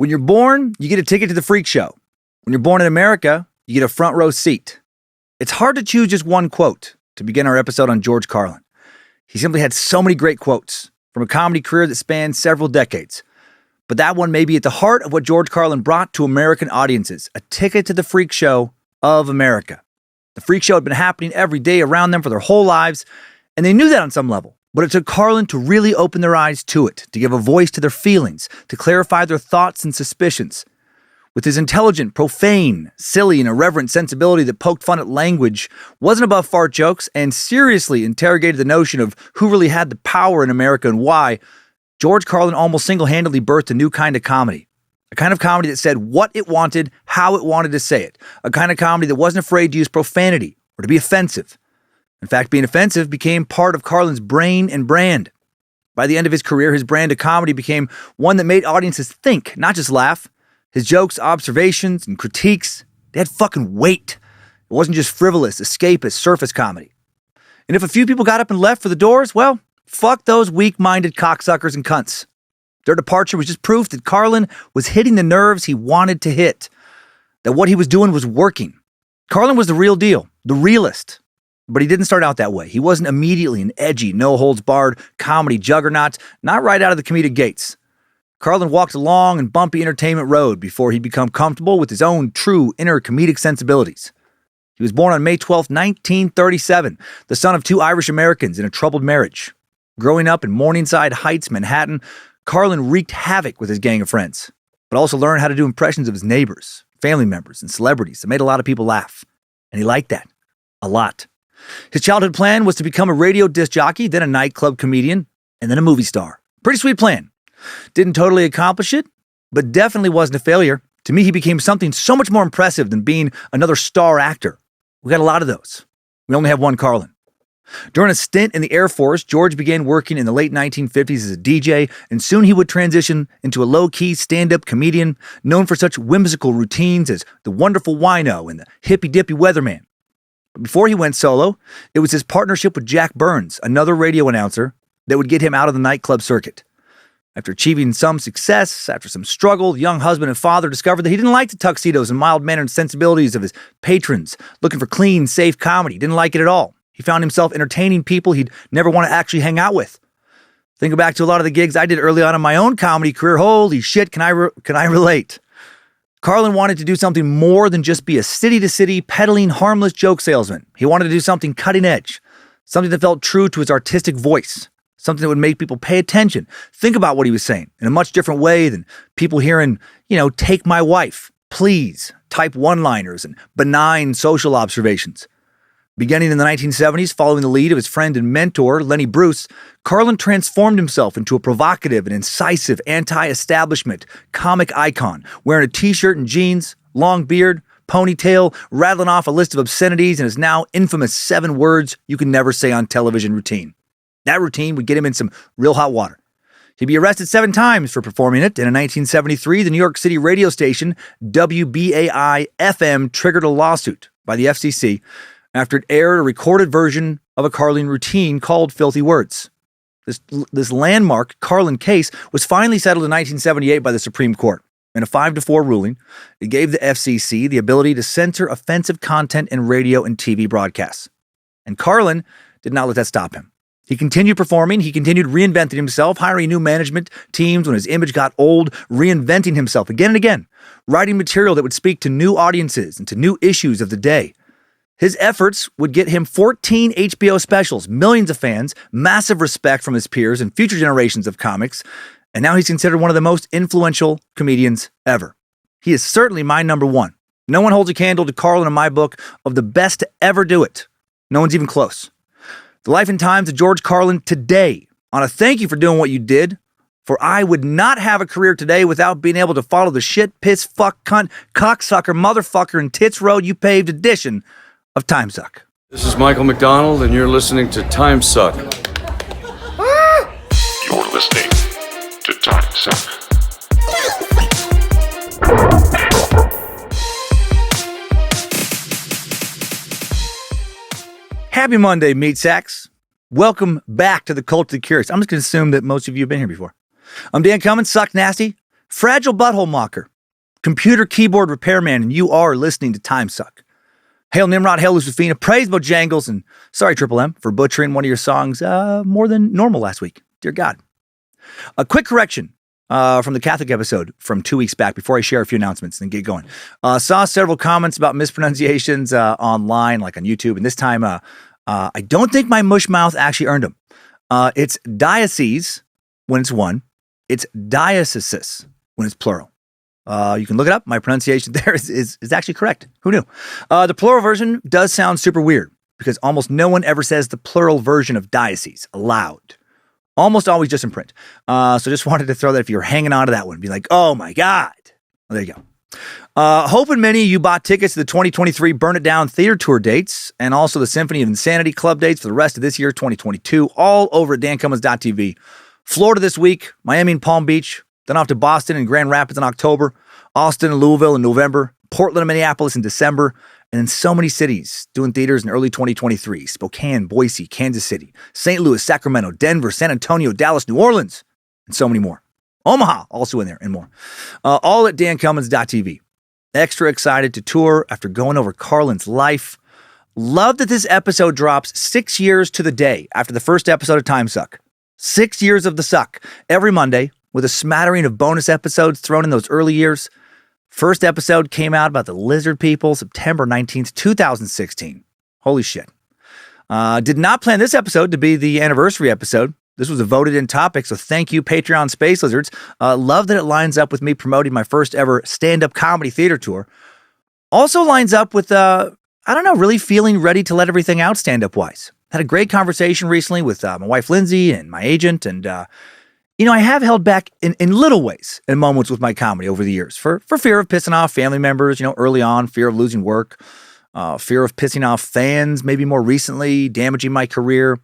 When you're born, you get a ticket to the freak show. When you're born in America, you get a front row seat. It's hard to choose just one quote to begin our episode on George Carlin. He simply had so many great quotes from a comedy career that spanned several decades. But that one may be at the heart of what George Carlin brought to American audiences, a ticket to the freak show of America. The freak show had been happening every day around them for their whole lives, and they knew that on some level. But it took Carlin to really open their eyes to it, to give a voice to their feelings, to clarify their thoughts and suspicions. With his intelligent, profane, silly, and irreverent sensibility that poked fun at language, wasn't above fart jokes, and seriously interrogated the notion of who really had the power in America and why, George Carlin almost single-handedly birthed a new kind of comedy. A kind of comedy that said what it wanted, how it wanted to say it. A kind of comedy that wasn't afraid to use profanity or to be offensive. In fact, being offensive became part of Carlin's brain and brand. By the end of his career, his brand of comedy became one that made audiences think, not just laugh. His jokes, observations, and critiques, they had fucking weight. It wasn't just frivolous, escapist, surface comedy. And if a few people got up and left for the doors, well, fuck those weak-minded cocksuckers and cunts. Their departure was just proof that Carlin was hitting the nerves he wanted to hit, that what he was doing was working. Carlin was the real deal, the realist. But he didn't start out that way. He wasn't immediately an edgy, no-holds-barred comedy juggernaut, not right out of the comedic gates. Carlin walked a long and bumpy entertainment road before he'd become comfortable with his own true inner comedic sensibilities. He was born on May 12, 1937, the son of two Irish Americans in a troubled marriage. Growing up in Morningside Heights, Manhattan, Carlin wreaked havoc with his gang of friends, but also learned how to do impressions of his neighbors, family members, and celebrities that made a lot of people laugh. And he liked that. A lot. His childhood plan was to become a radio disc jockey, then a nightclub comedian, and then a movie star. Pretty sweet plan. Didn't totally accomplish it, but definitely wasn't a failure. To me, he became something so much more impressive than being another star actor. We got a lot of those. We only have one Carlin. During a stint in the Air Force, George began working in the late 1950s as a DJ, and soon he would transition into a low-key stand-up comedian known for such whimsical routines as the Wonderful Wino and the Hippy-Dippy Weatherman. But before he went solo, it was his partnership with Jack Burns, another radio announcer, that would get him out of the nightclub circuit. After achieving some success, after some struggle, the young husband and father discovered that he didn't like the tuxedos and mild-mannered sensibilities of his patrons, looking for clean, safe comedy. Didn't like it at all. He found himself entertaining people he'd never want to actually hang out with. Think back to a lot of the gigs I did early on in my own comedy career. Holy shit, can I relate? Carlin wanted to do something more than just be a city-to-city peddling harmless joke salesman. He wanted to do something cutting edge, something that felt true to his artistic voice, something that would make people pay attention, think about what he was saying in a much different way than people hearing, take my wife, please, type one-liners and benign social observations. Beginning in the 1970s, following the lead of his friend and mentor, Lenny Bruce, Carlin transformed himself into a provocative and incisive anti-establishment comic icon, wearing a t-shirt and jeans, long beard, ponytail, rattling off a list of obscenities and his now infamous 7 words you can never say on television routine. That routine would get him in some real hot water. He'd be arrested 7 times for performing it, and in 1973, the New York City radio station WBAI-FM triggered a lawsuit by the FCC after it aired a recorded version of a Carlin routine called Filthy Words. This landmark Carlin case was finally settled in 1978 by the Supreme Court. In a 5-4 ruling, it gave the FCC the ability to censor offensive content in radio and TV broadcasts. And Carlin did not let that stop him. He continued performing, he continued reinventing himself, hiring new management teams when his image got old, reinventing himself again and again, writing material that would speak to new audiences and to new issues of the day. His efforts would get him 14 HBO specials, millions of fans, massive respect from his peers and future generations of comics, and now he's considered one of the most influential comedians ever. He is certainly my number one. No one holds a candle to Carlin in my book of the best to ever do it. No one's even close. The life and times of George Carlin today. On a thank you for doing what you did, for I would not have a career today without being able to follow the shit, piss, fuck, cunt, cocksucker, motherfucker, and tits road you paved edition of Timesuck. This is Michael McDonald, and you're listening to Timesuck. You're listening to Timesuck. Happy Monday, meat sacks. Welcome back to the Cult of the Curious. I'm just going to assume that most of you have been here before. I'm Dan Cummins, Suck Nasty, Fragile Butthole Mocker, Computer Keyboard Repairman, and you are listening to Timesuck. Hail Nimrod, hail Lucifina, praise Bojangles, and sorry, Triple M, for butchering one of your songs more than normal last week. Dear God. A quick correction from the Catholic episode from 2 weeks back before I share a few announcements and get going. Saw several comments about mispronunciations online, like on YouTube, and this time I don't think my mush mouth actually earned them. It's diocese when it's one. It's diocese when it's plural. You can look it up. My pronunciation there is actually correct. Who knew? The plural version does sound super weird because almost no one ever says the plural version of diocese aloud. Almost always just in print. So just wanted to throw that if you're hanging on to that one. Be like, oh my God. Well, there you go. Hoping many of you bought tickets to the 2023 Burn It Down theater tour dates and also the Symphony of Insanity club dates for the rest of this year, 2022, all over at dancummins.tv. Florida this week, Miami and Palm Beach, then off to Boston and Grand Rapids in October, Austin and Louisville in November, Portland and Minneapolis in December, and in so many cities doing theaters in early 2023, Spokane, Boise, Kansas City, St. Louis, Sacramento, Denver, San Antonio, Dallas, New Orleans, and so many more. Omaha, also in there, and more. All at dancummins.tv. Extra excited to tour after going over Carlin's life. Love that this episode drops 6 years to the day after the first episode of Timesuck. 6 years of the suck every Monday with a smattering of bonus episodes thrown in those early years. First episode came out about the lizard people September 19th, 2016. Holy shit. Did not plan this episode to be the anniversary episode. This was a voted in topic, so thank you, Patreon Space Lizards. Love that it lines up with me promoting my first ever stand-up comedy theater tour. Also lines up with, really feeling ready to let everything out stand-up wise. Had a great conversation recently with my wife, Lindsay, and my agent, and I have held back in little ways in moments with my comedy over the years for fear of pissing off family members, early on, fear of losing work, fear of pissing off fans, maybe more recently, damaging my career.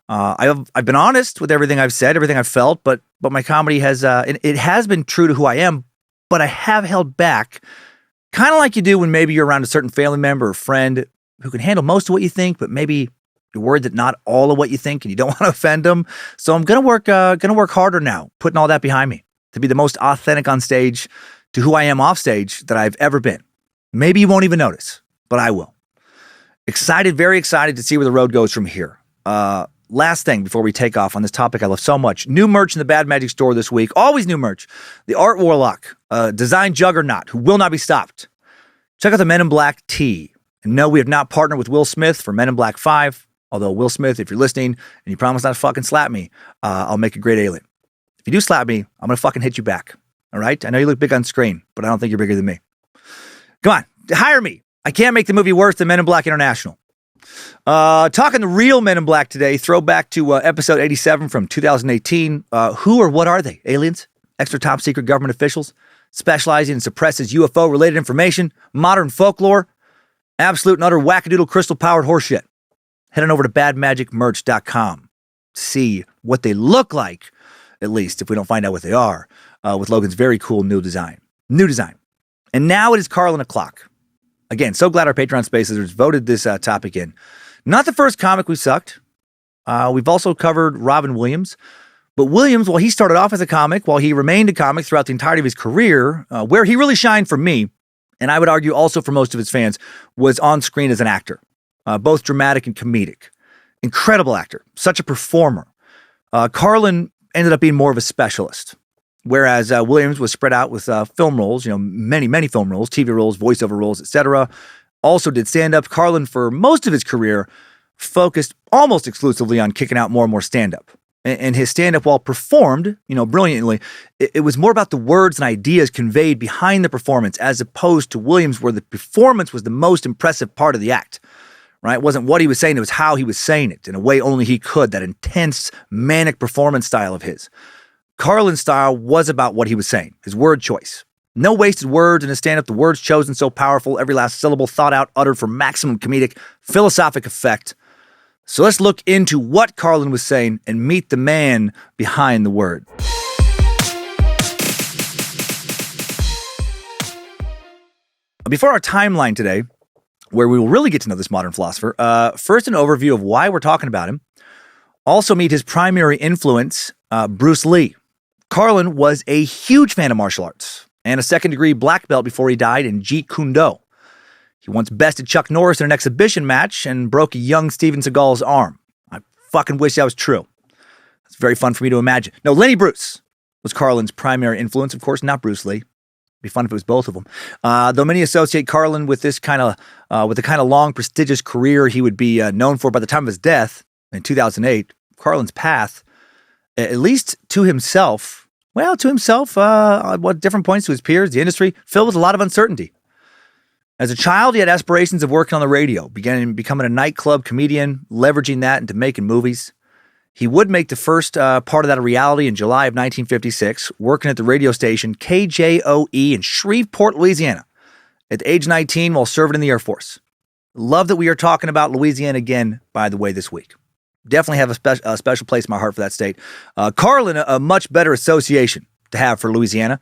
I've been honest with everything I've said, everything I've felt, but my comedy has, it has been true to who I am, but I have held back, kind of like you do when maybe you're around a certain family member or friend who can handle most of what you think, but maybe you're worried that not all of what you think and you don't want to offend them. So I'm going to work harder now, putting all that behind me to be the most authentic on stage to who I am off stage that I've ever been. Maybe you won't even notice, but I will. Excited, very excited to see where the road goes from here. Last thing before we take off on this topic I love so much. New merch in the Bad Magic store this week. Always new merch. The Art Warlock, design juggernaut who will not be stopped. Check out the Men in Black tee. And no, we have not partnered with Will Smith for Men in Black 5. Although, Will Smith, if you're listening and you promise not to fucking slap me, I'll make a great alien. If you do slap me, I'm going to fucking hit you back. All right? I know you look big on screen, but I don't think you're bigger than me. Come on. Hire me. I can't make the movie worse than Men in Black International. Talking the real Men in Black today, throwback to episode 87 from 2018. Who or what are they? Aliens? Extra top secret government officials? Specializing in suppresses UFO-related information? Modern folklore? Absolute and utter wackadoodle crystal-powered horseshit. Head on over to badmagicmerch.com. See what they look like, at least, if we don't find out what they are, with Logan's very cool new design. And now it is Carlin o'clock. Again, so glad our Patreon Space Lizards voted this topic in. Not the first comic we sucked. We've also covered Robin Williams. But Williams, while he started off as a comic, while he remained a comic throughout the entirety of his career, where he really shined for me, and I would argue also for most of his fans, was on screen as an actor. Both dramatic and comedic. Incredible actor. Such a performer. Carlin ended up being more of a specialist. Whereas Williams was spread out with film roles, many, many film roles, TV roles, voiceover roles, etc. Also did stand-up. Carlin, for most of his career, focused almost exclusively on kicking out more and more stand-up. And his stand-up, while performed, brilliantly, it was more about the words and ideas conveyed behind the performance, as opposed to Williams, where the performance was the most impressive part of the act. Right? It wasn't what he was saying, it was how he was saying it in a way only he could, that intense, manic performance style of his. Carlin's style was about what he was saying, his word choice. No wasted words in his stand-up, the words chosen so powerful, every last syllable thought out, uttered for maximum comedic, philosophic effect. So let's look into what Carlin was saying and meet the man behind the word. Before our timeline today, where we will really get to know this modern philosopher, first an overview of why we're talking about him. Also meet his primary influence, Bruce Lee. Carlin was a huge fan of martial arts and a second-degree black belt before he died in Jeet Kune Do. He once bested Chuck Norris in an exhibition match and broke a young Steven Seagal's arm. I fucking wish that was true. It's very fun for me to imagine. No, Lenny Bruce was Carlin's primary influence, of course, not Bruce Lee. It'd be fun if it was both of them. Though many associate Carlin with the kind of long, prestigious career he would be known for by the time of his death in 2008, Carlin's path, at least to himself, at different points to his peers, the industry, filled with a lot of uncertainty. As a child, he had aspirations of working on the radio, becoming a nightclub comedian, leveraging that into making movies. He would make the first part of that a reality in July of 1956, working at the radio station KJOE in Shreveport, Louisiana, at the age 19 while serving in the Air Force. Love that we are talking about Louisiana again, by the way, this week. Definitely have a special place in my heart for that state. Carlin, a much better association to have for Louisiana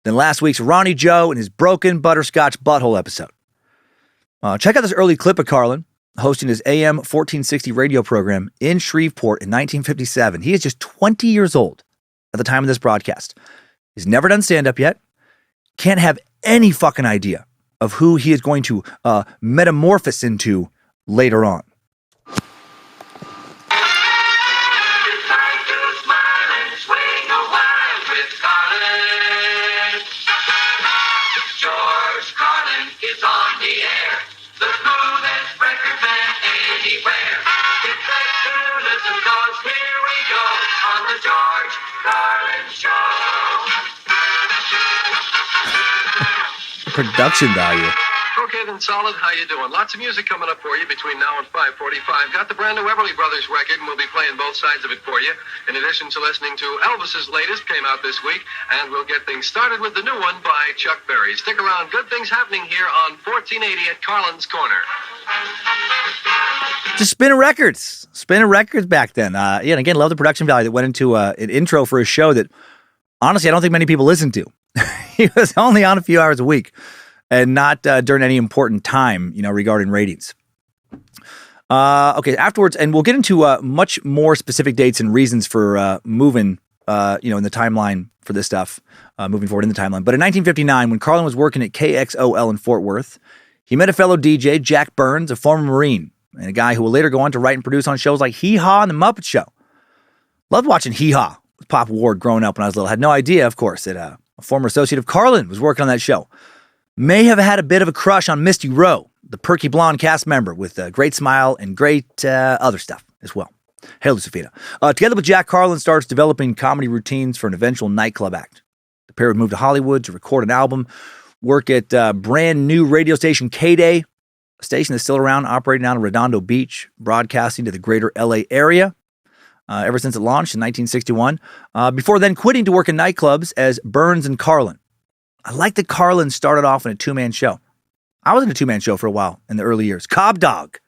than last week's Ronnie Joe and his broken butterscotch butthole episode. Check out this early clip of Carlin hosting his AM 1460 radio program in Shreveport in 1957. He is just 20 years old at the time of this broadcast. He's never done stand-up yet. Can't have any fucking idea of who he is going to metamorphose into later on. Production value. Okay then, Solid, how you doing? Lots of music coming up for you between now and 5:45. Got the brand new Everly Brothers record, and we'll be playing both sides of it for you. In addition to listening to Elvis's latest, came out this week, and we'll get things started with the new one by Chuck Berry. Stick around, good things happening here on 1480 at Carlin's Corner. Just spinning records back then. And again, love the production value that went into an intro for a show that, honestly, I don't think many people listen to. He was only on a few hours a week and not during any important time, regarding ratings. Okay, afterwards, and we'll get into much more specific dates and reasons for moving, in the timeline for this stuff, moving forward in the timeline. But in 1959, when Carlin was working at KXOL in Fort Worth, he met a fellow DJ, Jack Burns, a former Marine, and a guy who will later go on to write and produce on shows like Hee Haw and The Muppet Show. Loved watching Hee Haw with Pop Ward growing up when I was little. Had no idea, of course, that a former associate of Carlin was working on that show. May have had a bit of a crush on Misty Rowe, the perky blonde cast member with a great smile and great other stuff as well. Hey, Lucifina. Together with Jack, Carlin starts developing comedy routines for an eventual nightclub act. The pair would move to Hollywood to record an album, work at brand new radio station K-Day, a station that's still around, operating out of Redondo Beach, broadcasting to the greater LA area ever since it launched in 1961, before then quitting to work in nightclubs as Burns and Carlin. I like that Carlin started off in a two-man show. I was in a two-man show for a while in the early years. Cobb Dog,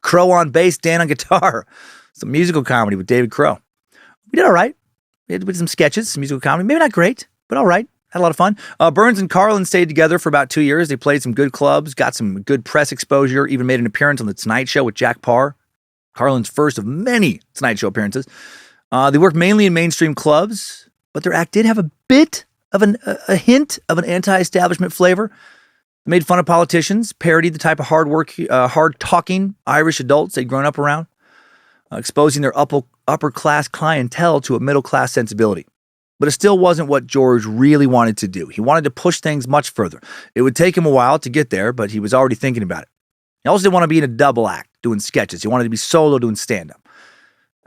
Crow on bass, Dan on guitar. Some musical comedy with David Crow. We did all right. We did some sketches, some musical comedy. Maybe not great, but all right. Had a lot of fun. Burns and Carlin stayed together for about 2 years. They played some good clubs, got some good press exposure, even made an appearance on The Tonight Show with Jack Parr, Carlin's first of many Tonight Show appearances. They worked mainly in mainstream clubs, but their act did have a bit of a hint of an anti-establishment flavor. They made fun of politicians, parodied the type of hard-talking Irish adults they'd grown up around, exposing their upper-class clientele to a middle-class sensibility. But it still wasn't what George really wanted to do. He wanted to push things much further. It would take him a while to get there, but he was already thinking about it. He also didn't want to be in a double act doing sketches. He wanted to be solo doing stand-up.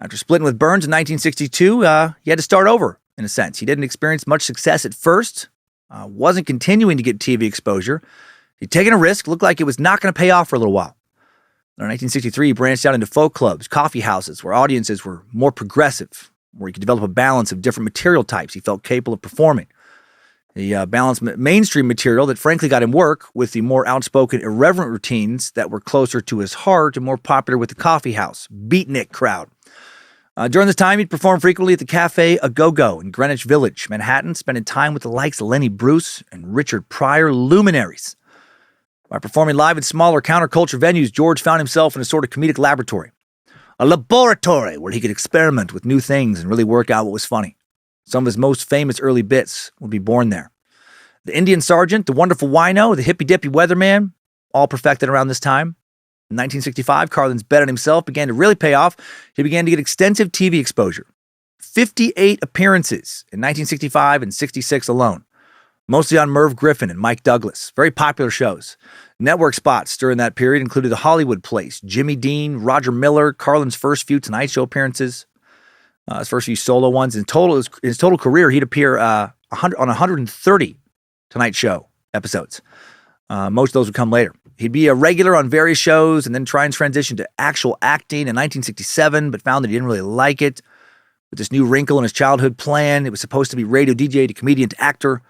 After splitting with Burns in 1962, he had to start over, in a sense. He didn't experience much success at first, wasn't continuing to get TV exposure. He'd taken a risk, looked like it was not going to pay off for a little while. In 1963, he branched out into folk clubs, coffee houses, where audiences were more progressive, where he could develop a balance of different material types he felt capable of performing. He balanced mainstream material that frankly got him work with the more outspoken, irreverent routines that were closer to his heart and more popular with the coffee house, beatnik crowd. During this time, he'd perform frequently at the Cafe A Go-Go in Greenwich Village, Manhattan, spending time with the likes of Lenny Bruce and Richard Pryor, luminaries. By performing live in smaller counterculture venues, George found himself in a sort of comedic laboratory. A laboratory where he could experiment with new things and really work out what was funny. Some of his most famous early bits would be born there. The Indian Sergeant, the Wonderful Wino, the Hippy-Dippy Weatherman, all perfected around this time. In 1965, Carlin's bet on himself began to really pay off. He began to get extensive TV exposure. 58 appearances in 1965 and 66 alone, mostly on Merv Griffin and Mike Douglas. Very popular shows. Network spots during that period included The Hollywood Place, Jimmy Dean, Roger Miller, Carlin's first few Tonight Show appearances, his first few solo ones. In his total career, he'd appear on 130 Tonight Show episodes. Most of those would come later. He'd be a regular on various shows and then try and transition to actual acting in 1967, but found that he didn't really like it. With this new wrinkle in his childhood plan, it was supposed to be radio DJ to comedian to actor.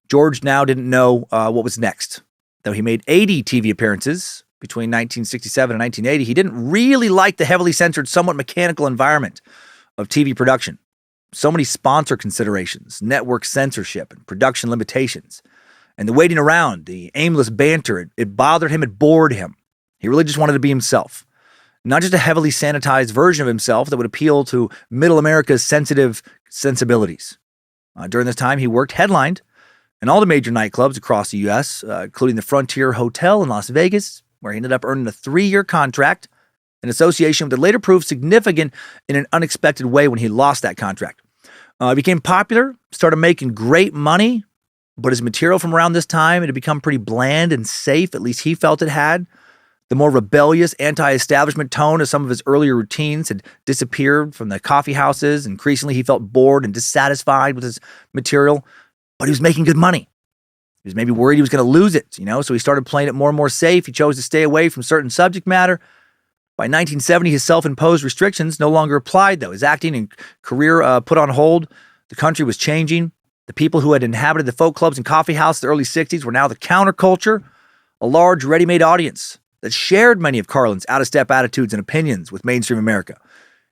George now didn't know what was next. Though he made 80 TV appearances between 1967 and 1980, he didn't really like the heavily censored, somewhat mechanical environment of TV production. So many sponsor considerations, network censorship, and production limitations. And the waiting around, the aimless banter, it bothered him, it bored him. He really just wanted to be himself. Not just a heavily sanitized version of himself that would appeal to middle America's sensitive sensibilities. During this time, he headlined in all the major nightclubs across the U.S., including the Frontier Hotel in Las Vegas, where he ended up earning a 3-year contract, an association that later proved significant in an unexpected way when he lost that contract. He became popular, started making great money, but his material from around this time had become pretty bland and safe, at least he felt it had. The more rebellious, anti-establishment tone of some of his earlier routines had disappeared from the coffee houses. Increasingly, he felt bored and dissatisfied with his material, but he was making good money. He was maybe worried he was going to lose it, so he started playing it more and more safe. He chose to stay away from certain subject matter. By 1970, his self-imposed restrictions no longer applied, though. His acting and career put on hold. The country was changing. The people who had inhabited the folk clubs and coffee houses in the early 60s were now the counterculture, a large, ready-made audience that shared many of Carlin's out-of-step attitudes and opinions with mainstream America.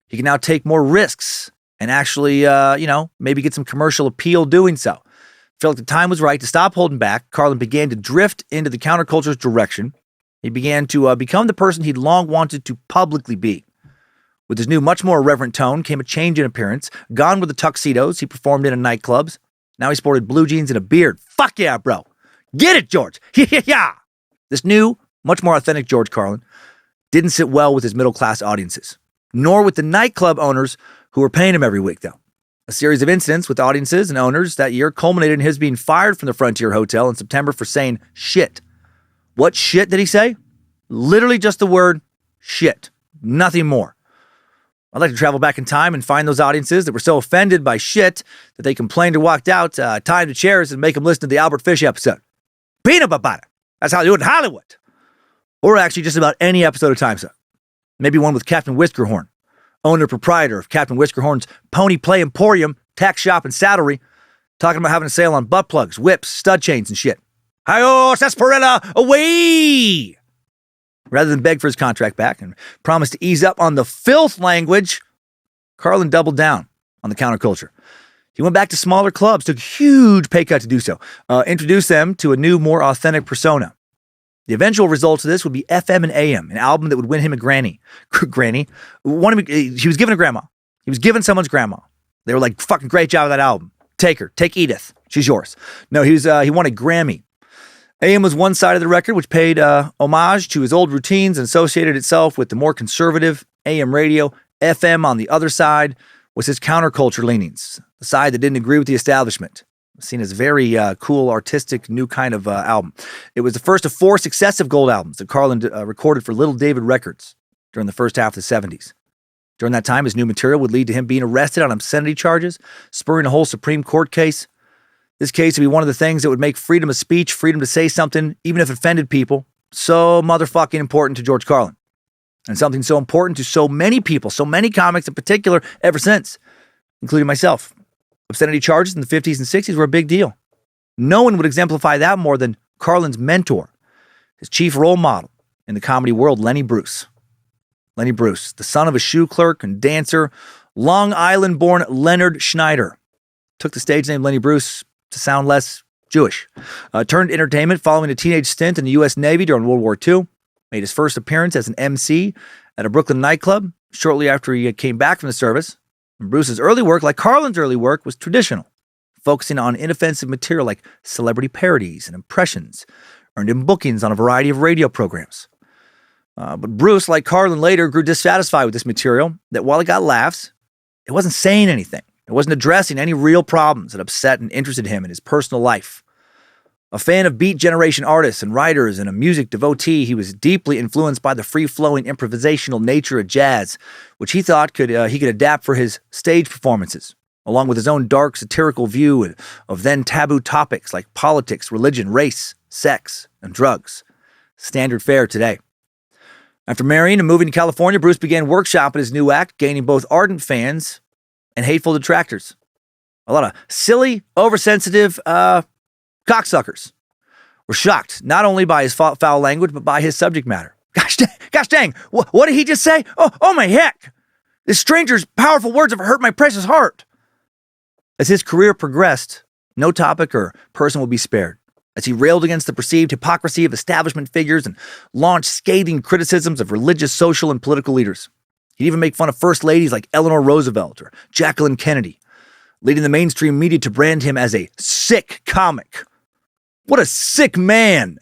He can now take more risks and actually, maybe get some commercial appeal doing so. Felt like the time was right to stop holding back. Carlin began to drift into the counterculture's direction. He began to become the person he'd long wanted to publicly be. With his new, much more irreverent tone came a change in appearance. Gone were the tuxedos he performed in nightclubs. Now he sported blue jeans and a beard. Fuck yeah, bro. Get it, George. Yeah. This new, much more authentic George Carlin didn't sit well with his middle-class audiences, nor with the nightclub owners who were paying him every week, though. A series of incidents with audiences and owners that year culminated in his being fired from the Frontier Hotel in September for saying shit. What shit did he say? Literally just the word shit. Nothing more. I'd like to travel back in time and find those audiences that were so offended by shit that they complained or walked out, tie to chairs and make them listen to the Albert Fish episode. Peanut butter. That's how they do it in Hollywood. Or actually just about any episode of Timesuck. Maybe one with Captain Whiskerhorn, owner-proprietor of Captain Whiskerhorn's Pony Play Emporium, tack shop, and saddlery, talking about having a sale on butt plugs, whips, stud chains, and shit. Hi-oh, sarsaparilla, away! Rather than beg for his contract back and promise to ease up on the filth language, Carlin doubled down on the counterculture. He went back to smaller clubs, took a huge pay cut to do so, introduced them to a new, more authentic persona. The eventual results of this would be FM and AM, an album that would win him a granny. He was given a grandma. He was given someone's grandma. They were like, fucking great job with that album. Take her. Take Edith. She's yours. No, he won a Grammy. AM was one side of the record, which paid homage to his old routines and associated itself with the more conservative AM radio. FM, on the other side, was his counterculture leanings, the side that didn't agree with the establishment. Seen as very cool, artistic, new kind of album. It was the first of 4 successive gold albums that Carlin recorded for Little David Records during the first half of the 70s. During that time, his new material would lead to him being arrested on obscenity charges, spurring a whole Supreme Court case. This case would be one of the things that would make freedom of speech, freedom to say something, even if it offended people, so motherfucking important to George Carlin. And something so important to so many people, so many comics in particular, ever since, including myself. Obscenity charges in the 50s and 60s were a big deal. No one would exemplify that more than Carlin's mentor, his chief role model in the comedy world, Lenny Bruce. Lenny Bruce, the son of a shoe clerk and dancer, Long Island-born Leonard Schneider, took the stage name Lenny Bruce to sound less Jewish. Turned entertainment following a teenage stint in the U.S. Navy during World War II. Made his first appearance as an MC at a Brooklyn nightclub shortly after he came back from the service. And Bruce's early work, like Carlin's early work, was traditional, focusing on inoffensive material like celebrity parodies and impressions, earned him bookings on a variety of radio programs. But Bruce, like Carlin later, grew dissatisfied with this material, that while it got laughs, it wasn't saying anything. It wasn't addressing any real problems that upset and interested him in his personal life. A fan of Beat Generation artists and writers and a music devotee, he was deeply influenced by the free-flowing improvisational nature of jazz, which he thought he could adapt for his stage performances, along with his own dark, satirical view of then taboo topics like politics, religion, race, sex, and drugs. Standard fare today. After marrying and moving to California, Bruce began workshopping his new act, gaining both ardent fans and hateful detractors. A lot of silly, oversensitive cocksuckers were shocked not only by his foul language, but by his subject matter. Gosh dang, what did he just say? Oh my heck! This stranger's powerful words have hurt my precious heart. As his career progressed, no topic or person will be spared, as he railed against the perceived hypocrisy of establishment figures and launched scathing criticisms of religious, social, and political leaders. He'd even make fun of first ladies like Eleanor Roosevelt or Jacqueline Kennedy, leading the mainstream media to brand him as a sick comic. What a sick man!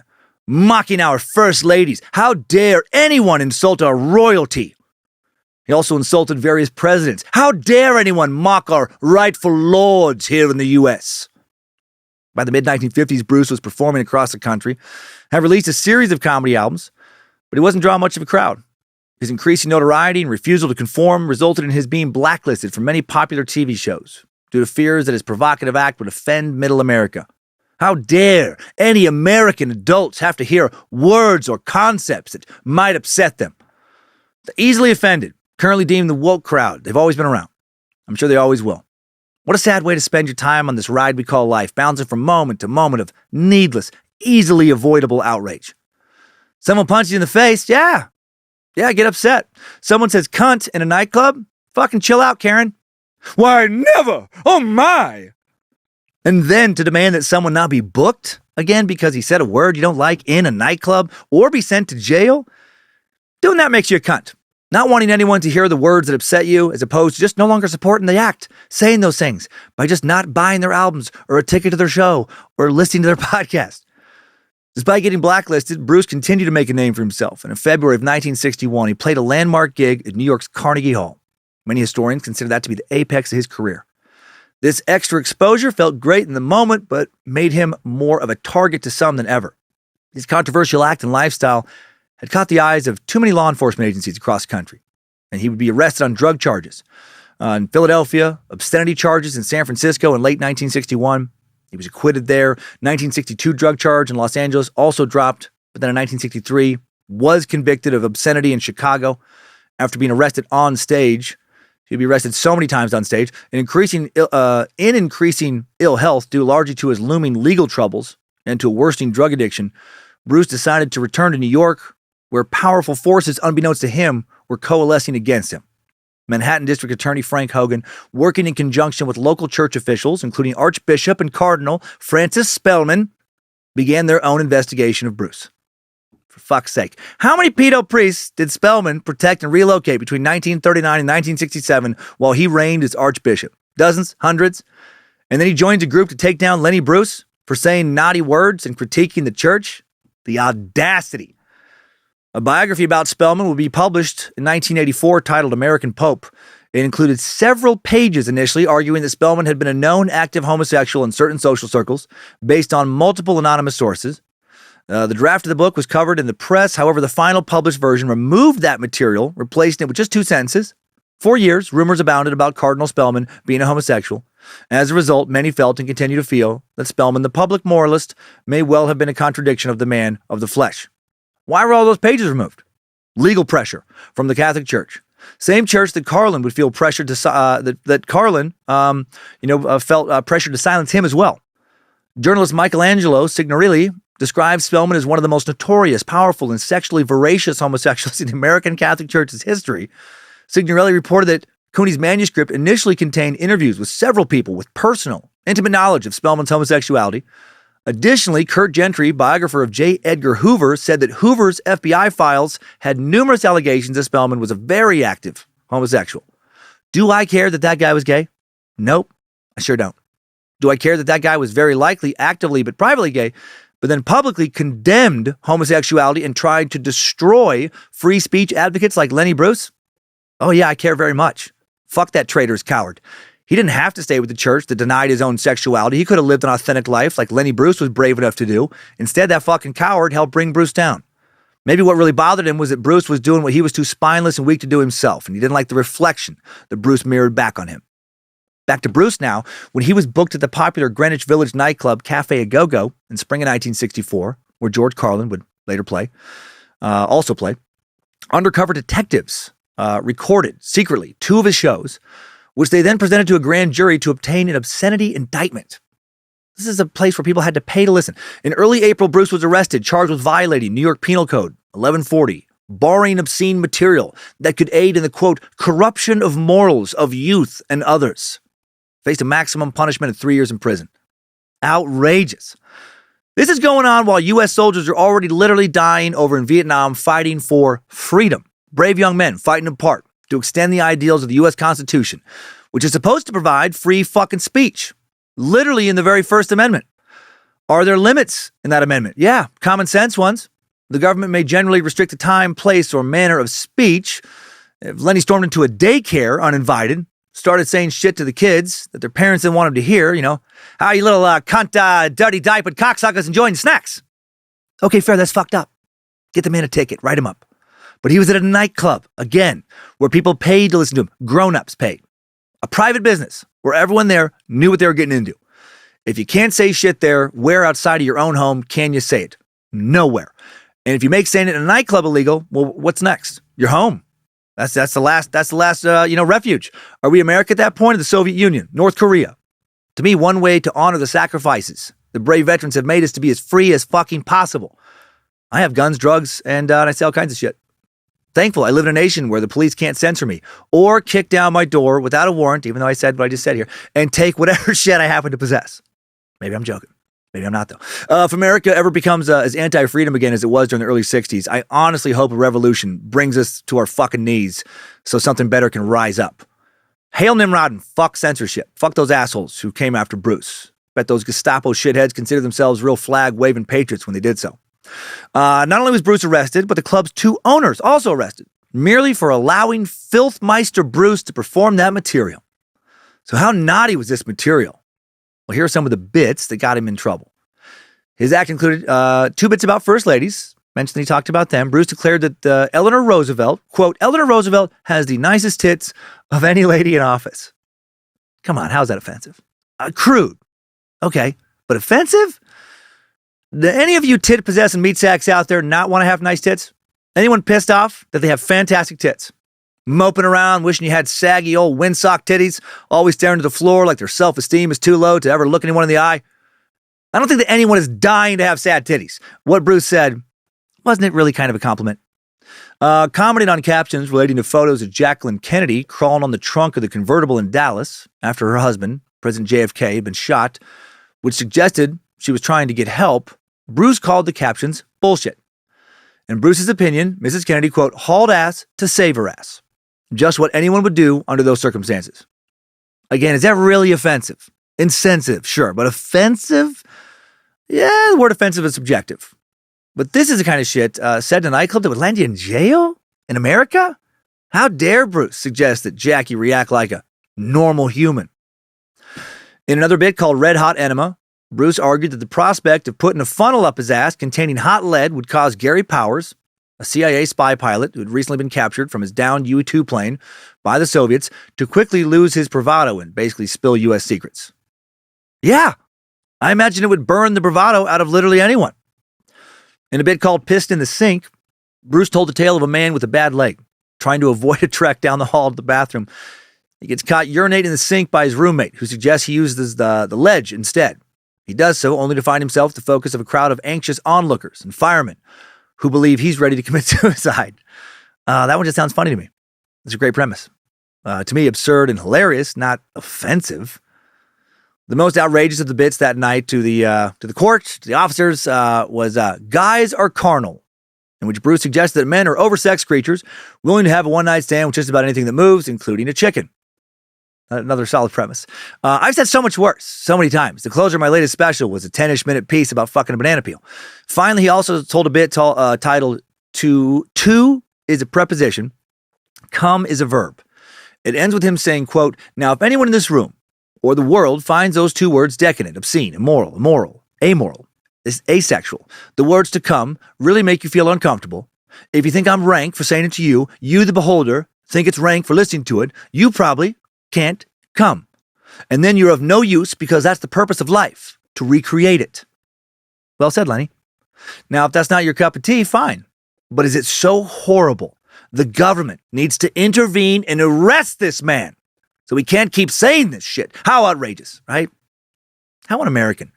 Mocking our first ladies. How dare anyone insult our royalty? He also insulted various presidents. How dare anyone mock our rightful lords here in the U.S.? By the mid-1950s, Bruce was performing across the country, had released a series of comedy albums, but he wasn't drawing much of a crowd. His increasing notoriety and refusal to conform resulted in his being blacklisted from many popular TV shows due to fears that his provocative act would offend middle America. How dare any American adults have to hear words or concepts that might upset them? The easily offended, currently deemed the woke crowd. They've always been around. I'm sure they always will. What a sad way to spend your time on this ride we call life, bouncing from moment to moment of needless, easily avoidable outrage. Someone punches you in the face, yeah, get upset. Someone says cunt in a nightclub, fucking chill out, Karen. Why, never! Oh my! And then to demand that someone not be booked again because he said a word you don't like in a nightclub or be sent to jail? Doing that makes you a cunt. Not wanting anyone to hear the words that upset you, as opposed to just no longer supporting the act, saying those things by just not buying their albums or a ticket to their show or listening to their podcast. Despite getting blacklisted, Bruce continued to make a name for himself, and in February of 1961, he played a landmark gig at New York's Carnegie Hall. Many historians consider that to be the apex of his career. This extra exposure felt great in the moment, but made him more of a target to some than ever. His controversial act and lifestyle had caught the eyes of too many law enforcement agencies across the country, and he would be arrested on drug charges in Philadelphia, obscenity charges in San Francisco in late 1961. He was acquitted there. 1962 drug charge in Los Angeles also dropped, but then in 1963 was convicted of obscenity in Chicago after being arrested on stage. He'd be arrested so many times on stage, in increasing ill health due largely to his looming legal troubles and to a worsening drug addiction. Bruce decided to return to New York, where powerful forces, unbeknownst to him, were coalescing against him. Manhattan District Attorney Frank Hogan, working in conjunction with local church officials, including Archbishop and Cardinal Francis Spellman, began their own investigation of Bruce. For fuck's sake, how many pedo priests did Spellman protect and relocate between 1939 and 1967 while he reigned as Archbishop? Dozens? Hundreds? And then he joins a group to take down Lenny Bruce for saying naughty words and critiquing the church? The audacity. A biography about Spellman will be published in 1984 titled American Pope. It included several pages initially arguing that Spellman had been a known active homosexual in certain social circles based on multiple anonymous sources. The draft of the book was covered in the press. However, the final published version removed that material, replacing it with just 2 sentences. For years, rumors abounded about Cardinal Spellman being a homosexual. As a result, many felt and continue to feel that Spellman, the public moralist, may well have been a contradiction of the man of the flesh. Why were all those pages removed? Legal pressure from the Catholic Church. Same church that Carlin would feel pressured to Carlin felt pressured to silence him as well. Journalist Michelangelo Signorile describes Spellman as one of the most notorious, powerful, and sexually voracious homosexuals in the American Catholic Church's history. Signorile reported that Cooney's manuscript initially contained interviews with several people with personal, intimate knowledge of Spellman's homosexuality. Additionally, Kurt Gentry, biographer of J. Edgar Hoover, said that Hoover's FBI files had numerous allegations that Spellman was a very active homosexual. Do I care that that guy was gay? Nope, I sure don't. Do I care that that guy was very likely actively but privately gay, but then publicly condemned homosexuality and tried to destroy free speech advocates like Lenny Bruce? Oh yeah, I care very much. Fuck that traitor's coward. He didn't have to stay with the church that denied his own sexuality. He could have lived an authentic life like Lenny Bruce was brave enough to do. Instead, that fucking coward helped bring Bruce down. Maybe what really bothered him was that Bruce was doing what he was too spineless and weak to do himself, and he didn't like the reflection that Bruce mirrored back on him. Back to Bruce now, when he was booked at the popular Greenwich Village nightclub Cafe A Go-Go in spring of 1964, where George Carlin would later also play, undercover detectives recorded secretly 2 of his shows, which they then presented to a grand jury to obtain an obscenity indictment. This is a place where people had to pay to listen. In early April, Bruce was arrested, charged with violating New York Penal Code 1140, borrowing obscene material that could aid in the, quote, corruption of morals of youth and others. Faced a maximum punishment of 3 years in prison. Outrageous. This is going on while U.S. soldiers are already literally dying over in Vietnam fighting for freedom. Brave young men fighting apart to extend the ideals of the U.S. Constitution, which is supposed to provide free fucking speech. Literally in the very First Amendment. Are there limits in that amendment? Yeah, common sense ones. The government may generally restrict the time, place, or manner of speech. If Lenny stormed into a daycare uninvited, started saying shit to the kids that their parents didn't want him to hear, how you little cunt, dirty diapered cocksuckers enjoying snacks. Okay, fair, that's fucked up. Get the man a ticket, write him up. But he was at a nightclub, again, where people paid to listen to him. Grown-ups paid. A private business where everyone there knew what they were getting into. If you can't say shit there, where outside of your own home can you say it? Nowhere. And if you make saying it in a nightclub illegal, well, what's next? You're home. That's the last refuge. Are we America at that point, or the Soviet Union, North Korea? To me, one way to honor the sacrifices the brave veterans have made is to be as free as fucking possible. I have guns, drugs, and I say all kinds of shit. Thankful I live in a nation where the police can't censor me or kick down my door without a warrant, even though I said what I just said here, and take whatever shit I happen to possess. Maybe I'm joking. Maybe I'm not, though. If America ever becomes as anti-freedom again as it was during the early 60s, I honestly hope a revolution brings us to our fucking knees so something better can rise up. Hail Nimrod and fuck censorship. Fuck those assholes who came after Bruce. Bet those Gestapo shitheads consider themselves real flag-waving patriots when they did so. Not only was Bruce arrested, but the club's 2 owners also arrested, merely for allowing Filthmeister Bruce to perform that material. So how naughty was this material? Well, here are some of the bits that got him in trouble. His act included 2 bits about first ladies. Mentioned he talked about them. Bruce declared that Eleanor Roosevelt, quote, Eleanor Roosevelt has the nicest tits of any lady in office. Come on, how's that offensive? Crude. Okay, but offensive? Do any of you tit-possessing meat sacks out there not want to have nice tits? Anyone pissed off that they have fantastic tits? Moping around, wishing you had saggy old windsock titties, always staring to the floor like their self-esteem is too low to ever look anyone in the eye? I don't think that anyone is dying to have sad titties. What Bruce said, wasn't it really kind of a compliment? Commenting on captions relating to photos of Jacqueline Kennedy crawling on the trunk of the convertible in Dallas after her husband, President JFK, had been shot, which suggested she was trying to get help, Bruce called the captions bullshit. In Bruce's opinion, Mrs. Kennedy, quote, hauled ass to save her ass. Just what anyone would do under those circumstances. Again, is that really offensive? Insensitive, sure, but offensive? Yeah, the word offensive is subjective. But this is the kind of shit said in a nightclub that would land you in jail? In America? How dare Bruce suggest that Jackie react like a normal human? In another bit called Red Hot Enema, Bruce argued that the prospect of putting a funnel up his ass containing hot lead would cause Gary Powers, a CIA spy pilot who had recently been captured from his downed U-2 plane by the Soviets, to quickly lose his bravado and basically spill U.S. secrets. Yeah, I imagine it would burn the bravado out of literally anyone. In a bit called Pissed in the Sink, Bruce told the tale of a man with a bad leg, trying to avoid a trek down the hall to the bathroom. He gets caught urinating in the sink by his roommate, who suggests he uses the ledge instead. He does so only to find himself the focus of a crowd of anxious onlookers and firemen who believe he's ready to commit suicide. That one just sounds funny to me. It's a great premise. To me, absurd and hilarious, not offensive. The most outrageous of the bits that night to the court, to the officers, was guys are carnal, in which Bruce suggested that men are oversexed creatures willing to have a one-night stand with just about anything that moves, including a chicken. Another solid premise. I've said so much worse, so many times. The closer of my latest special was a 10-ish minute piece about fucking a banana peel. Finally, he also told a bit titled, To is a preposition, come is a verb. It ends with him saying, quote, now if anyone in this room or the world finds those two words decadent, obscene, immoral, amoral, asexual, the words to come really make you feel uncomfortable. If you think I'm rank for saying it to you, you the beholder think it's rank for listening to it, you probably can't come. And then you're of no use because that's the purpose of life, to recreate it. Well said, Lenny. Now, if that's not your cup of tea, fine. But is it so horrible? The government needs to intervene and arrest this man. So we can't keep saying this shit. How outrageous, right? How un-American.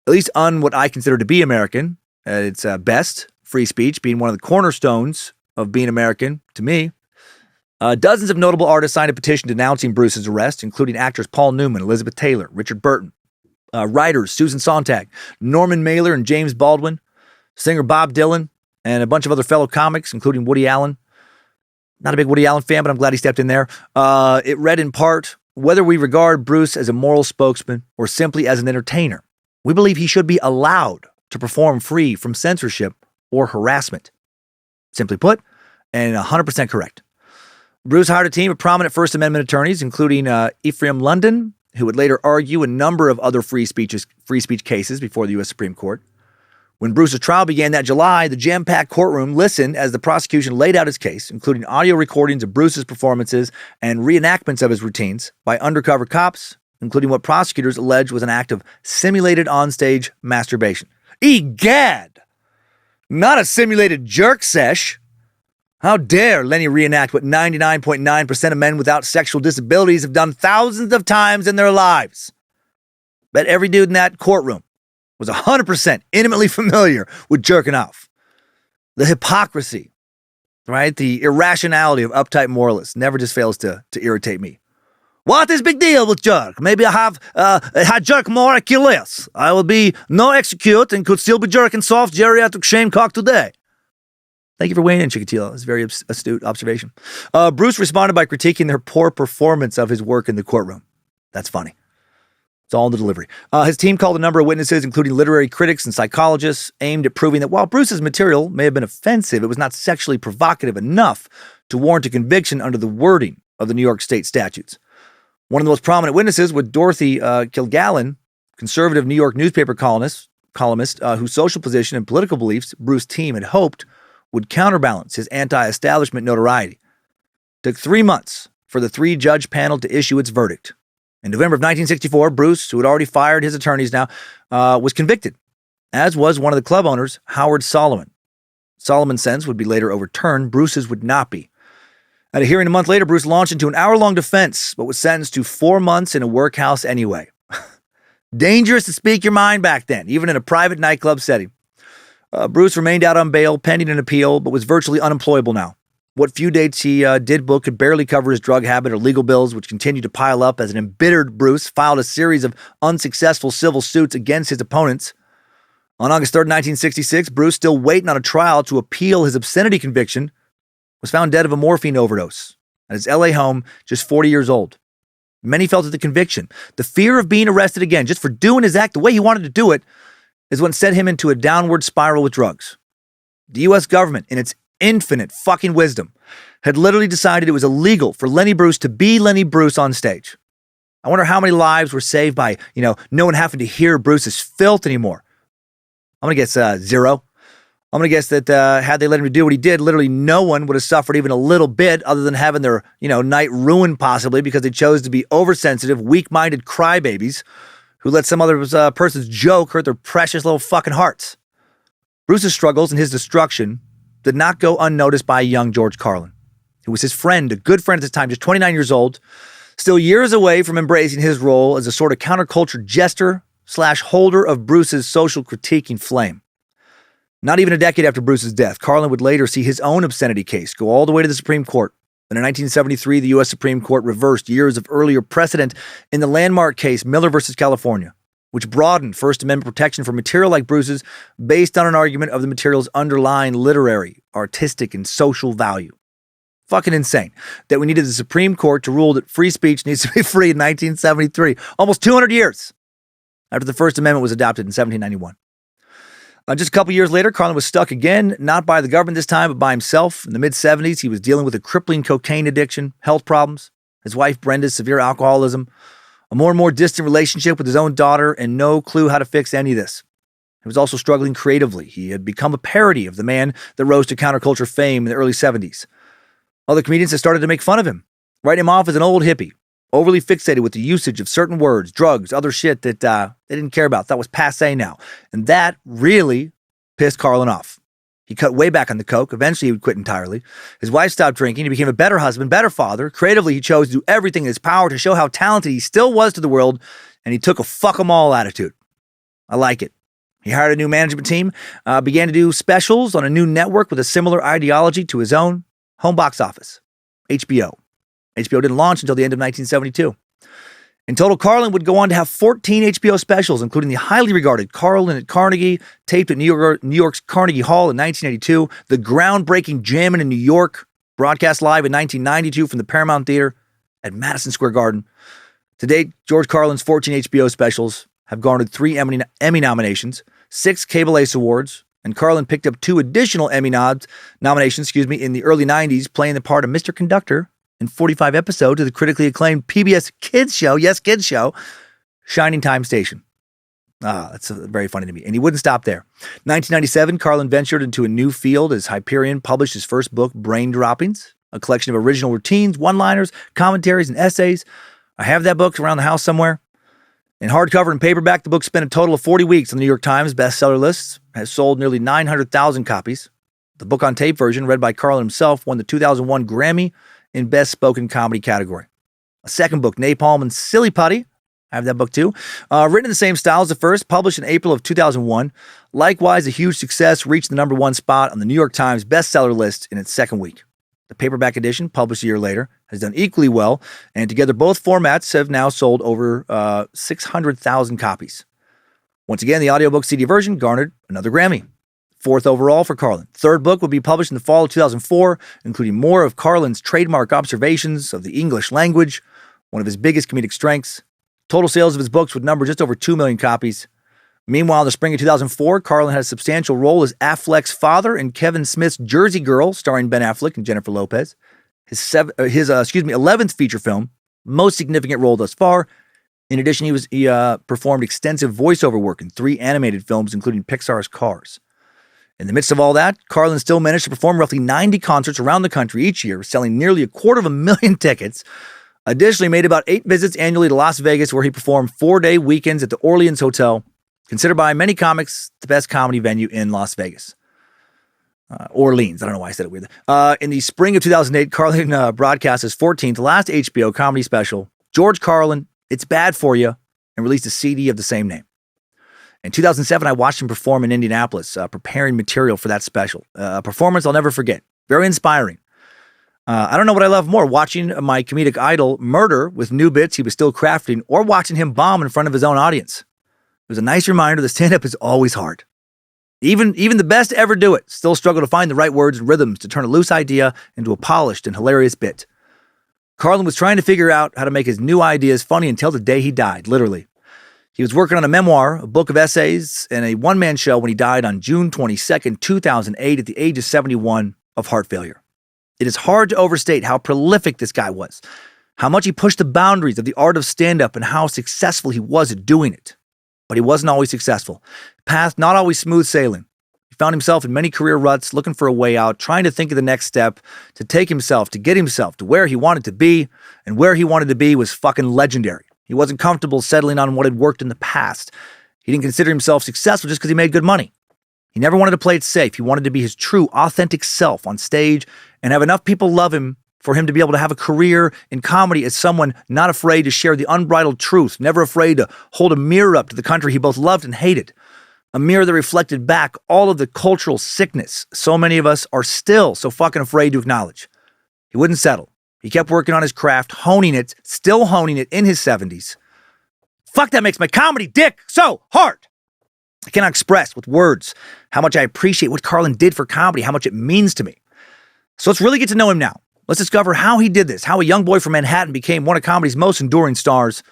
At least what I consider to be American at its best, free speech being one of the cornerstones of being American to me. Dozens of notable artists signed a petition denouncing Bruce's arrest, including actors Paul Newman, Elizabeth Taylor, Richard Burton, writers Susan Sontag, Norman Mailer, and James Baldwin, singer Bob Dylan, and a bunch of other fellow comics, including Woody Allen. Not a big Woody Allen fan, but I'm glad he stepped in there. It read in part, whether we regard Bruce as a moral spokesman or simply as an entertainer, we believe he should be allowed to perform free from censorship or harassment. Simply put, and 100% correct. Bruce hired a team of prominent First Amendment attorneys, including Ephraim London, who would later argue a number of other free speech cases before the U.S. Supreme Court. When Bruce's trial began that July, the jam-packed courtroom listened as the prosecution laid out his case, including audio recordings of Bruce's performances and reenactments of his routines by undercover cops, including what prosecutors alleged was an act of simulated onstage masturbation. Egad! Not a simulated jerk sesh. How dare Lenny reenact what 99.9% of men without sexual disabilities have done thousands of times in their lives? Bet every dude in that courtroom was 100% intimately familiar with jerking off. The hypocrisy, right? The irrationality of uptight moralists never just fails to irritate me. What is big deal with jerk? Maybe I have had jerk more, I kill less. I will be no execute and could still be jerking soft geriatric shame cock today. Thank you for weighing in, Chikatilo. It's a very astute observation. Bruce responded by critiquing their poor performance of his work in the courtroom. That's funny. It's all in the delivery. His team called a number of witnesses, including literary critics and psychologists, aimed at proving that while Bruce's material may have been offensive, it was not sexually provocative enough to warrant a conviction under the wording of the New York state statutes. One of the most prominent witnesses was Dorothy Kilgallen, conservative New York newspaper columnist whose social position and political beliefs Bruce's team had hoped would counterbalance his anti-establishment notoriety. It took 3 months for the 3-judge panel to issue its verdict. In November of 1964, Bruce, who had already fired his attorneys now, was convicted, as was one of the club owners, Howard Solomon. Solomon's sentence would be later overturned. Bruce's would not be. At a hearing a month later, Bruce launched into an hour-long defense, but was sentenced to 4 months in a workhouse anyway. Dangerous to speak your mind back then, even in a private nightclub setting. Bruce remained out on bail pending an appeal, but was virtually unemployable now. What few dates he did book could barely cover his drug habit or legal bills, which continued to pile up as an embittered Bruce filed a series of unsuccessful civil suits against his opponents. On August 3rd, 1966, Bruce, still waiting on a trial to appeal his obscenity conviction, was found dead of a morphine overdose at his LA home, just 40 years old. Many felt that the conviction, the fear of being arrested again just for doing his act the way he wanted to do it, is what sent him into a downward spiral with drugs. The U.S. government, in its infinite fucking wisdom, had literally decided it was illegal for Lenny Bruce to be Lenny Bruce on stage. I wonder how many lives were saved by, no one having to hear Bruce's filth anymore. I'm going to guess 0. I'm going to guess that had they let him do what he did, literally no one would have suffered even a little bit other than having their, night ruined possibly because they chose to be oversensitive, weak-minded crybabies who let some other person's joke hurt their precious little fucking hearts. Bruce's struggles and his destruction did not go unnoticed by young George Carlin, who was his friend, a good friend at the time, just 29 years old, still years away from embracing his role as a sort of counterculture jester / holder of Bruce's social critiquing flame. Not even a decade after Bruce's death, Carlin would later see his own obscenity case go all the way to the Supreme Court. And in 1973, the U.S. Supreme Court reversed years of earlier precedent in the landmark case Miller versus California, which broadened First Amendment protection for material like Bruce's based on an argument of the material's underlying literary, artistic, and social value. Fucking insane that we needed the Supreme Court to rule that free speech needs to be free in 1973, almost 200 years after the First Amendment was adopted in 1791. Just a couple years later, Carlin was stuck again, not by the government this time, but by himself. In the mid-70s, he was dealing with a crippling cocaine addiction, health problems, his wife Brenda's severe alcoholism, a more and more distant relationship with his own daughter, and no clue how to fix any of this. He was also struggling creatively. He had become a parody of the man that rose to counterculture fame in the early 70s. Other comedians had started to make fun of him, write him off as an old hippie, overly fixated with the usage of certain words, drugs, other shit that they didn't care about, thought was passé now. And that really pissed Carlin off. He cut way back on the coke. Eventually, he would quit entirely. His wife stopped drinking. He became a better husband, better father. Creatively, he chose to do everything in his power to show how talented he still was to the world, and he took a fuck 'em all attitude. I like it. He hired a new management team, began to do specials on a new network with a similar ideology to his own, home box office, HBO. HBO didn't launch until the end of 1972. In total, Carlin would go on to have 14 HBO specials, including the highly regarded Carlin at Carnegie, taped at New York's Carnegie Hall in 1982, the groundbreaking Jammin' in New York, broadcast live in 1992 from the Paramount Theater at Madison Square Garden. To date, George Carlin's 14 HBO specials have garnered 3 Emmy nominations, 6 Cable Ace Awards, and Carlin picked up 2 additional Emmy nominations in the early 90s, playing the part of Mr. Conductor in 45 episodes of the critically acclaimed PBS Kids show, Shining Time Station. That's very funny to me. And he wouldn't stop there. 1997, Carlin ventured into a new field as Hyperion published his first book, Brain Droppings, a collection of original routines, one-liners, commentaries, and essays. I have that book around the house somewhere. In hardcover and paperback, the book spent a total of 40 weeks on the New York Times bestseller list, has sold nearly 900,000 copies. The book on tape version, read by Carlin himself, won the 2001 Grammy in Best Spoken Comedy category. A second book, Napalm and Silly Putty, I have that book too, written in the same style as the first, published in April of 2001. Likewise, a huge success, reached the #1 spot on the New York Times bestseller list in its second week. The paperback edition, published a year later, has done equally well, and together both formats have now sold over 600,000 copies. Once again, the audiobook CD version garnered another Grammy. 4th overall for Carlin. Third book will be published in the fall of 2004, including more of Carlin's trademark observations of the English language, one of his biggest comedic strengths. Total sales of his books would number just over 2 million copies. Meanwhile, in the spring of 2004, Carlin had a substantial role as Affleck's father in Kevin Smith's Jersey Girl, starring Ben Affleck and Jennifer Lopez. His 11th feature film, most significant role thus far. In addition, he performed extensive voiceover work in 3 animated films, including Pixar's Cars. In the midst of all that, Carlin still managed to perform roughly 90 concerts around the country each year, selling nearly 250,000 tickets. Additionally, made about 8 visits annually to Las Vegas, where he performed 4-day weekends at the Orleans Hotel, considered by many comics the best comedy venue in Las Vegas. Orleans. I don't know why I said it weird. In the spring of 2008, Carlin broadcast his 14th, last HBO comedy special, George Carlin, It's Bad For You, and released a CD of the same name. In 2007, I watched him perform in Indianapolis, preparing material for that special. A performance I'll never forget. Very inspiring. I don't know what I love more, watching my comedic idol murder with new bits he was still crafting, or watching him bomb in front of his own audience. It was a nice reminder that stand-up is always hard. Even the best to ever do it still struggle to find the right words and rhythms to turn a loose idea into a polished and hilarious bit. Carlin was trying to figure out how to make his new ideas funny until the day he died, literally. He was working on a memoir, a book of essays, and a one-man show when he died on June 22nd, 2008 at the age of 71 of heart failure. It is hard to overstate how prolific this guy was, how much he pushed the boundaries of the art of stand-up, and how successful he was at doing it. But he wasn't always successful. Path not always smooth sailing. He found himself in many career ruts, looking for a way out, trying to think of the next step, to get himself to where he wanted to be, and where he wanted to be was fucking legendary. He wasn't comfortable settling on what had worked in the past. He didn't consider himself successful just because he made good money. He never wanted to play it safe. He wanted to be his true, authentic self on stage and have enough people love him for him to be able to have a career in comedy as someone not afraid to share the unbridled truth, never afraid to hold a mirror up to the country he both loved and hated. A mirror that reflected back all of the cultural sickness so many of us are still so fucking afraid to acknowledge. He wouldn't settle. He kept working on his craft, still honing it in his 70s. Fuck, that makes my comedy dick so hard. I cannot express with words how much I appreciate what Carlin did for comedy, how much it means to me. So let's really get to know him now. Let's discover how he did this, how a young boy from Manhattan became one of comedy's most enduring stars.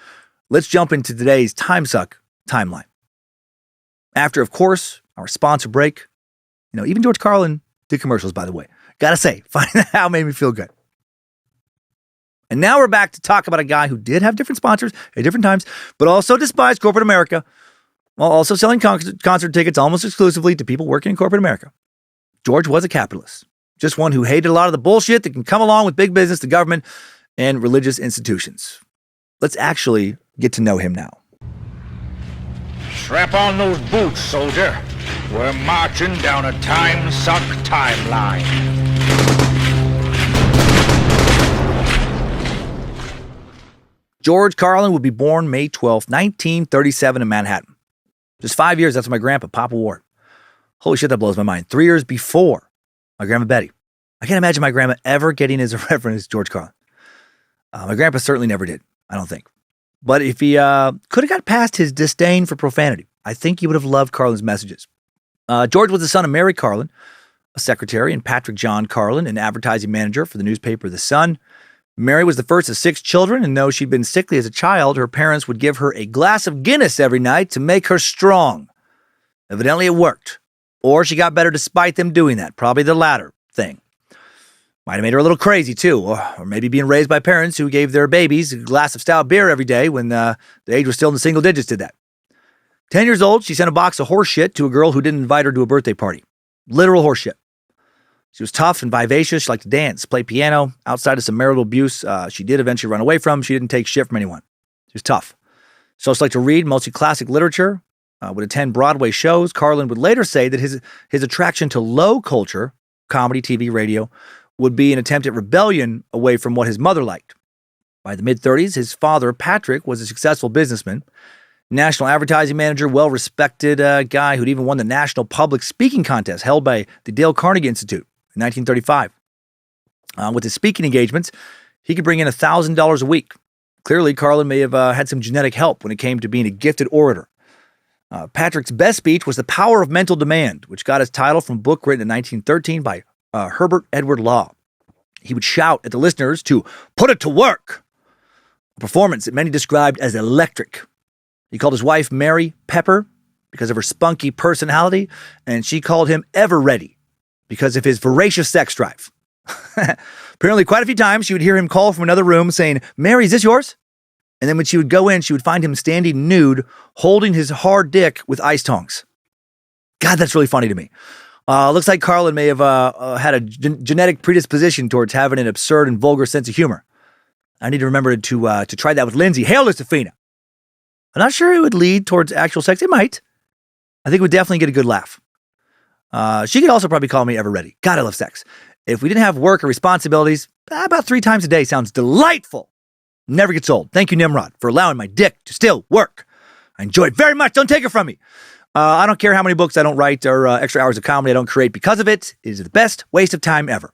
Let's jump into today's Timesuck timeline. After, of course, our sponsor break, even George Carlin did commercials, by the way. Gotta say, finding that out made me feel good. And now we're back to talk about a guy who did have different sponsors at different times, but also despised corporate America, while also selling concert tickets almost exclusively to people working in corporate America. George was a capitalist, just one who hated a lot of the bullshit that can come along with big business, the government, and religious institutions. Let's actually get to know him now. Strap on those boots, soldier. We're marching down a Timesuck timeline. George Carlin would be born May 12, 1937 in Manhattan. Just 5 years after my grandpa, Papa Ward. Holy shit, that blows my mind. 3 years before my grandma Betty. I can't imagine my grandma ever getting as a reference as George Carlin. My grandpa certainly never did, I don't think. But if he could have got past his disdain for profanity, I think he would have loved Carlin's messages. George was the son of Mary Carlin, a secretary, and Patrick John Carlin, an advertising manager for the newspaper The Sun. Mary was the first of 6 children, and though she'd been sickly as a child, her parents would give her a glass of Guinness every night to make her strong. Evidently it worked. Or she got better despite them doing that. Probably the latter thing. Might have made her a little crazy, too. Or maybe being raised by parents who gave their babies a glass of stout beer every day when the age was still in the single digits did that. 10 years old, she sent a box of horse shit to a girl who didn't invite her to a birthday party. Literal horse shit. She was tough and vivacious. She liked to dance, play piano. Outside of some marital abuse, she did eventually run away from. She didn't take shit from anyone. She was tough. She also liked to read, mostly classic literature, would attend Broadway shows. Carlin would later say that his attraction to low culture, comedy, TV, radio, would be an attempt at rebellion away from what his mother liked. By the mid-30s, his father, Patrick, was a successful businessman, national advertising manager, well-respected guy who'd even won the National Public Speaking Contest held by the Dale Carnegie Institute in 1935. With his speaking engagements, he could bring in $1,000 a week. Clearly, Carlin may have had some genetic help when it came to being a gifted orator. Patrick's best speech was The Power of Mental Demand, which got his title from a book written in 1913 by Herbert Edward Law. He would shout at the listeners to put it to work, a performance that many described as electric. He called his wife Mary Pepper because of her spunky personality, and she called him Ever Ready because of his voracious sex drive. Apparently, quite a few times, she would hear him call from another room saying, "Mary, is this yours?" And then when she would go in, she would find him standing nude, holding his hard dick with ice tongs. God, that's really funny to me. Looks like Carlin may have had a genetic predisposition towards having an absurd and vulgar sense of humor. I need to remember to try that with Lindsay. Hail, Josephina. I'm not sure it would lead towards actual sex. It might. I think it would definitely get a good laugh. She could also probably call me Ever Ready. God, I love sex. If we didn't have work or responsibilities, about 3 times a day sounds delightful. Never gets old. Thank you, Nimrod, for allowing my dick to still work. I enjoy it very much. Don't take it from me. I don't care how many books I don't write or extra hours of comedy I don't create because of it. It is the best waste of time ever.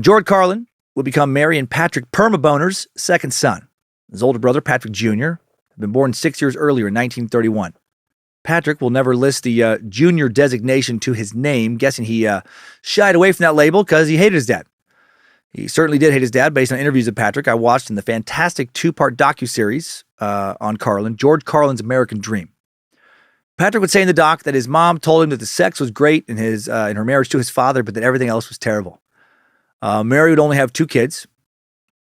George Carlin would become Mary and Patrick Permaboner's second son. His older brother, Patrick Jr., had been born 6 years earlier in 1931. Patrick will never list the junior designation to his name, guessing he shied away from that label because he hated his dad. He certainly did hate his dad based on interviews of Patrick I watched in the fantastic 2-part docuseries on Carlin, George Carlin's American Dream. Patrick would say in the doc that his mom told him that the sex was great in her marriage to his father, but that everything else was terrible. Mary would only have 2 kids.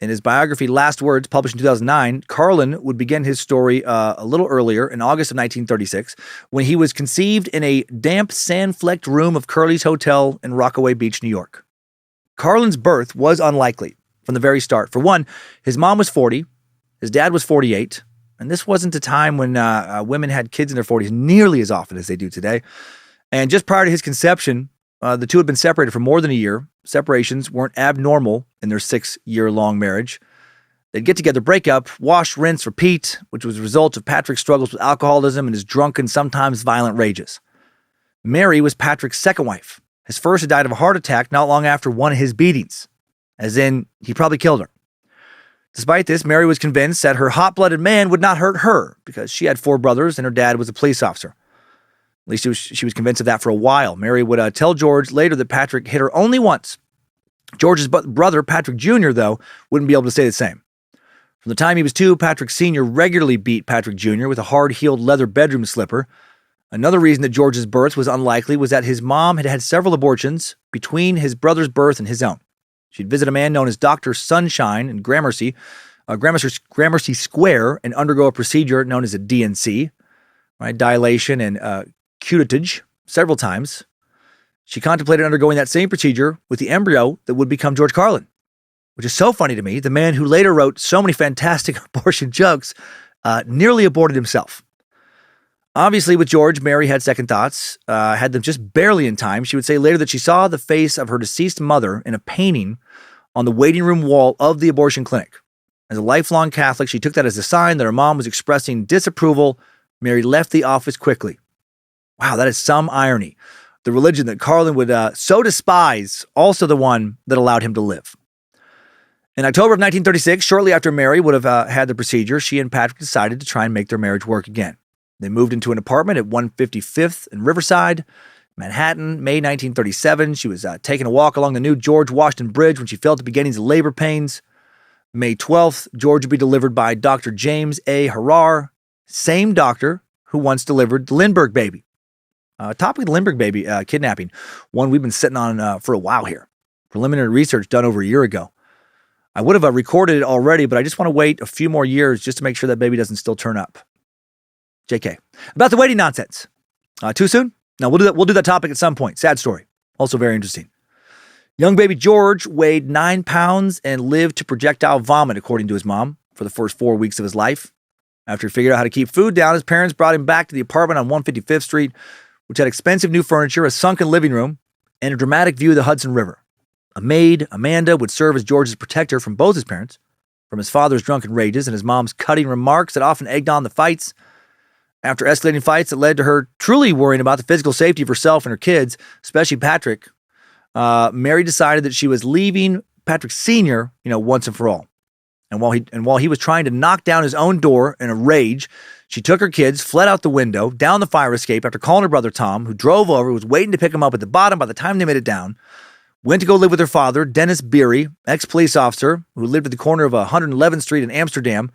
In his biography, Last Words, published in 2009, Carlin would begin his story a little earlier, in August of 1936, when he was conceived in a damp, sand-flecked room of Curly's Hotel in Rockaway Beach, New York. Carlin's birth was unlikely from the very start. For one, his mom was 40, his dad was 48, and this wasn't a time when women had kids in their 40s nearly as often as they do today. And just prior to his conception, the two had been separated for more than a year. Separations weren't abnormal in their 6-year-long marriage. They'd get together, break up, wash, rinse, repeat, which was a result of Patrick's struggles with alcoholism and his drunken, sometimes violent rages. Mary was Patrick's second wife. His first had died of a heart attack not long after one of his beatings, as in he probably killed her. Despite this, Mary was convinced that her hot-blooded man would not hurt her because she had 4 brothers and her dad was a police officer. At least she was convinced of that for a while. Mary would tell George later that Patrick hit her only once, George's brother, Patrick Jr., though, wouldn't be able to say the same. From the time he was 2, Patrick Sr. regularly beat Patrick Jr. with a hard-heeled leather bedroom slipper. Another reason that George's birth was unlikely was that his mom had had several abortions between his brother's birth and his own. She'd visit a man known as Dr. Sunshine in Gramercy Square, and undergo a procedure known as a DNC, right, dilation and curettage, several times. She contemplated undergoing that same procedure with the embryo that would become George Carlin, which is so funny to me. The man who later wrote so many fantastic abortion jokes nearly aborted himself. Obviously, with George, Mary had second thoughts, had them just barely in time. She would say later that she saw the face of her deceased mother in a painting on the waiting room wall of the abortion clinic. As a lifelong Catholic, she took that as a sign that her mom was expressing disapproval. Mary left the office quickly. Wow, that is some irony. The religion that Carlin would so despise, also the one that allowed him to live. In October of 1936, shortly after Mary would have had the procedure, she and Patrick decided to try and make their marriage work again. They moved into an apartment at 155th and Riverside, Manhattan, May 1937. She was taking a walk along the new George Washington Bridge when she felt the beginnings of labor pains. May 12th, George would be delivered by Dr. James A. Harrar, same doctor who once delivered the Lindbergh baby. Topic of the Lindbergh baby kidnapping, one we've been sitting on for a while here. Preliminary research done over a year ago. I would have recorded it already, but I just want to wait a few more years just to make sure that baby doesn't still turn up. JK. About the waiting nonsense. Too soon? No, we'll do that topic at some point. Sad story. Also very interesting. Young baby George weighed 9 pounds and lived to projectile vomit, according to his mom, for the first 4 weeks of his life. After he figured out how to keep food down, his parents brought him back to the apartment on 155th Street, which had expensive new furniture, a sunken living room, and a dramatic view of the Hudson River. A maid, Amanda, would serve as George's protector from both his parents, from his father's drunken rages and his mom's cutting remarks that often egged on the fights. After escalating fights that led to her truly worrying about the physical safety of herself and her kids, especially Patrick, Mary decided that she was leaving Patrick Sr., once and for all. And while he was trying to knock down his own door in a rage, she took her kids, fled out the window, down the fire escape after calling her brother Tom, who drove over, was waiting to pick him up at the bottom by the time they made it down, went to go live with her father, Dennis Beery, ex-police officer, who lived at the corner of 111th Street in Amsterdam,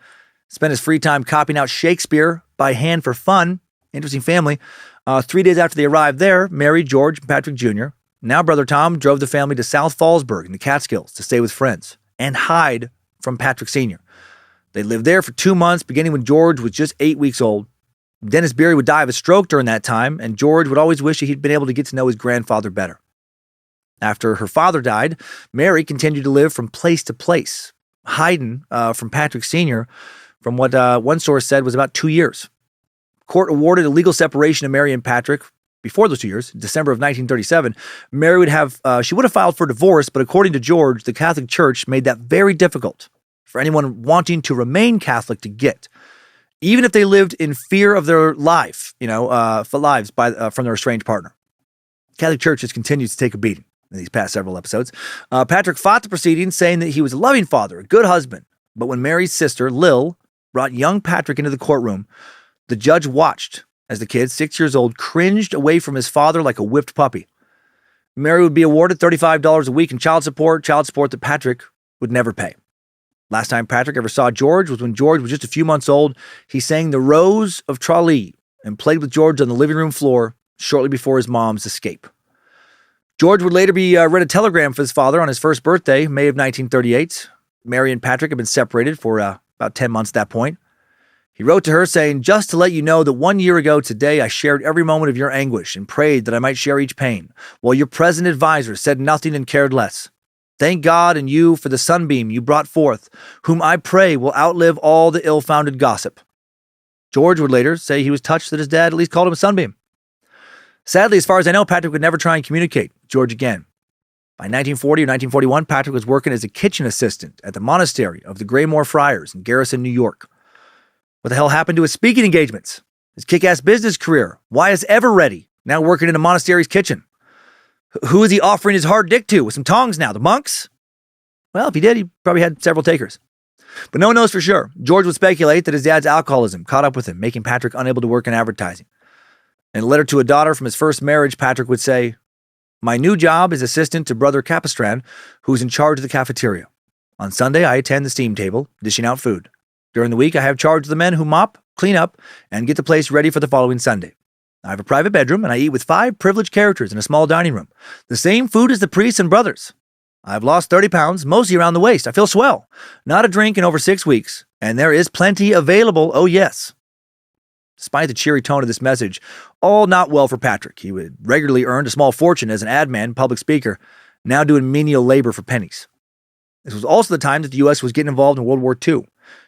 spent his free time copying out Shakespeare by hand for fun. Interesting family. 3 days after they arrived there, Mary, George, and Patrick Jr., now brother Tom, drove the family to South Fallsburg in the Catskills to stay with friends and hide from Patrick Sr. They lived there for 2 months, beginning when George was just 8 weeks old. Dennis Beery would die of a stroke during that time, and George would always wish he'd been able to get to know his grandfather better. After her father died, Mary continued to live from place to place, hiding from Patrick Sr. from what one source said was about 2 years. Court awarded a legal separation of Mary and Patrick before those 2 years, December of 1937. Mary would have filed for divorce, but according to George, the Catholic Church made that very difficult for anyone wanting to remain Catholic to get, even if they lived in fear of their life, from their estranged partner. Catholic Church has continued to take a beating in these past several episodes. Patrick fought the proceedings, saying that he was a loving father, a good husband. But when Mary's sister, Lil, brought young Patrick into the courtroom, the judge watched as the kid, 6 years old, cringed away from his father like a whipped puppy. Mary would be awarded $35 a week in child support that Patrick would never pay. Last time Patrick ever saw George was when George was just a few months old. He sang The Rose of Tralee and played with George on the living room floor shortly before his mom's escape. George would later be read a telegram for his father on his first birthday, May of 1938. Mary and Patrick had been separated for about 10 months at that point. He wrote to her saying, "Just to let you know that 1 year ago today, I shared every moment of your anguish and prayed that I might share each pain, while your present advisor said nothing and cared less. Thank God and you for the sunbeam you brought forth, whom I pray will outlive all the ill-founded gossip." George would later say he was touched that his dad at least called him a sunbeam. Sadly, as far as I know, Patrick would never try and communicate with George again. By 1940 or 1941, Patrick was working as a kitchen assistant at the monastery of the Graymore Friars in Garrison, New York. What the hell happened to his speaking engagements? His kick-ass business career? Why is Ever Ready now working in a monastery's kitchen? Who is he offering his hard dick to with some tongs now? The monks? Well, if he did, he probably had several takers. But no one knows for sure. George would speculate that his dad's alcoholism caught up with him, making Patrick unable to work in advertising. In a letter to a daughter from his first marriage, Patrick would say, My new job is assistant to Brother Capistran, who's in charge of the cafeteria. On Sunday, I attend the steam table, dishing out food. During the week, I have charge of the men who mop, clean up, and get the place ready for the following Sunday. I have a private bedroom, and I eat with 5 privileged characters in a small dining room. The same food as the priests and brothers. I've lost 30 pounds, mostly around the waist. I feel swell. Not a drink in over 6 weeks, and there is plenty available, oh yes. Despite the cheery tone of this message, all not well for Patrick. He would regularly earn a small fortune as an ad man, public speaker, now doing menial labor for pennies. This was also the time that the U.S. was getting involved in World War II,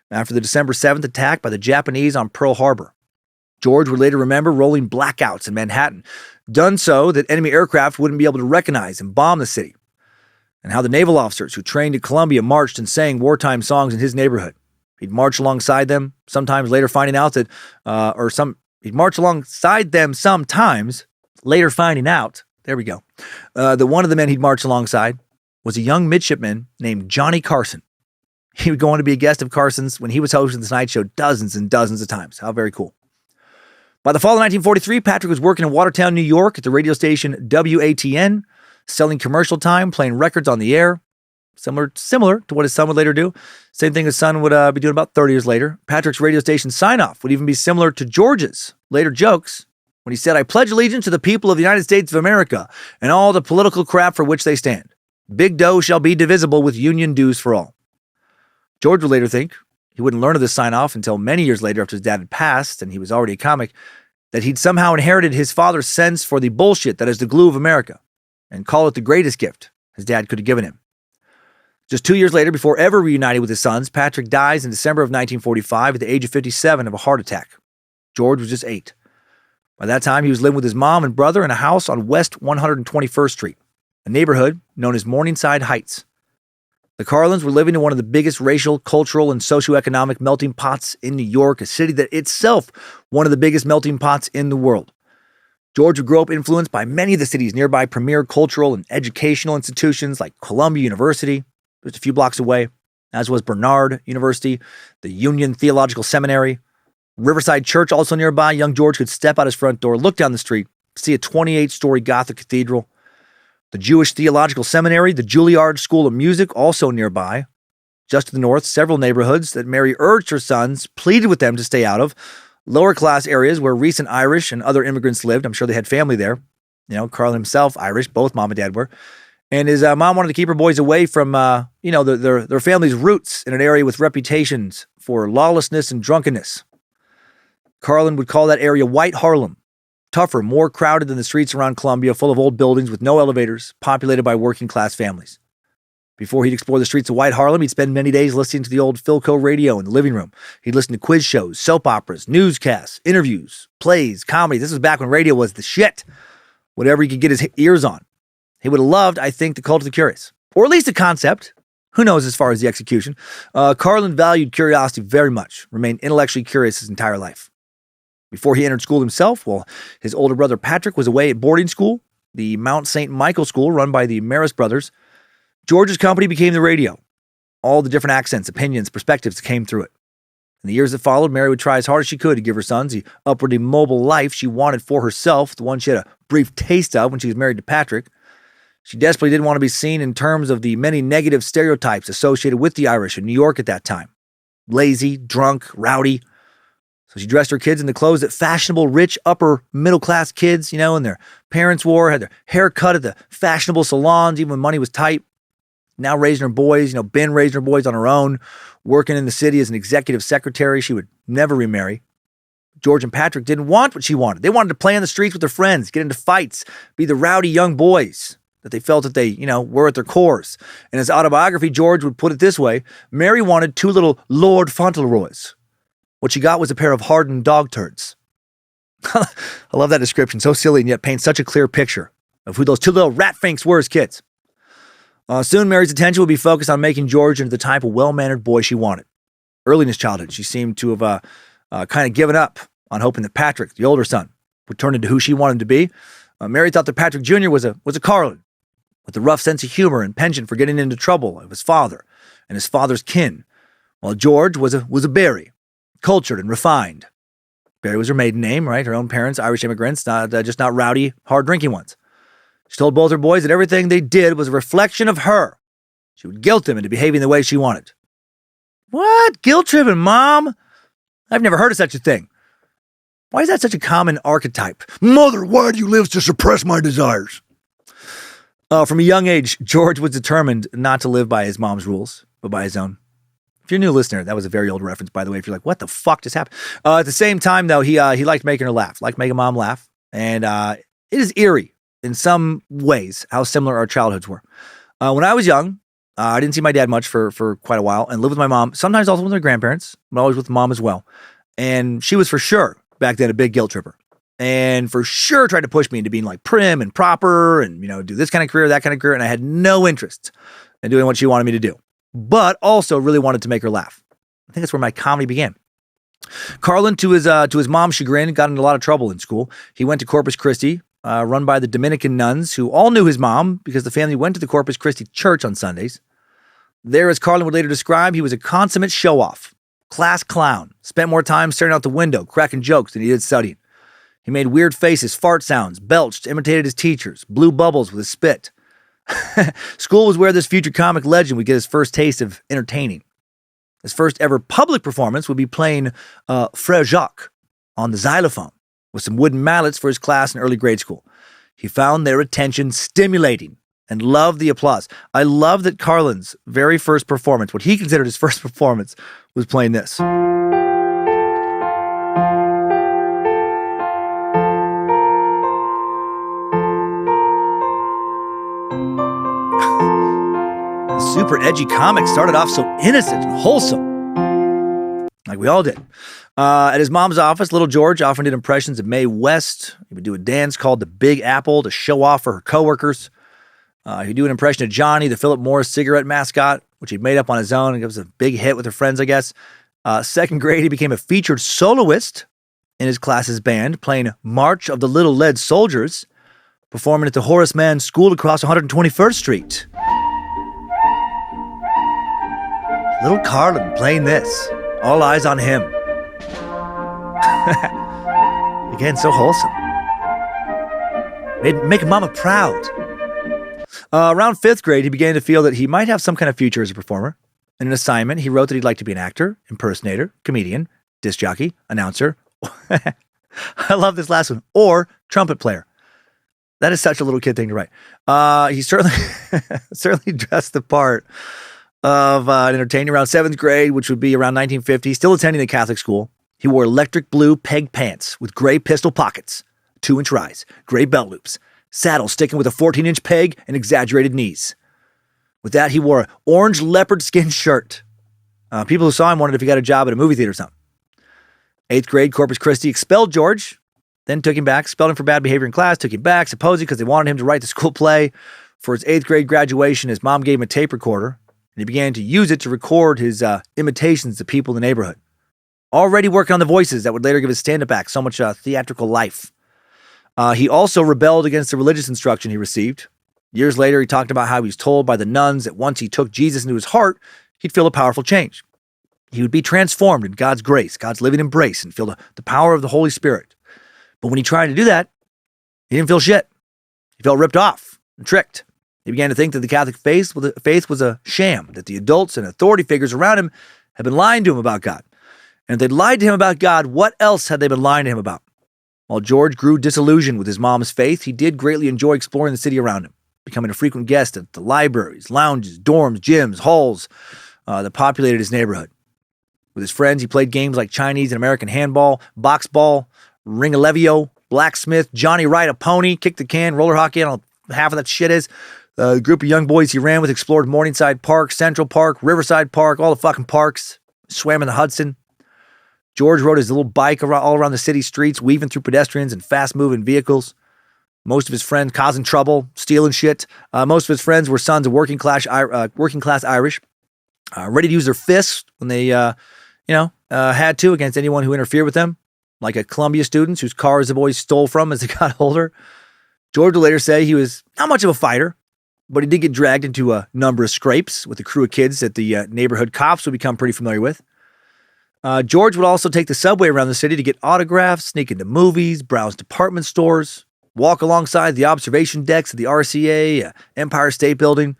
after the December 7th attack by the Japanese on Pearl Harbor. George would later remember rolling blackouts in Manhattan, done so that enemy aircraft wouldn't be able to recognize and bomb the city, and how the naval officers who trained at Columbia marched and sang wartime songs in his neighborhood. He'd march alongside them, sometimes later finding out that, he'd march alongside them sometimes, later finding out, there we go, that one of the men he'd march alongside was a young midshipman named Johnny Carson. He would go on to be a guest of Carson's when he was hosting the Tonight Show dozens and dozens of times. How very cool. By the fall of 1943, Patrick was working in Watertown, New York at the radio station WATN, selling commercial time, playing records on the air. Similar to what his son would later do. Same thing his son would be doing about 30 years later. Patrick's radio station sign-off would even be similar to George's later jokes when he said, "I pledge allegiance to the people of the United States of America and all the political crap for which they stand. Big dough shall be divisible with union dues for all." George would later think, he wouldn't learn of this sign-off until many years later after his dad had passed and he was already a comic, that he'd somehow inherited his father's sense for the bullshit that is the glue of America and call it the greatest gift his dad could have given him. Just 2 years later, before ever reunited with his sons, Patrick dies in December of 1945 at the age of 57 of a heart attack. George was just 8. By that time, he was living with his mom and brother in a house on West 121st Street, a neighborhood known as Morningside Heights. The Carlins were living in one of the biggest racial, cultural, and socioeconomic melting pots in New York, a city that itself one of the biggest melting pots in the world. George would grow up influenced by many of the city's nearby premier cultural and educational institutions like Columbia University, just a few blocks away, as was Barnard University, the Union Theological Seminary, Riverside Church also nearby. Young George could step out his front door, look down the street, see a 28-story Gothic cathedral, the Jewish Theological Seminary, the Juilliard School of Music also nearby. Just to the north, several neighborhoods that Mary urged her sons, pleaded with them to stay out of, lower-class areas where recent Irish and other immigrants lived. I'm sure they had family there. Carlin himself, Irish, both mom and dad were. And his mom wanted to keep her boys away from, their family's roots in an area with reputations for lawlessness and drunkenness. Carlin would call that area White Harlem. Tougher, more crowded than the streets around Columbia, full of old buildings with no elevators, populated by working-class families. Before he'd explore the streets of White Harlem, he'd spend many days listening to the old Philco radio in the living room. He'd listen to quiz shows, soap operas, newscasts, interviews, plays, comedy. This was back when radio was the shit. Whatever he could get his ears on. He would have loved, I think, the cult of the curious. Or at least the concept. Who knows as far as the execution. Carlin valued curiosity very much, remained intellectually curious his entire life. Before he entered school himself, his older brother Patrick was away at boarding school, the Mount St. Michael School run by the Marist brothers. George's company became the radio. All the different accents, opinions, perspectives that came through it. In the years that followed, Mary would try as hard as she could to give her sons the upwardly mobile life she wanted for herself, the one she had a brief taste of when she was married to Patrick. She desperately didn't want to be seen in terms of the many negative stereotypes associated with the Irish in New York at that time. Lazy, drunk, rowdy. So she dressed her kids in the clothes that fashionable, rich, upper middle-class kids, and their parents wore, had their hair cut at the fashionable salons even when money was tight. Now raising her boys, been raising her boys on her own, working in the city as an executive secretary. She would never remarry. George and Patrick didn't want what she wanted. They wanted to play on the streets with their friends, get into fights, be the rowdy young boys that they felt that they, were at their cores. In his autobiography, George would put it this way: Mary wanted 2 little Lord Fauntleroys. What she got was a pair of hardened dog turds. I love that description. So silly and yet paints such a clear picture of who those 2 little rat finks were as kids. Soon, Mary's attention would be focused on making George into the type of well-mannered boy she wanted. Early in his childhood, she seemed to have kind of given up on hoping that Patrick, the older son, would turn into who she wanted him to be. Mary thought that Patrick Jr. was a Carlin, with a rough sense of humor and penchant for getting into trouble of his father and his father's kin, while George was a Barry, cultured and refined. Barry was her maiden name, right? Her own parents, Irish immigrants, not rowdy, hard-drinking ones. She told both her boys that everything they did was a reflection of her. She would guilt them into behaving the way she wanted. What? Guilt tripping, Mom? I've never heard of such a thing. Why is that such a common archetype? Mother, why do you live to suppress my desires? From a young age, George was determined not to live by his mom's rules, but by his own. If you're a new listener, that was a very old reference, by the way. If you're like, what the fuck just happened? At the same time, though, he liked making her laugh, liked making Mom laugh. And it is eerie in some ways how similar our childhoods were. When I was young, I didn't see my dad much for quite a while and lived with my mom, sometimes also with my grandparents, but always with Mom as well. And she was for sure back then a big guilt tripper. And for sure tried to push me into being like prim and proper and, do this kind of career, that kind of career. And I had no interest in doing what she wanted me to do, but also really wanted to make her laugh. I think that's where my comedy began. Carlin, to his mom's chagrin, got into a lot of trouble in school. He went to Corpus Christi, run by the Dominican nuns, who all knew his mom because the family went to the Corpus Christi church on Sundays. There, as Carlin would later describe, he was a consummate show-off, class clown, spent more time staring out the window, cracking jokes than he did studying. He made weird faces, fart sounds, belched, imitated his teachers, blew bubbles with his spit. School was where this future comic legend would get his first taste of entertaining. His first ever public performance would be playing Frère Jacques on the xylophone with some wooden mallets for his class in early grade school. He found their attention stimulating and loved the applause. I love that Carlin's very first performance, what he considered his first performance, was playing this. Super edgy comic started off so innocent and wholesome, like we all did. At his mom's office, little George often did impressions of Mae West. He would do a dance called the Big Apple to show off for her coworkers. He'd do an impression of Johnny, the Philip Morris cigarette mascot, which he'd made up on his own. It was a big hit with her friends, I guess. Second grade, he became a featured soloist in his class's band, playing March of the Little Lead Soldiers, performing at the Horace Mann School across 121st Street. Little Carlin playing this. All eyes on him. Again, so wholesome. Make Mama proud. Around fifth grade, he began to feel that he might have some kind of future as a performer. In an assignment, he wrote that he'd like to be an actor, impersonator, comedian, disc jockey, announcer. I love this last one. Or trumpet player. That is such a little kid thing to write. He certainly dressed the part of an entertainer around seventh grade, which would be around 1950, still attending the Catholic school. He wore electric blue peg pants with gray pistol pockets, 2-inch rise, gray belt loops, saddle sticking with a 14-inch peg and exaggerated knees. With that, he wore an orange leopard skin shirt. People who saw him wondered if he got a job at a movie theater or something. Eighth grade, Corpus Christi expelled George, then took him back, expelled him for bad behavior in class, took him back, supposedly because they wanted him to write the school play. For his eighth grade graduation, his mom gave him a tape recorder, and he began to use it to record his imitations of people in the neighborhood. Already working on the voices that would later give his stand-up act so much theatrical life. He also rebelled against the religious instruction he received. Years later, he talked about how he was told by the nuns that once he took Jesus into his heart, he'd feel a powerful change. He would be transformed in God's grace, God's living embrace, and feel the power of the Holy Spirit. But when he tried to do that, he didn't feel shit. He felt ripped off and tricked. He began to think that the Catholic faith was a sham, that the adults and authority figures around him had been lying to him about God. And if they'd lied to him about God, what else had they been lying to him about? While George grew disillusioned with his mom's faith, he did greatly enjoy exploring the city around him, becoming a frequent guest at the libraries, lounges, dorms, gyms, halls that populated his neighborhood. With his friends, he played games like Chinese and American handball, box ball, ring-a-levio, blacksmith, Johnny Ride a Pony, kick the can, roller hockey, I don't know half of that shit is. The group of young boys he ran with explored Morningside Park, Central Park, Riverside Park, all the fucking parks, swam in the Hudson. George rode his little bike all around the city streets, weaving through pedestrians and fast-moving vehicles. Most of his friends causing trouble, stealing shit. Most of his friends were sons of working-class Irish, ready to use their fists when they, had to against anyone who interfered with them, like a Columbia students whose cars the boys stole from as they got older. George would later say he was not much of a fighter, but he did get dragged into a number of scrapes with a crew of kids that the neighborhood cops would become pretty familiar with. George would also take the subway around the city to get autographs, sneak into movies, browse department stores. walk alongside the observation decks of the RCA, Empire State Building,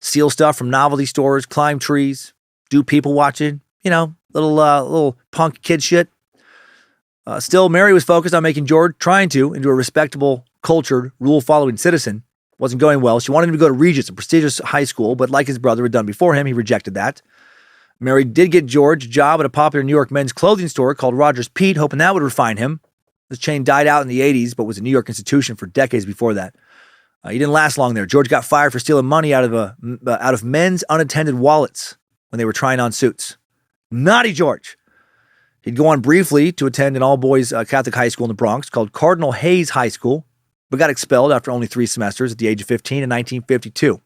steal stuff from novelty stores, climb trees, do people watching, little punk kid shit. Still, Mary was focused on making George, trying to, into a respectable, cultured, rule-following citizen. Wasn't going well. She wanted him to go to Regis, a prestigious high school, but like his brother had done before him, he rejected that. Mary did get George a job at a popular New York men's clothing store called Rogers Pete, hoping that would refine him. This chain died out in the 80s, but was a New York institution for decades before that. He didn't last long there. George got fired for stealing money out of men's unattended wallets when they were trying on suits. Naughty George. He'd go on briefly to attend an all-boys Catholic high school in the Bronx called Cardinal Hayes High School, but got expelled after only 3 semesters at the age of 15 in 1952.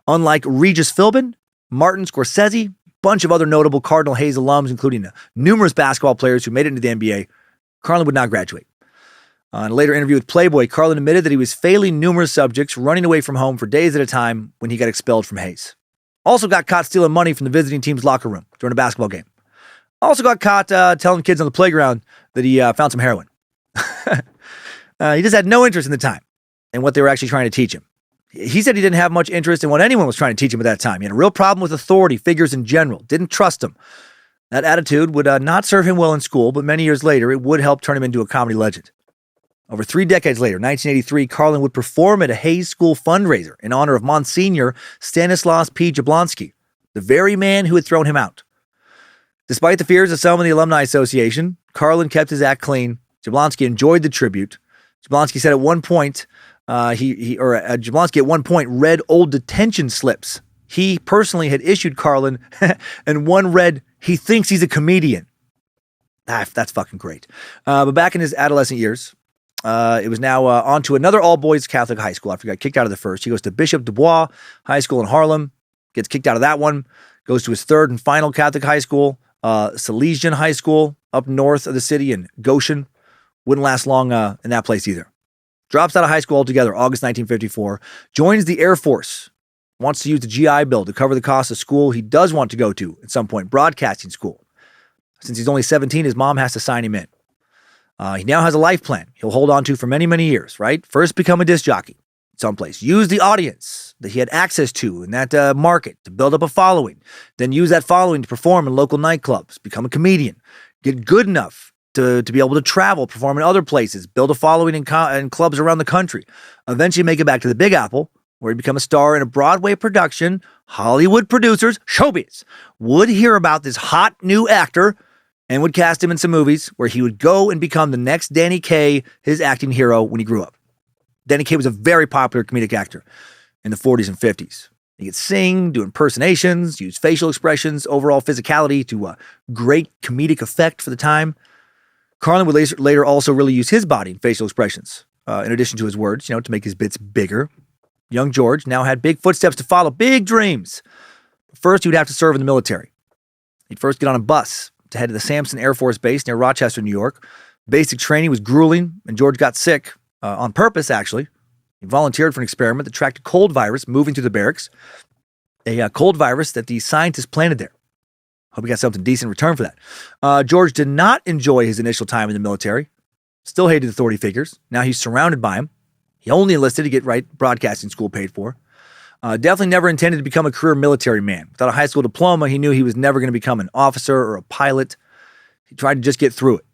Unlike Regis Philbin, Martin Scorsese, bunch of other notable Cardinal Hayes alums, including numerous basketball players who made it into the NBA, Carlin would not graduate. In a later interview with Playboy, Carlin admitted that he was failing numerous subjects, running away from home for days at a time when he got expelled from Hayes. Also got caught stealing money from the visiting team's locker room during a basketball game. Also got caught telling kids on the playground that he found some heroin. He just had no interest in the time and what they were actually trying to teach him. He said he didn't have much interest in what anyone was trying to teach him at that time. He had a real problem with authority figures in general, didn't trust them. That attitude would not serve him well in school, but many years later, it would help turn him into a comedy legend. Over 3 decades later, 1983, Carlin would perform at a Hayes School fundraiser in honor of Monsignor Stanislaus P. Jablonski, the very man who had thrown him out. Despite the fears of some in the Alumni Association, Carlin kept his act clean. Jablonski enjoyed the tribute. Jablonski said at one point, Jablonski at one point read old detention slips. He personally had issued Carlin, and one read, "He thinks he's a comedian." That's fucking great. But back in his adolescent years, it was now on to another all-boys Catholic high school after he got kicked out of the first. He goes to Bishop Dubois High School in Harlem, gets kicked out of that one, goes to his third and final Catholic high school, Salesian High School, up north of the city in Goshen. Wouldn't last long in that place either. Drops out of high school altogether, August 1954, joins the Air Force, wants to use the GI Bill to cover the cost of school he does want to go to at some point, broadcasting school. Since he's only 17, his mom has to sign him in. He now has a life plan he'll hold on to for many, many years, right? First, become a disc jockey someplace. Use the audience that he had access to in that market to build up a following. Then use that following to perform in local nightclubs, become a comedian, get good enough to be able to travel, perform in other places, build a following in clubs around the country. Eventually make it back to the Big Apple, where he'd become a star in a Broadway production. Hollywood producers, showbiz, would hear about this hot new actor and would cast him in some movies where he would go and become the next Danny Kaye, his acting hero when he grew up. Danny Kaye was a very popular comedic actor in the 40s and 50s. He could sing, do impersonations, use facial expressions, overall physicality to great comedic effect for the time. Carlin would later also really use his body and facial expressions, in addition to his words, to make his bits bigger. Young George now had big footsteps to follow, big dreams. First, he would have to serve in the military. He'd first get on a bus to head to the Sampson Air Force Base near Rochester, New York. Basic training was grueling, and George got sick, on purpose, actually. He volunteered for an experiment that tracked a cold virus moving through the barracks, a cold virus that the scientists planted there. Hope he got something decent in return for that. George did not enjoy his initial time in the military. Still hated authority figures. Now he's surrounded by them. He only enlisted to get broadcasting school paid for. Definitely never intended to become a career military man. Without a high school diploma, he knew he was never going to become an officer or a pilot. He tried to just get through it,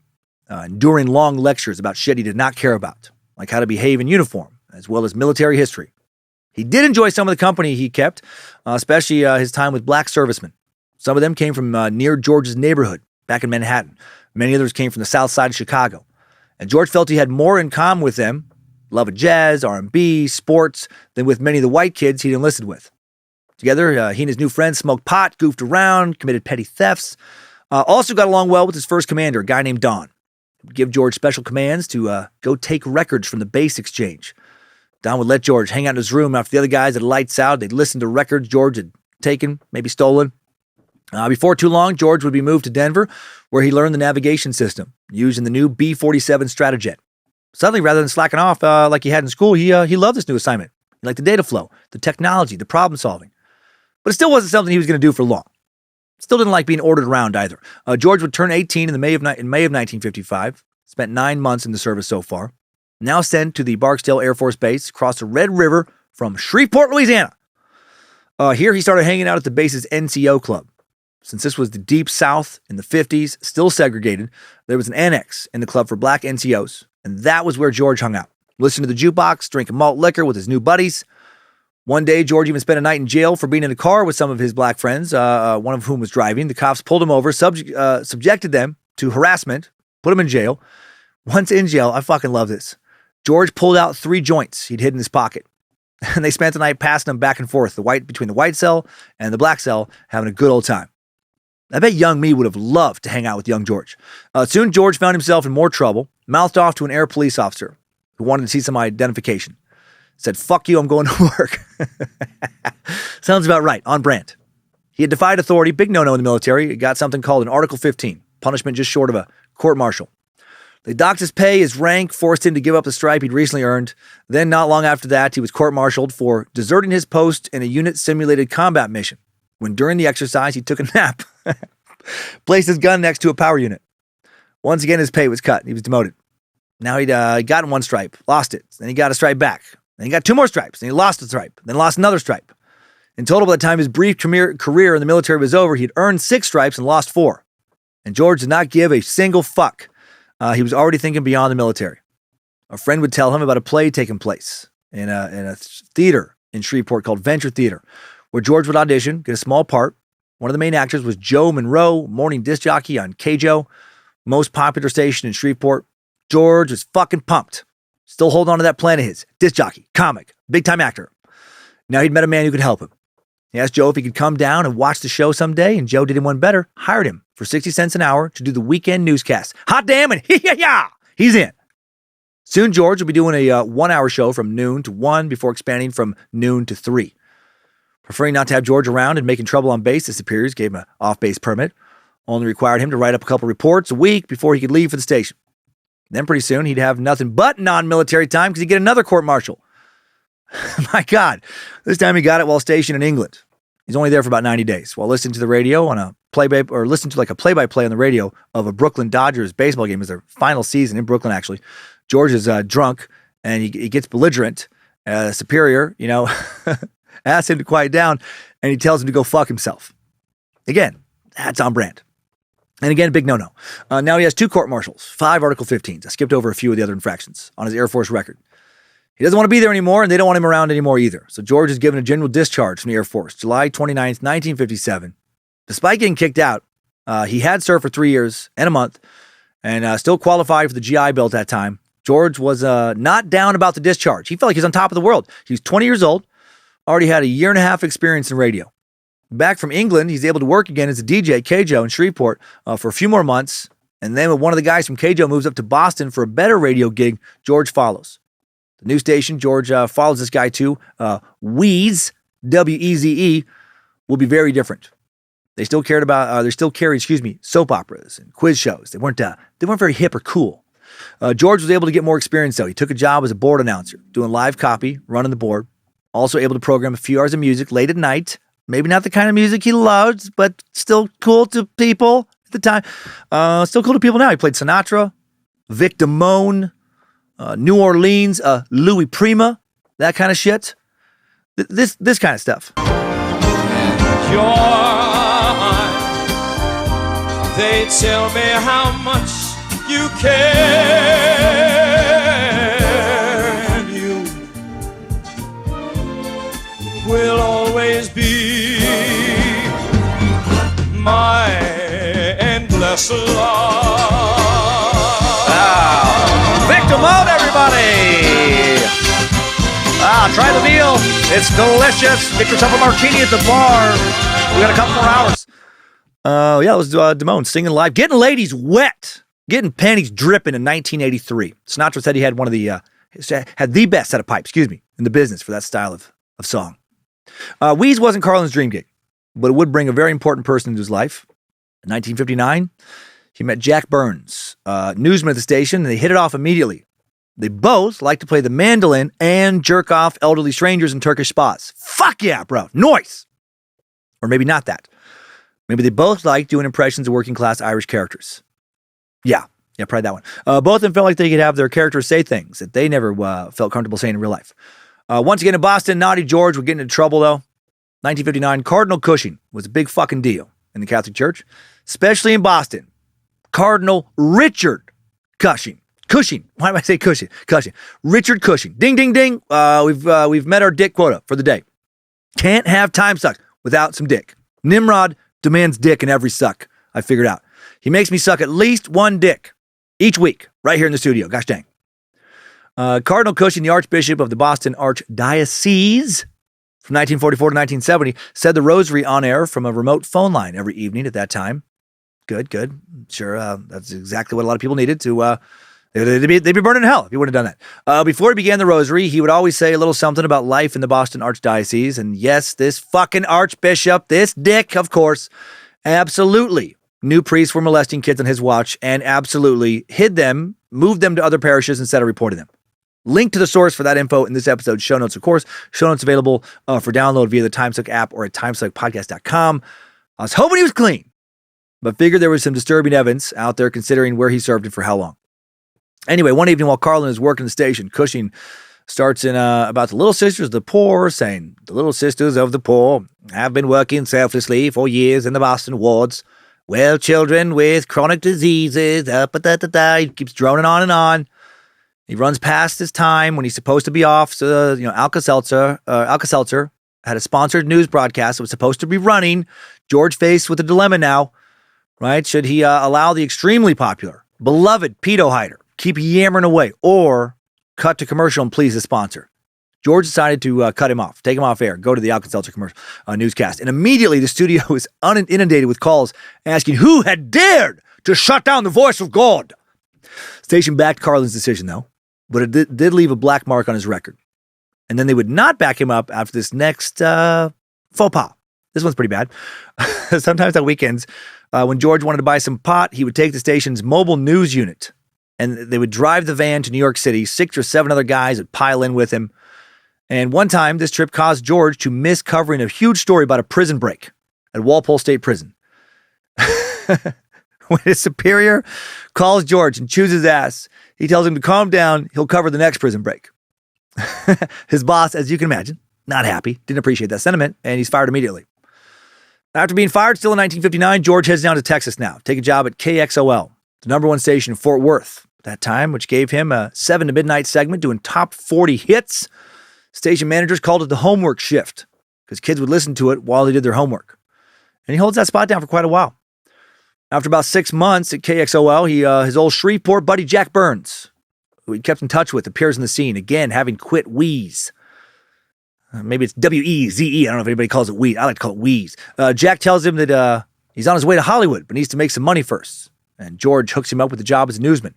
enduring long lectures about shit he did not care about, like how to behave in uniform, as well as military history. He did enjoy some of the company he kept, especially his time with black servicemen. Some of them came from near George's neighborhood, back in Manhattan. Many others came from the south side of Chicago. And George felt he had more in common with them, love of jazz, R&B, sports, than with many of the white kids he'd enlisted with. Together, he and his new friends smoked pot, goofed around, committed petty thefts. Also got along well with his first commander, a guy named Don. He would give George special commands to go take records from the base exchange. Don would let George hang out in his room after the other guys had lights out. They'd listen to records George had taken, maybe stolen. Before too long, George would be moved to Denver, where he learned the navigation system, using the new B-47 Stratojet. Suddenly, rather than slacking off like he had in school, he loved this new assignment. He liked the data flow, the technology, the problem solving. But it still wasn't something he was going to do for long. Still didn't like being ordered around either. George would turn 18 in May of 1955. Spent 9 months in the service so far. now sent to the Barksdale Air Force Base across the Red River from Shreveport, Louisiana. Here he started hanging out at the base's NCO club. Since this was the deep South in the 50s, still segregated, there was an annex in the club for black NCOs, and that was where George hung out, listening to the jukebox, drinking malt liquor with his new buddies. One day, George even spent a night in jail for being in a car with some of his black friends, one of whom was driving. The cops pulled him over, subjected them to harassment, put him in jail. Once in jail, I fucking love this. George pulled out 3 joints he'd hid in his pocket. And they spent the night passing them back and forth, between the white cell and the black cell, having a good old time. I bet young me would have loved to hang out with young George. Soon, George found himself in more trouble, mouthed off to an air police officer who wanted to see some identification. Said, "Fuck you, I'm going to work." Sounds about right, on brand. He had defied authority, big no-no in the military. He got something called an Article 15, punishment just short of a court-martial. They docked his pay, his rank, forced him to give up the stripe he'd recently earned. Then, not long after that, he was court-martialed for deserting his post in a unit-simulated combat mission, when during the exercise, he took a nap, placed his gun next to a power unit. Once again, his pay was cut. He was demoted. Now he'd gotten 1 stripe, lost it. Then he got a stripe back. Then he got 2 more stripes. Then he lost a stripe. Then lost another stripe. In total, by the time his brief career in the military was over, he'd earned 6 stripes and lost 4. And George did not give a single fuck. He was already thinking beyond the military. A friend would tell him about a play taking place in a theater in Shreveport called Venture Theater, where George would audition, get a small part. One of the main actors was Joe Monroe, morning disc jockey on KJO, most popular station in Shreveport. George was fucking pumped. Still holding on to that plan of his. Disc jockey, comic, big-time actor. Now he'd met a man who could help him. He asked Joe if he could come down and watch the show someday, and Joe did him one better, hired him for 60 cents an hour to do the weekend newscast. Hot damn and he's in. Soon George will be doing a 1-hour show from noon to 1 before expanding from noon to 3. Preferring not to have George around and making trouble on base, his superiors gave him an off-base permit. Only required him to write up a couple reports a week before he could leave for the station. Then pretty soon he'd have nothing but non-military time because he'd get another court-martial. My God, this time he got it while stationed in England. He's only there for about 90 days while listening to the radio on a listening to like a play-by-play on the radio of a Brooklyn Dodgers baseball game. It was their final season in Brooklyn, actually. George is drunk and he gets belligerent. Superior, asks him to quiet down and he tells him to go fuck himself. Again, that's on brand. And again, big no-no. Now he has 2 court-martials, 5 Article 15s. I skipped over a few of the other infractions on his Air Force record. He doesn't want to be there anymore, and they don't want him around anymore either. So George is given a general discharge from the Air Force, July 29th, 1957. Despite getting kicked out, he had served for 3 years and a month and still qualified for the GI Bill at that time. George was not down about the discharge. He felt like he was on top of the world. He was 20 years old, already had a 1.5 year experience in radio. Back from England, he's able to work again as a DJ at KJO in Shreveport for a few more months. And then when one of the guys from KJO moves up to Boston for a better radio gig, George follows. The new station, George follows this guy too. Wheeze, W-E-Z-E, will be very different. They still carried, soap operas and quiz shows. They weren't very hip or cool. George was able to get more experience though. He took a job as a board announcer, doing live copy, running the board. Also able to program a few hours of music late at night. Maybe not the kind of music he loved, but still cool to people at the time. Still cool to people now. He played Sinatra, Vic Damone, New Orleans, Louis Prima, that kind of shit. This kind of stuff. They tell me how much you care. And you will always be my endless love. Victim mode, everybody! Try the meal. It's delicious. Get yourself a martini at the bar. We got a couple more hours. It was Damone singing live, getting ladies wet, getting panties dripping in 1983. Sinatra said he had had the best set of pipes, in the business for that style of song. Wheeze wasn't Carlin's dream gig, but it would bring a very important person into his life. In 1959, he met Jack Burns, newsman at the station, and they hit it off immediately. They both like to play the mandolin and jerk off elderly strangers in Turkish spas. Fuck yeah, bro. Noise. Or maybe not that. Maybe they both like doing impressions of working class Irish characters. Yeah, Yeah, probably that one. Both of them felt like they could have their characters say things that they never felt comfortable saying in real life. Once again in Boston, Naughty George would get into trouble, though. 1959, Cardinal Cushing was a big fucking deal in the Catholic Church, especially in Boston. Cardinal Richard Cushing. Why do I say Cushing? Richard Cushing. Ding, ding, ding. We've met our dick quota for the day. Can't have Timesuck without some dick. Nimrod demands dick in every suck. I figured out. He makes me suck at least one dick each week right here in the studio. Gosh dang. Cardinal Cushing, the Archbishop of the Boston Archdiocese from 1944 to 1970, said the rosary on air from a remote phone line every evening at that time. Good. Sure, that's exactly what a lot of people needed to... They'd be burning in hell if he wouldn't have done that. Before he began the rosary, he would always say a little something about life in the Boston Archdiocese. And yes, this fucking archbishop, this dick, of course, absolutely knew priests were molesting kids on his watch and absolutely hid them, moved them to other parishes instead of reporting them. Link to the source for that info in this episode's show notes, of course. Show notes available for download via the Timesuck app or at timesuckpodcast.com. I was hoping he was clean, but figured there was some disturbing evidence out there considering where he served and for how long. Anyway, one evening while Carlin is working the station, Cushing starts in about the little sisters of the poor, saying, the little sisters of the poor have been working selflessly for years in the Boston wards. Well, children with chronic diseases, he keeps droning on and on. He runs past his time when he's supposed to be off. So, Alka-Seltzer had a sponsored news broadcast that was supposed to be running. George faced with a dilemma now, right? Should he allow the extremely popular, beloved pedo hider keep yammering away, or cut to commercial and please the sponsor? George decided to cut him off, take him off air, go to the Alka-Seltzer commercial newscast. And immediately the studio was inundated with calls asking who had dared to shut down the voice of God. Station backed Carlin's decision, though, but it did leave a black mark on his record. And then they would not back him up after this next faux pas. This one's pretty bad. Sometimes on weekends, when George wanted to buy some pot, he would take the station's mobile news unit, and they would drive the van to New York City. 6 or 7 other guys would pile in with him. And one time, this trip caused George to miss covering a huge story about a prison break at Walpole State Prison. When his superior calls George and chews his ass, he tells him to calm down. He'll cover the next prison break. His boss, as you can imagine, not happy, didn't appreciate that sentiment, and he's fired immediately. After being fired still in 1959, George heads down to Texas now, take a job at KXOL, the number one station in Fort Worth at that time, which gave him a 7 to midnight segment doing top 40 hits. Station managers called it the homework shift because kids would listen to it while they did their homework. And he holds that spot down for quite a while. After about 6 months at KXOL, his old Shreveport buddy Jack Burns, who he kept in touch with, appears in the scene, again, having quit Wheeze. Maybe it's W-E-Z-E. I don't know if anybody calls it Wheeze. I like to call it Wheeze. Jack tells him that he's on his way to Hollywood, but needs to make some money first. And George hooks him up with a job as a newsman.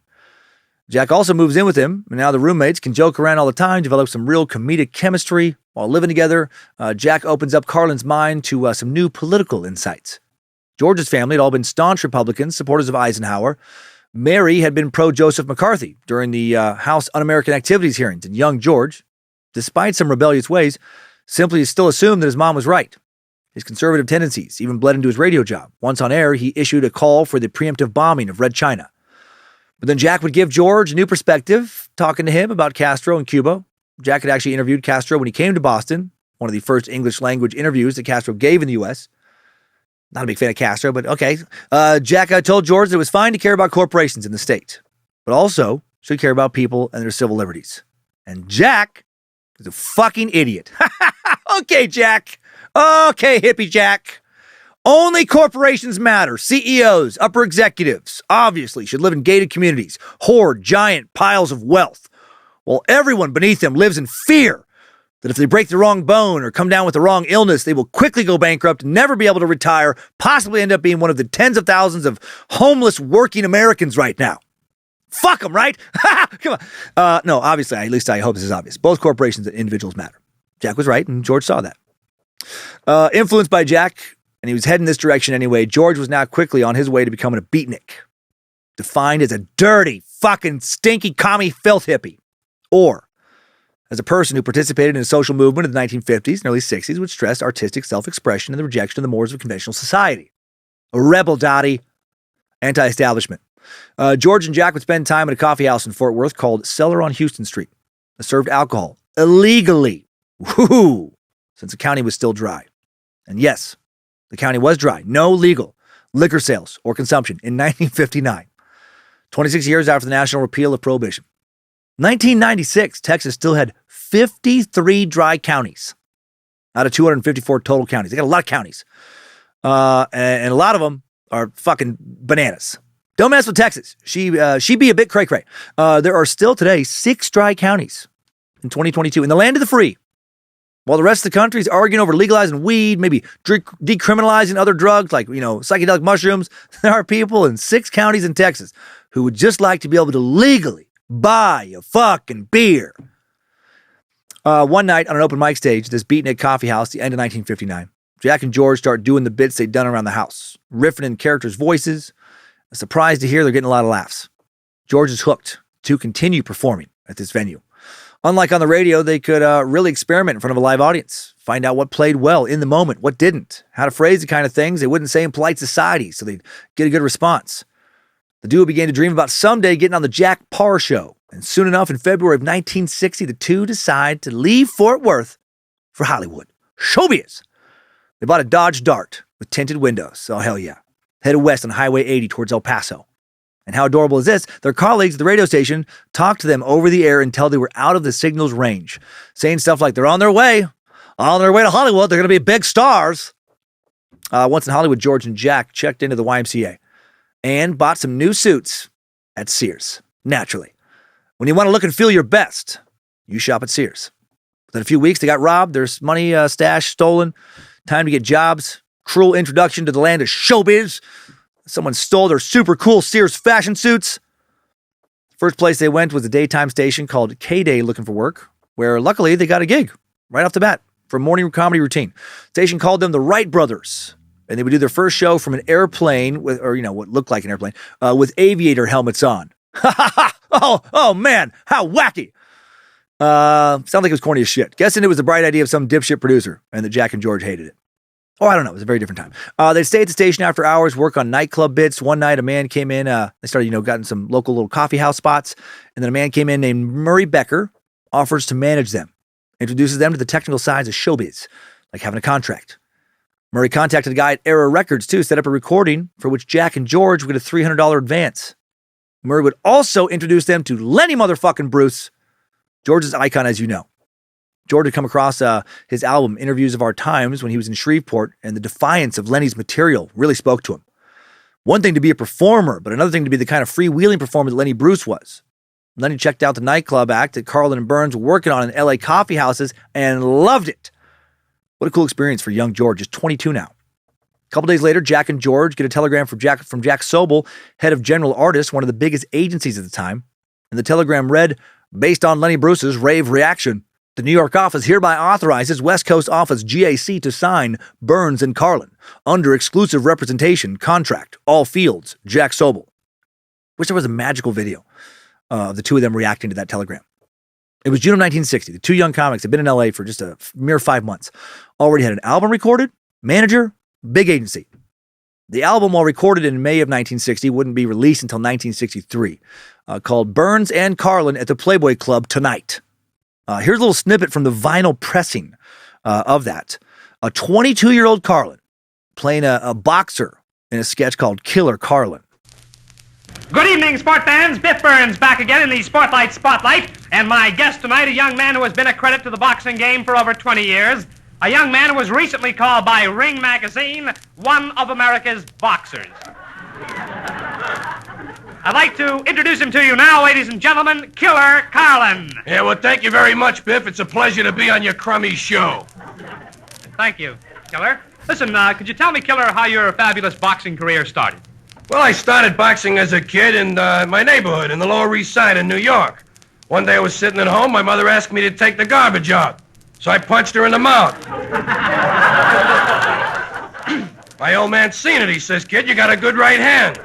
Jack also moves in with him, and now the roommates can joke around all the time, develop some real comedic chemistry. While living together, Jack opens up Carlin's mind to some new political insights. George's family had all been staunch Republicans, supporters of Eisenhower. Mary had been pro-Joseph McCarthy during the House Un-American Activities hearings, and young George, despite some rebellious ways, simply still assumed that his mom was right. His conservative tendencies even bled into his radio job. Once on air, he issued a call for the preemptive bombing of Red China. But then Jack would give George a new perspective, talking to him about Castro and Cuba. Jack had actually interviewed Castro when he came to Boston, one of the first English language interviews that Castro gave in the U.S. Not a big fan of Castro, but okay. Jack told George that it was fine to care about corporations in the state, but also should care about people and their civil liberties. And Jack is a fucking idiot. Okay, Jack. Okay, hippie Jack. Only corporations matter. CEOs, upper executives, obviously should live in gated communities, hoard giant piles of wealth, while everyone beneath them lives in fear that if they break the wrong bone or come down with the wrong illness, they will quickly go bankrupt, never be able to retire, possibly end up being one of the tens of thousands of homeless working Americans right now. Fuck them, right? Come on. No, obviously, at least I hope this is obvious. Both corporations and individuals matter. Jack was right, and George saw that. Influenced by Jack, and he was heading this direction anyway, George was now quickly on his way to becoming a beatnik, defined as a dirty, fucking, stinky, commie filth hippie, or as a person who participated in a social movement in the 1950s and early 60s which stressed artistic self-expression and the rejection of the mores of conventional society. A rebel, Dottie. Anti-establishment. George and Jack would spend time at a coffee house in Fort Worth called Cellar on Houston Street that served alcohol illegally. Woo! Since the county was still dry. And yes, the county was dry. No legal liquor sales or consumption in 1959. 26 years after the national repeal of Prohibition. 1996, Texas still had 53 dry counties out of 254 total counties. They got a lot of counties. And a lot of them are fucking bananas. Don't mess with Texas. She be a bit cray-cray. There are still today 6 dry counties in 2022 in the land of the free. While the rest of the country is arguing over legalizing weed, maybe decriminalizing other drugs like, psychedelic mushrooms, there are people in 6 counties in Texas who would just like to be able to legally buy a fucking beer. One night on an open mic stage, this beatnik coffee house, the end of 1959, Jack and George start doing the bits they'd done around the house, riffing in characters' voices. Surprised to hear they're getting a lot of laughs. George is hooked to continue performing at this venue. Unlike on the radio, they could really experiment in front of a live audience, find out what played well in the moment, what didn't, how to phrase the kind of things they wouldn't say in polite society so they'd get a good response. The duo began to dream about someday getting on the Jack Parr Show, and soon enough, in February of 1960, the two decide to leave Fort Worth for Hollywood. Showbiz! They bought a Dodge Dart with tinted windows. Oh, hell yeah. Headed west on Highway 80 towards El Paso. And how adorable is this? Their colleagues at the radio station talked to them over the air until they were out of the signal's range, saying stuff like they're on their way to Hollywood. They're going to be big stars. Once in Hollywood, George and Jack checked into the YMCA and bought some new suits at Sears. Naturally. When you want to look and feel your best, you shop at Sears. Within a few weeks, they got robbed. Their money stash stolen. Time to get jobs. Cruel introduction to the land of showbiz. Someone stole their super cool Sears fashion suits. First place they went was a daytime station called K-Day Looking for Work, where luckily they got a gig right off the bat for a morning comedy routine. Station called them the Wright Brothers, and they would do their first show from an airplane with, what looked like an airplane, with aviator helmets on. Oh man, how wacky. Sounds like it was corny as shit. Guessing it was the bright idea of some dipshit producer, and that Jack and George hated it. Oh, I don't know. It was a very different time. They'd stay at the station after hours, work on nightclub bits. One night, a man came in. They started, gotten some local little coffee house spots. And then a man came in named Murray Becker, offers to manage them, introduces them to the technical sides of showbiz, like having a contract. Murray contacted a guy at Era Records, too, set up a recording for which Jack and George would get a $300 advance. Murray would also introduce them to Lenny motherfucking Bruce, George's icon, as you know. George had come across his album, Interviews of Our Times, when he was in Shreveport, and the defiance of Lenny's material really spoke to him. One thing to be a performer, but another thing to be the kind of freewheeling performer that Lenny Bruce was. Lenny checked out the nightclub act that Carlin and Burns were working on in LA coffee houses and loved it. What a cool experience for young George, just 22 now. A couple days later, Jack and George get a telegram from Jack Sobel, head of General Artists, one of the biggest agencies at the time. And the telegram read, based on Lenny Bruce's rave reaction, the New York office hereby authorizes West Coast office GAC to sign Burns and Carlin under exclusive representation contract, all fields, Jack Sobel. Wish there was a magical video of the two of them reacting to that telegram. It was June of 1960. The two young comics had been in LA for just a mere 5 months. Already had an album recorded, manager, big agency. The album, while recorded in May of 1960, wouldn't be released until 1963, called Burns and Carlin at the Playboy Club Tonight. Here's a little snippet from the vinyl pressing of that. A 22-year-old Carlin playing a boxer in a sketch called Killer Carlin. Good evening, sport fans. Biff Burns back again in the Spotlight. And my guest tonight, a young man who has been a credit to the boxing game for over 20 years. A young man who was recently called by Ring Magazine one of America's boxers. I'd like to introduce him to you now, ladies and gentlemen, Killer Carlin. Yeah, well, thank you very much, Biff. It's a pleasure to be on your crummy show. Thank you, Killer. Listen, could you tell me, Killer, how your fabulous boxing career started? Well, I started boxing as a kid in my neighborhood in the Lower East Side in New York. One day I was sitting at home. My mother asked me to take the garbage out. So I punched her in the mouth. My old man seen it. He says, kid, you got a good right hand.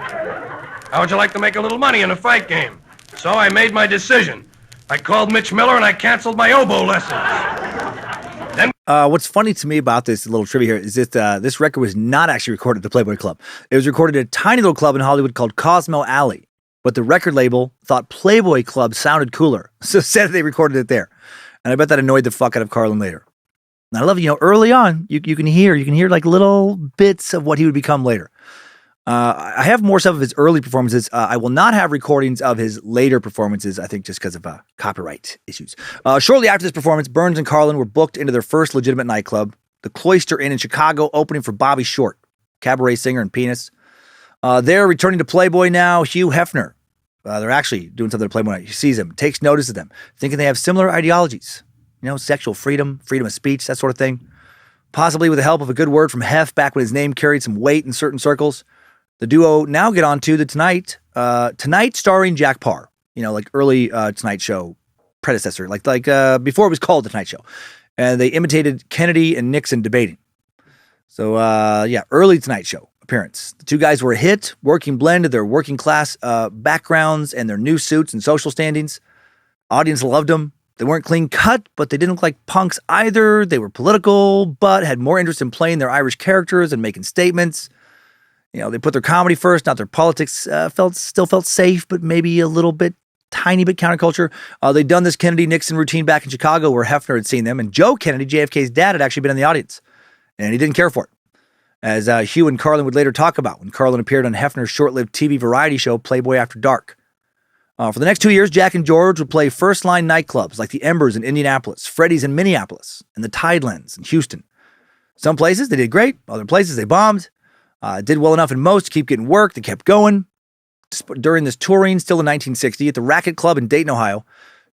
How would you like to make a little money in a fight game? So I made my decision. I called Mitch Miller and I canceled my oboe lessons. Then what's funny to me about this little trivia here is that this record was not actually recorded at the Playboy Club. It was recorded at a tiny little club in Hollywood called Cosmo Alley but the record label thought Playboy Club sounded cooler, so said they recorded it there. And I bet that annoyed the fuck out of Carlin later. And I love, early on, you can hear like little bits of what he would become later. I have more stuff of his early performances. I will not have recordings of his later performances, I think just because of copyright issues. Shortly after this performance, Burns and Carlin were booked into their first legitimate nightclub, the Cloister Inn in Chicago, opening for Bobby Short, cabaret singer and pianist. They're returning to Playboy now, Hugh Hefner. They're actually doing something to Playboy. He sees them, takes notice of them, thinking they have similar ideologies. Sexual freedom, freedom of speech, that sort of thing. Possibly with the help of a good word from Hef back when his name carried some weight in certain circles. The duo now get on to the Tonight starring Jack Parr, like early Tonight Show predecessor, like before it was called The Tonight Show. And they imitated Kennedy and Nixon debating. So, early Tonight Show appearance. The two guys were a hit, working blend of their working class backgrounds and their new suits and social standings. Audience loved them. They weren't clean cut, but they didn't look like punks either. They were political, but had more interest in playing their Irish characters and making statements. They put their comedy first, not their politics. Still felt safe, but maybe a little bit, tiny bit counterculture. They'd done this Kennedy-Nixon routine back in Chicago where Hefner had seen them, and Joe Kennedy, JFK's dad, had actually been in the audience, and he didn't care for it. As Hugh and Carlin would later talk about when Carlin appeared on Hefner's short-lived TV variety show, Playboy After Dark. For the next 2 years, Jack and George would play first-line nightclubs like the Embers in Indianapolis, Freddy's in Minneapolis, and the Tidelands in Houston. Some places they did great, other places they bombed. Did well enough in most to keep getting work. They kept going. During this touring, still in 1960, at the Racket Club in Dayton, Ohio,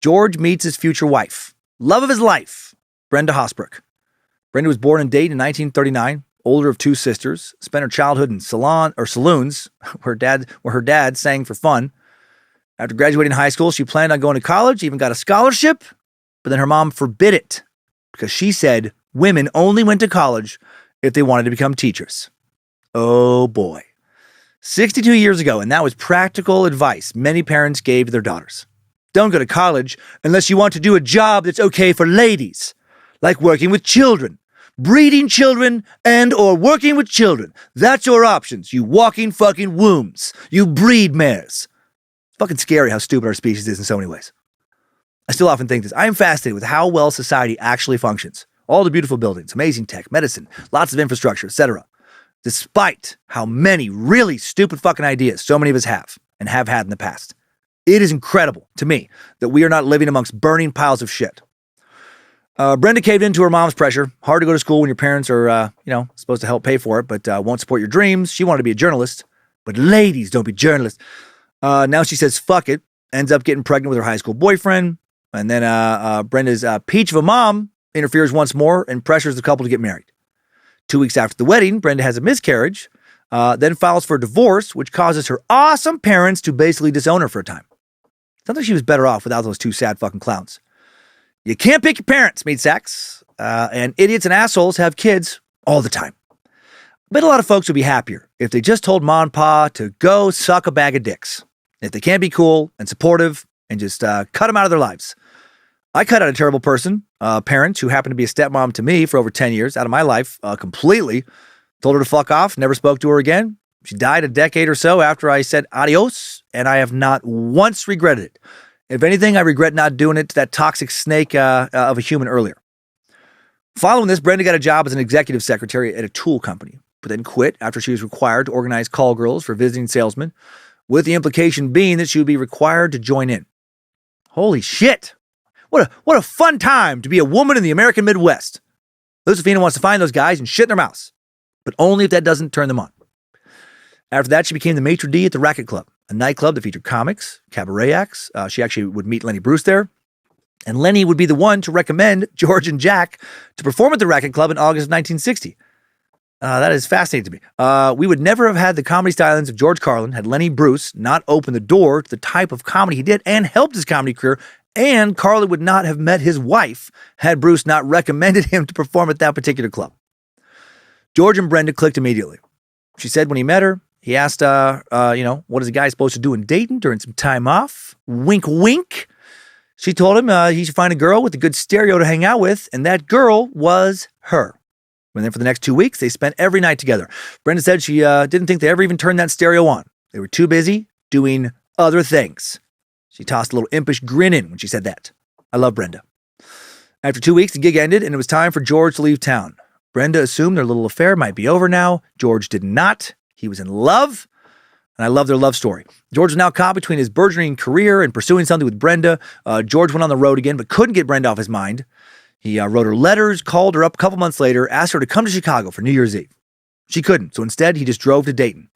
George meets his future wife, love of his life, Brenda Hosbrook. Brenda was born in Dayton in 1939, older of two sisters, spent her childhood in saloons where her dad sang for fun. After graduating high school, she planned on going to college, even got a scholarship, but then her mom forbid it because she said women only went to college if they wanted to become teachers. Oh boy. 62 years ago, and that was practical advice many parents gave their daughters. Don't go to college unless you want to do a job that's okay for ladies, like working with children, breeding children, and or working with children. That's your options, you walking fucking wombs. You breed mares. It's fucking scary how stupid our species is in so many ways. I still often think this. I am fascinated with how well society actually functions. All the beautiful buildings, amazing tech, medicine, lots of infrastructure, etc. Despite how many really stupid fucking ideas so many of us have and have had in the past. It is incredible to me that we are not living amongst burning piles of shit. Brenda caved into her mom's pressure. Hard to go to school when your parents are, supposed to help pay for it, but won't support your dreams. She wanted to be a journalist, but ladies don't be journalists. Now she says, fuck it, ends up getting pregnant with her high school boyfriend. And then Brenda's peach of a mom interferes once more and pressures the couple to get married. 2 weeks after the wedding, Brenda has a miscarriage, then files for a divorce, which causes her awesome parents to basically disown her for a time. Sounds like she was better off without those two sad fucking clowns. You can't pick your parents, meat sacks, and idiots and assholes have kids all the time. I bet a lot of folks would be happier if they just told mom and pa to go suck a bag of dicks. If they can't be cool and supportive and just cut them out of their lives. I cut out a terrible person, parent who happened to be a stepmom to me for over 10 years out of my life completely. Told her to fuck off, never spoke to her again. She died a decade or so after I said adios, and I have not once regretted it. If anything, I regret not doing it to that toxic snake of a human earlier. Following this, Brenda got a job as an executive secretary at a tool company, but then quit after she was required to organize call girls for visiting salesmen, with the implication being that she would be required to join in. Holy shit! What a fun time to be a woman in the American Midwest. Josefina wants to find those guys and shit in their mouths, but only if that doesn't turn them on. After that, she became the maitre d' at the Racket Club, a nightclub that featured comics, cabaret acts. She actually would meet Lenny Bruce there, and Lenny would be the one to recommend George and Jack to perform at the Racket Club in August of 1960. That is fascinating to me. We would never have had the comedy stylings of George Carlin had Lenny Bruce not opened the door to the type of comedy he did and helped his comedy career. And Carlin would not have met his wife had Bruce not recommended him to perform at that particular club. George and Brenda clicked immediately. She said when he met her, he asked, what is a guy supposed to do in Dayton during some time off? Wink, wink. She told him he should find a girl with a good stereo to hang out with, and that girl was her. And then for the next 2 weeks, they spent every night together. Brenda said she didn't think they ever even turned that stereo on. They were too busy doing other things. She tossed a little impish grin in when she said that. I love Brenda. After 2 weeks, the gig ended, and it was time for George to leave town. Brenda assumed their little affair might be over now. George did not. He was in love, and I love their love story. George was now caught between his burgeoning career and pursuing something with Brenda. George went on the road again, but couldn't get Brenda off his mind. He wrote her letters, called her up a couple months later, asked her to come to Chicago for New Year's Eve. She couldn't, so instead he just drove to Dayton.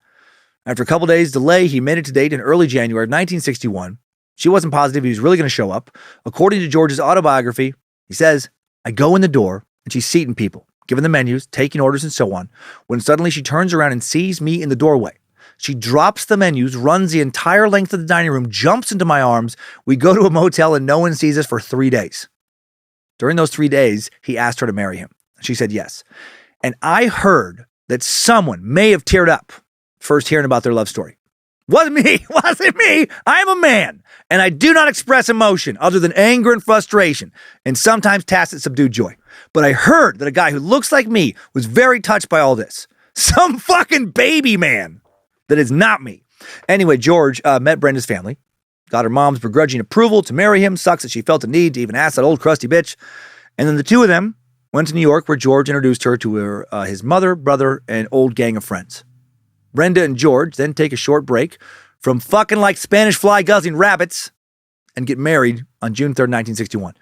After a couple days' delay, he made it to Dayton in early January of 1961. She wasn't positive he was really going to show up. According to George's autobiography, he says, I go in the door, and she's seating people, giving them menus, taking orders, and so on, when suddenly she turns around and sees me in the doorway. She drops the menus, runs the entire length of the dining room, jumps into my arms. We go to a motel, and no one sees us for 3 days. During those 3 days, he asked her to marry him. She said yes. And I heard that someone may have teared up first hearing about their love story. Wasn't me. I am a man, and I do not express emotion other than anger and frustration, and sometimes tacit subdued joy. But I heard that a guy who looks like me was very touched by all this. Some fucking baby man that is not me. Anyway, George met Brenda's family. Got her mom's begrudging approval to marry him. Sucks that she felt the need to even ask that old crusty bitch. And then the two of them went to New York, where George introduced her to his mother, brother, and old gang of friends. Brenda and George then take a short break from fucking like Spanish fly guzzling rabbits and get married on June 3rd, 1961.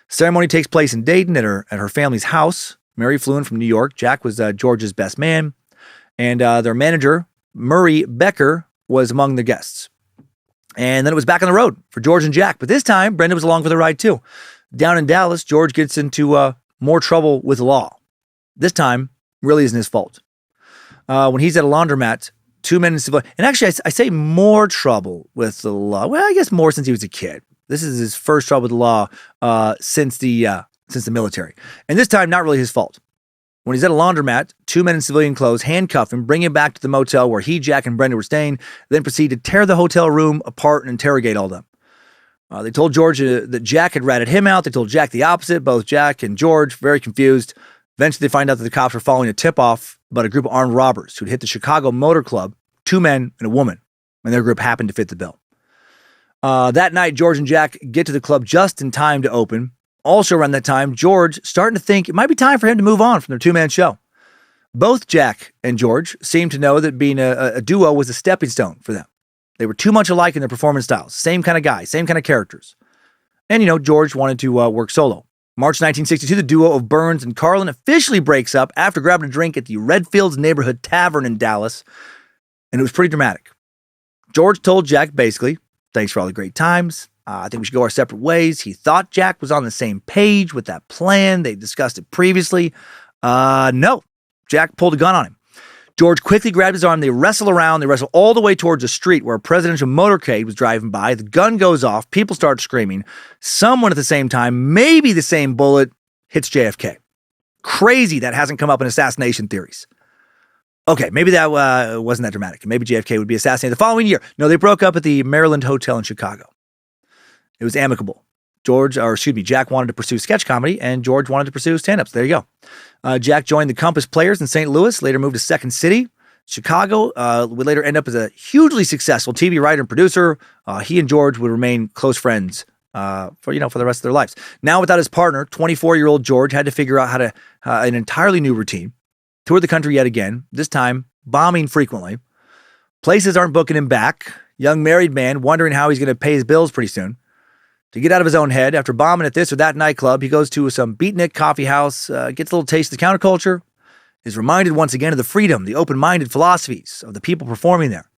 Ceremony takes place in Dayton at her family's house. Mary flew in from New York. Jack was George's best man. And their manager, Murray Becker, was among the guests. And then it was back on the road for George and Jack. But this time, Brenda was along for the ride too. Down in Dallas, George gets into more trouble with the law. This time, really isn't his fault. When he's at a laundromat, two men in civil... And actually, I say more trouble with the law. Well, I guess more since he was a kid. This is his first trouble with the law since the military. And this time, not really his fault. When he's at a laundromat, two men in civilian clothes handcuff him, bring him back to the motel where he, Jack, and Brenda were staying, then proceed to tear the hotel room apart and interrogate all of them. They told George that Jack had ratted him out. They told Jack the opposite. Both Jack and George, very confused. Eventually, they find out that the cops were following a tip-off about a group of armed robbers who'd hit the Chicago Motor Club, two men and a woman, and their group happened to fit the bill. That night, George and Jack get to the club just in time to open. Also around that time, George starting to think it might be time for him to move on from their two-man show. Both Jack and George seemed to know that being a duo was a stepping stone for them. They were too much alike in their performance styles. Same kind of guys, same kind of characters. And, George wanted to work solo. March 1962, the duo of Burns and Carlin officially breaks up after grabbing a drink at the Redfields Neighborhood Tavern in Dallas. And it was pretty dramatic. George told Jack basically, thanks for all the great times. I think we should go our separate ways. He thought Jack was on the same page with that plan. They discussed it previously. No. Jack pulled a gun on him. George quickly grabbed his arm. They wrestle around. They wrestle all the way towards a street where a presidential motorcade was driving by. The gun goes off. People start screaming. Someone at the same time, maybe the same bullet, hits JFK. Crazy that hasn't come up in assassination theories. Okay, maybe that wasn't that dramatic. Maybe JFK would be assassinated the following year. No, they broke up at the Maryland Hotel in Chicago. It was amicable. Jack wanted to pursue sketch comedy, and George wanted to pursue stand-ups. There you go. Jack joined the Compass Players in St. Louis, later moved to Second City, Chicago. Would later end up as a hugely successful TV writer and producer. He and George would remain close friends for the rest of their lives. Now, without his partner, 24-year-old George had to figure out how to an entirely new routine. Toured the country yet again, this time bombing frequently. Places aren't booking him back. Young married man wondering how he's going to pay his bills pretty soon. To get out of his own head, after bombing at this or that nightclub, he goes to some beatnik coffee house, gets a little taste of the counterculture, is reminded once again of the freedom, the open-minded philosophies of the people performing there.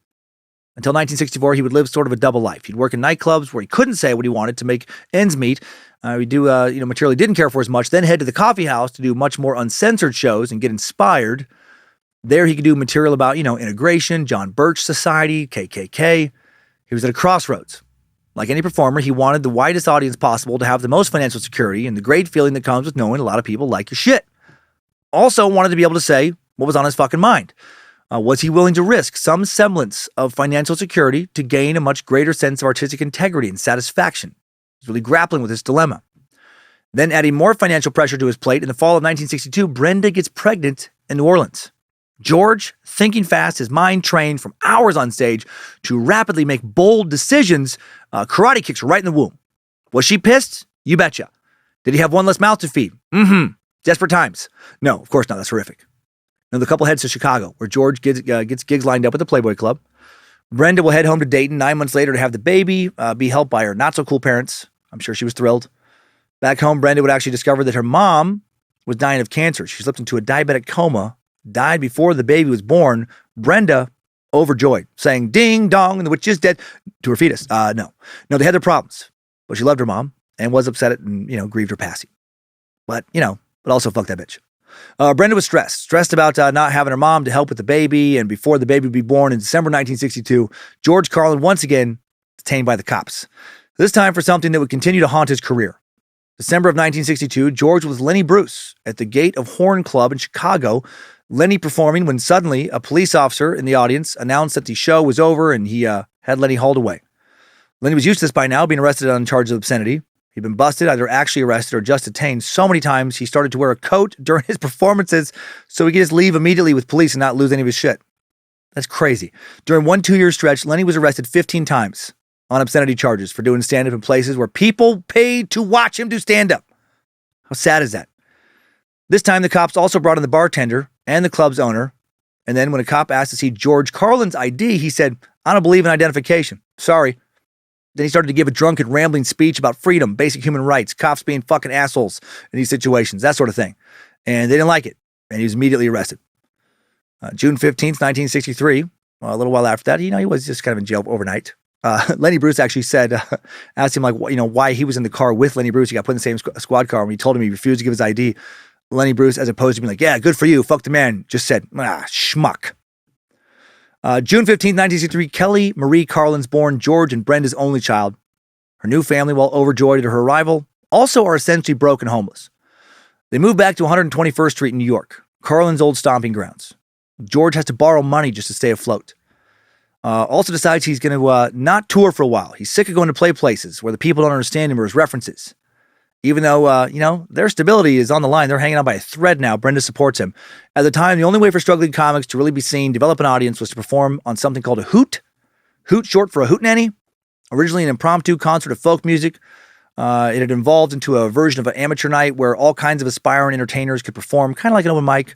Until 1964, he would live sort of a double life. He'd work in nightclubs where he couldn't say what he wanted to make ends meet. He'd do material he didn't care for as much, then head to the coffee house to do much more uncensored shows and get inspired. There he could do material about, integration, John Birch Society, KKK. He was at a crossroads. Like any performer, he wanted the widest audience possible to have the most financial security and the great feeling that comes with knowing a lot of people like your shit. Also wanted to be able to say what was on his fucking mind. Was he willing to risk some semblance of financial security to gain a much greater sense of artistic integrity and satisfaction? He's really grappling with this dilemma. Then adding more financial pressure to his plate, in the fall of 1962, Brenda gets pregnant in New Orleans. George, thinking fast, his mind trained from hours on stage to rapidly make bold decisions, karate kicks right in the womb. Was she pissed? You betcha. Did he have one less mouth to feed? Mm-hmm. Desperate times. No, of course not. That's horrific. Now the couple heads to Chicago, where George gets gigs lined up at the Playboy Club. Brenda will head home to Dayton 9 months later to have the baby, be helped by her not-so-cool parents. I'm sure she was thrilled. Back home, Brenda would actually discover that her mom was dying of cancer. She slipped into a diabetic coma, died before the baby was born. Brenda, overjoyed, saying, ding, dong, and the witch is dead, to her fetus. No, they had their problems. But she loved her mom and was upset at and, grieved her passing. But also fuck that bitch. Brenda was stressed about not having her mom to help with the baby. And before the baby would be born in December 1962, George Carlin once again detained by the cops. This time for something that would continue to haunt his career. December of 1962, George was Lenny Bruce at the Gate of Horn Club in Chicago. Lenny performing when suddenly a police officer in the audience announced that the show was over and he had Lenny hauled away. Lenny was used to this by now, being arrested on charges of obscenity. He'd been busted, either actually arrested or just detained so many times he started to wear a coat during his performances so he could just leave immediately with police and not lose any of his shit. That's crazy. During one 2-year stretch, Lenny was arrested 15 times on obscenity charges for doing stand-up in places where people paid to watch him do stand-up. How sad is that? This time, the cops also brought in the bartender and the club's owner. And then when a cop asked to see George Carlin's ID, he said, I don't believe in identification. Sorry. Then he started to give a drunken, rambling speech about freedom, basic human rights, cops being fucking assholes in these situations, that sort of thing. And they didn't like it. And he was immediately arrested. June 15th, 1963, a little while after that, he was just kind of in jail overnight. Lenny Bruce actually said, asked him why he was in the car with Lenny Bruce. He got put in the same squad car. When he told him he refused to give his ID, Lenny Bruce, as opposed to being like, yeah, good for you, fuck the man, just said, schmuck. June 15th, 1963, Kelly Marie Carlin's born, George and Brenda's only child. Her new family, while overjoyed at her arrival, also are essentially broke and homeless. They move back to 121st Street in New York, Carlin's old stomping grounds. George has to borrow money just to stay afloat. Also decides he's going to not tour for a while. He's sick of going to play places where the people don't understand him or his references. Even though, their stability is on the line. They're hanging on by a thread now. Brenda supports him. At the time, the only way for struggling comics to really be seen, develop an audience, was to perform on something called a hoot. Hoot, short for a hootenanny. Originally an impromptu concert of folk music. It had evolved into a version of an amateur night where all kinds of aspiring entertainers could perform, kind of like an open mic,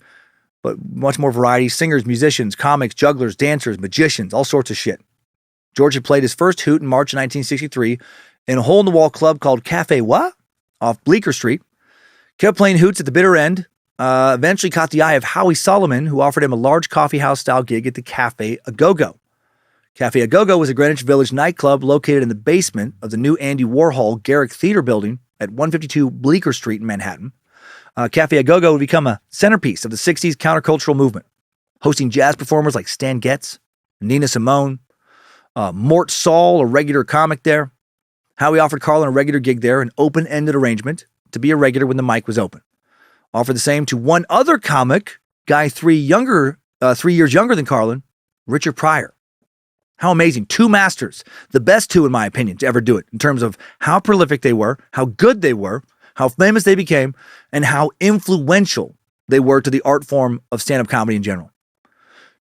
but much more variety. Singers, musicians, comics, jugglers, dancers, magicians, all sorts of shit. George had played his first hoot in March 1963 in a hole-in-the-wall club called Cafe What? Off Bleecker Street. Kept playing hoots at the bitter end. Eventually caught the eye of Howie Solomon, who offered him a large coffeehouse-style gig at the Cafe A-Go-Go. Cafe A-Go-Go was a Greenwich Village nightclub located in the basement of the new Andy Warhol Garrick Theater building at 152 Bleecker Street in Manhattan. Cafe A-Go-Go would become a centerpiece of the 60s countercultural movement, hosting jazz performers like Stan Getz, Nina Simone, Mort Saul, a regular comic there. Howie offered Carlin a regular gig there, an open-ended arrangement to be a regular when the mic was open. Offered the same to one other comic, guy 3 years younger than Carlin, Richard Pryor. How amazing. 2 masters, the best 2 in my opinion to ever do it, in terms of how prolific they were, how good they were, how famous they became, and how influential they were to the art form of stand-up comedy in general.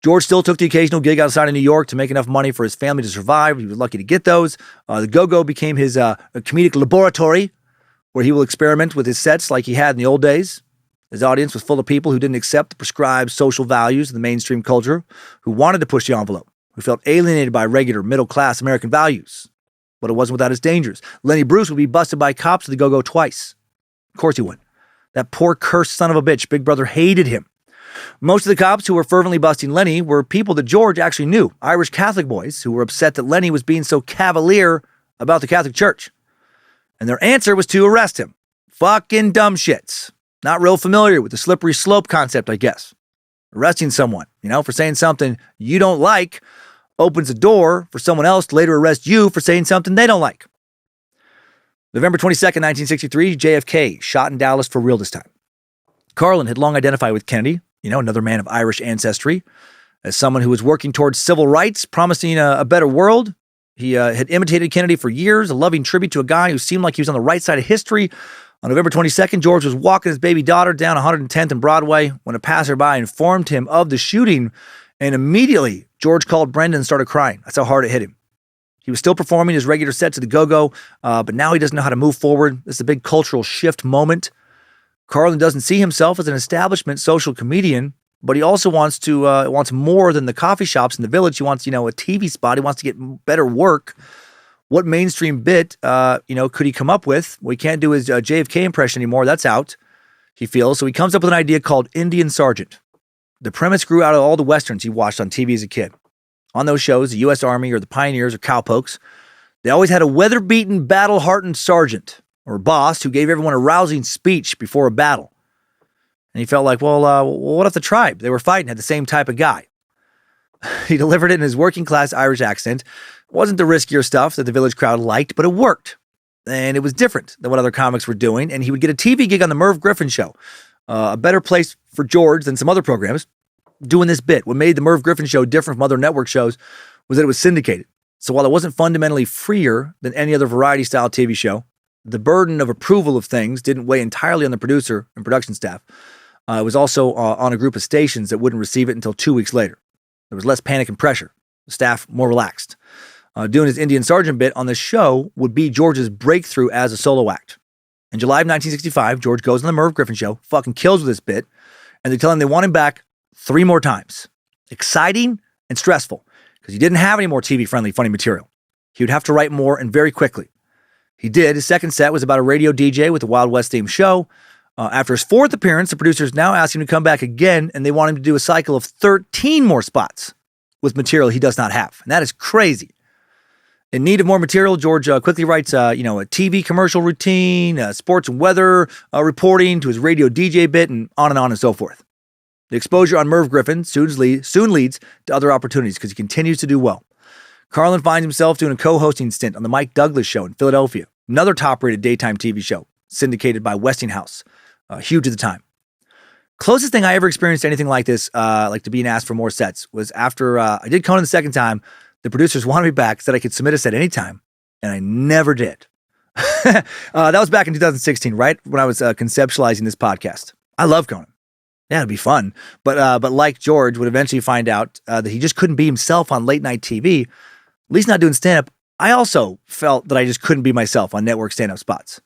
George still took the occasional gig outside of New York to make enough money for his family to survive. He was lucky to get those. The Go-Go became his comedic laboratory where he will experiment with his sets like he had in the old days. His audience was full of people who didn't accept the prescribed social values of the mainstream culture, who wanted to push the envelope, who felt alienated by regular middle-class American values. But it wasn't without its dangers. Lenny Bruce would be busted by cops at the Go-Go twice. Of course he would. That poor cursed son of a bitch. Big Brother hated him. Most of the cops who were fervently busting Lenny were people that George actually knew, Irish Catholic boys who were upset that Lenny was being so cavalier about the Catholic Church. And their answer was to arrest him. Fucking dumb shits. Not real familiar with the slippery slope concept, I guess. Arresting someone, for saying something you don't like opens a door for someone else to later arrest you for saying something they don't like. November 22nd, 1963, JFK shot in Dallas for real this time. Carlin had long identified with Kennedy, another man of Irish ancestry, as someone who was working towards civil rights, promising a better world. He had imitated Kennedy for years, a loving tribute to a guy who seemed like he was on the right side of history, On November 22nd, George was walking his baby daughter down 110th and Broadway when a passerby informed him of the shooting, and immediately George called Brendan and started crying. That's how hard it hit him. He was still performing his regular sets at the Go-Go, but now he doesn't know how to move forward. This is a big cultural shift moment. Carlin doesn't see himself as an establishment social comedian, but he also wants more than the coffee shops in the village. He wants, a TV spot. He wants to get better work. What mainstream bit, could he come up with? Well, he can't do his JFK impression anymore. That's out, he feels. So he comes up with an idea called Indian Sergeant. The premise grew out of all the Westerns he watched on TV as a kid. On those shows, the U.S. Army or the Pioneers or Cowpokes, they always had a weather-beaten, battle-hardened sergeant or boss who gave everyone a rousing speech before a battle. And he felt like, what if the tribe they were fighting had the same type of guy? He delivered it in his working-class Irish accent. It wasn't the riskier stuff that the village crowd liked, but it worked. And it was different than what other comics were doing, and he would get a TV gig on the Merv Griffin Show, a better place for George than some other programs, doing this bit. What made the Merv Griffin Show different from other network shows was that it was syndicated. So while it wasn't fundamentally freer than any other variety-style TV show, the burden of approval of things didn't weigh entirely on the producer and production staff. It was also on a group of stations that wouldn't receive it until 2 weeks later. There was less panic and pressure. The staff more relaxed. Doing his Indian Sergeant bit on the show would be George's breakthrough as a solo act. In July of 1965, George goes on the Merv Griffin Show, fucking kills with this bit, and they tell him they want him back 3 more times. Exciting and stressful, because he didn't have any more TV-friendly funny material. He would have to write more and very quickly. He did. His second set was about a radio DJ with a Wild West themed show. After his 4th appearance, the producers now ask him to come back again, and they want him to do a cycle of 13 more spots with material he does not have. And that is crazy. In need of more material, George quickly writes, a TV commercial routine, sports and weather reporting to his radio DJ bit, and on and so forth. The exposure on Merv Griffin soon leads to other opportunities because he continues to do well. Carlin finds himself doing a co-hosting stint on the Mike Douglas Show in Philadelphia, another top-rated daytime TV show syndicated by Westinghouse, huge at the time. Closest thing I ever experienced to anything like this, like to being asked for more sets, was after I did Conan the second time. The producers wanted me back, said I could submit a set anytime, and I never did. That was back in 2016, right when I was conceptualizing this podcast. I love Conan. Yeah, it'd be fun. But like George would eventually find out that he just couldn't be himself on late night TV, at least not doing stand-up. I also felt that I just couldn't be myself on network stand-up spots.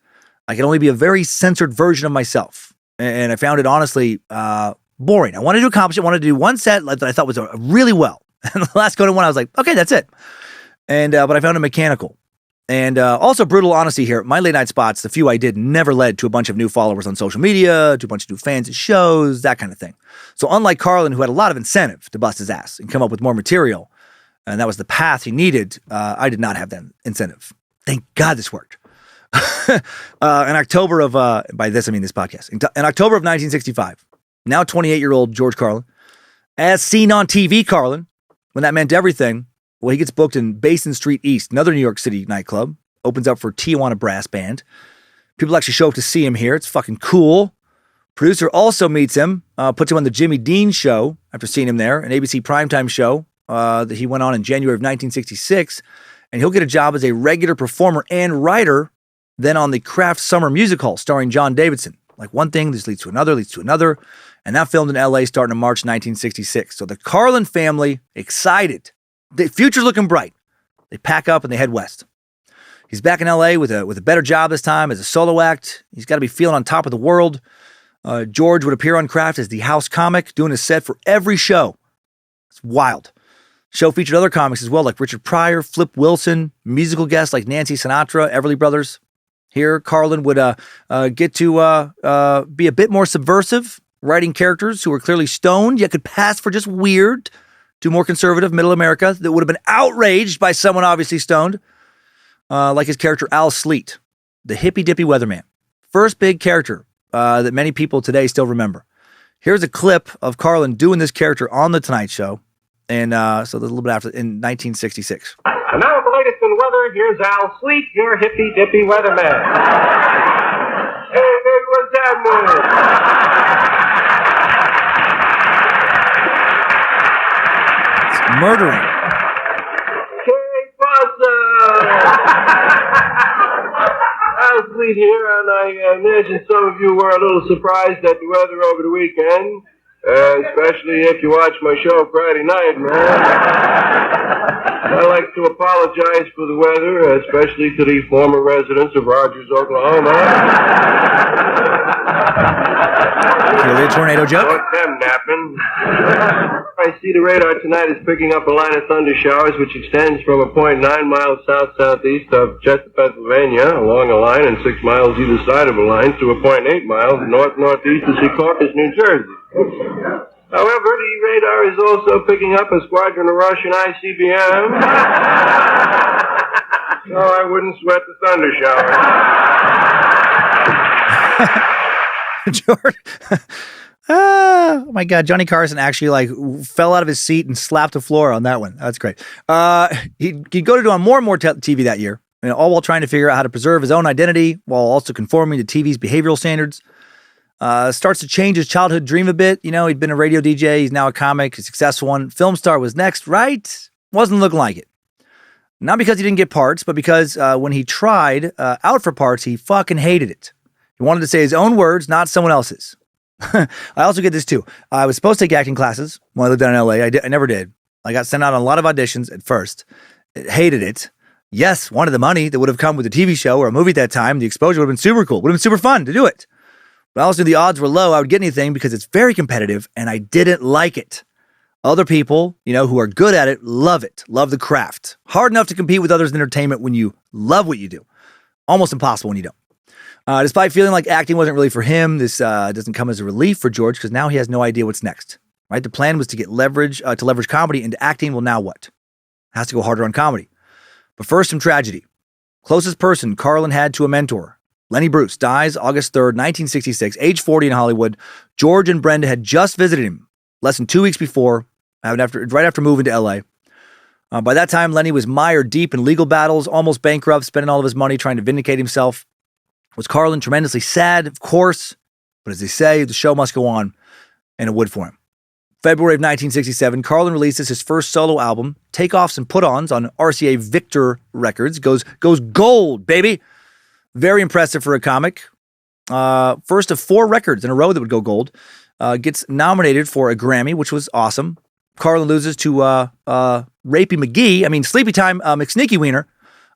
I could only be a very censored version of myself. And I found it honestly boring. I wanted to accomplish it. I wanted to do one set that I thought was really well. And the last Conan one, I was like, okay, that's it. And but I found it mechanical. And also brutal honesty here. My late night spots, the few I did, never led to a bunch of new followers on social media, to a bunch of new fans at shows, that kind of thing. So unlike Carlin, who had a lot of incentive to bust his ass and come up with more material, and that was the path he needed, I did not have that incentive. Thank God this worked. In October of, by this I mean this podcast, in October of 1965, now 28-year-old George Carlin, as seen on TV Carlin, when that meant everything, well, he gets booked in Basin Street East, another New York City nightclub, opens up for Tijuana Brass Band. People actually show up to see him here. It's fucking cool. Producer also meets him, puts him on the Jimmy Dean Show after seeing him there, an ABC primetime show that he went on in January of 1966, and he'll get a job as a regular performer and writer then on the Kraft Summer Music Hall starring John Davidson. Like one thing, this leads to another, and that filmed in L.A. starting in March 1966. So the Carlin family, excited. The future's looking bright. They pack up and they head west. He's back in L.A. with a better job this time as a solo act. He's got to be feeling on top of the world. George would appear on Kraft as the house comic, doing a set for every show. It's wild. Show featured other comics as well, like Richard Pryor, Flip Wilson, musical guests like Nancy Sinatra, Everly Brothers. Here, Carlin would get to be a bit more subversive, writing characters who were clearly stoned, yet could pass for just weird to more conservative middle America that would have been outraged by someone obviously stoned, like his character Al Sleet, the hippy-dippy weatherman. First big character that many people today still remember. Here's a clip of Carlin doing this character on The Tonight Show, and so a little bit after, in 1966. And now with the latest in weather, here's Al Sleet, your hippy-dippy weatherman. Hey, baby, what's happening? It's murdering. Hey, bossa! Al Sleet Pete here, and I imagine some of you were a little surprised at the weather over the weekend, especially if you watched my show Friday night, man. I'd like to apologize for the weather, especially to the former residents of Rogers, Oklahoma. Clearly a tornado joke. Don't them napping. I see the radar tonight is picking up a line of thunder showers which extends from a point 9 miles south-southeast of Chester, Pennsylvania, along a line and 6 miles either side of a line to a point 8 miles north-northeast of Secaucus, New Jersey. However, the radar is also picking up a squadron of Russian ICBM, so I wouldn't sweat the thunder showers. George. Oh my God, Johnny Carson actually fell out of his seat and slapped the floor on that one. That's great. He'd go to do on more and more TV that year, all while trying to figure out how to preserve his own identity while also conforming to TV's behavioral standards. Starts to change his childhood dream a bit. He'd been a radio DJ. He's now a comic, a successful one. Film star was next, right? Wasn't looking like it. Not because he didn't get parts, but because when he tried out for parts, he fucking hated it. He wanted to say his own words, not someone else's. I also get this too. I was supposed to take acting classes when I lived down in LA. I never did. I got sent out on a lot of auditions at first. Hated it. Yes, wanted the money that would have come with a TV show or a movie at that time. The exposure would have been super cool. Would have been super fun to do it. But I also knew the odds were low I would get anything because it's very competitive and I didn't like it. Other people, who are good at it, love it. Love the craft. Hard enough to compete with others in entertainment when you love what you do. Almost impossible when you don't. Despite feeling like acting wasn't really for him, this doesn't come as a relief for George because now he has no idea what's next. Right? The plan was to get leverage comedy into acting. Well, now what? Has to go harder on comedy. But first, some tragedy. Closest person Carlin had to a mentor. Lenny Bruce dies August 3rd, 1966, age 40 in Hollywood. George and Brenda had just visited him less than 2 weeks before, right after moving to LA. By that time, Lenny was mired deep in legal battles, almost bankrupt, spending all of his money trying to vindicate himself. Was Carlin tremendously sad? Of course. But as they say, the show must go on, and it would for him. February of 1967, Carlin releases his first solo album, Takeoffs and Put-Ons, on RCA Victor Records. Goes gold, baby. Very impressive for a comic. First of 4 records in a row that would go gold. Gets nominated for a Grammy, which was awesome. Carlin loses to Rapey McGee. Sleepy Time McSneaky Wiener.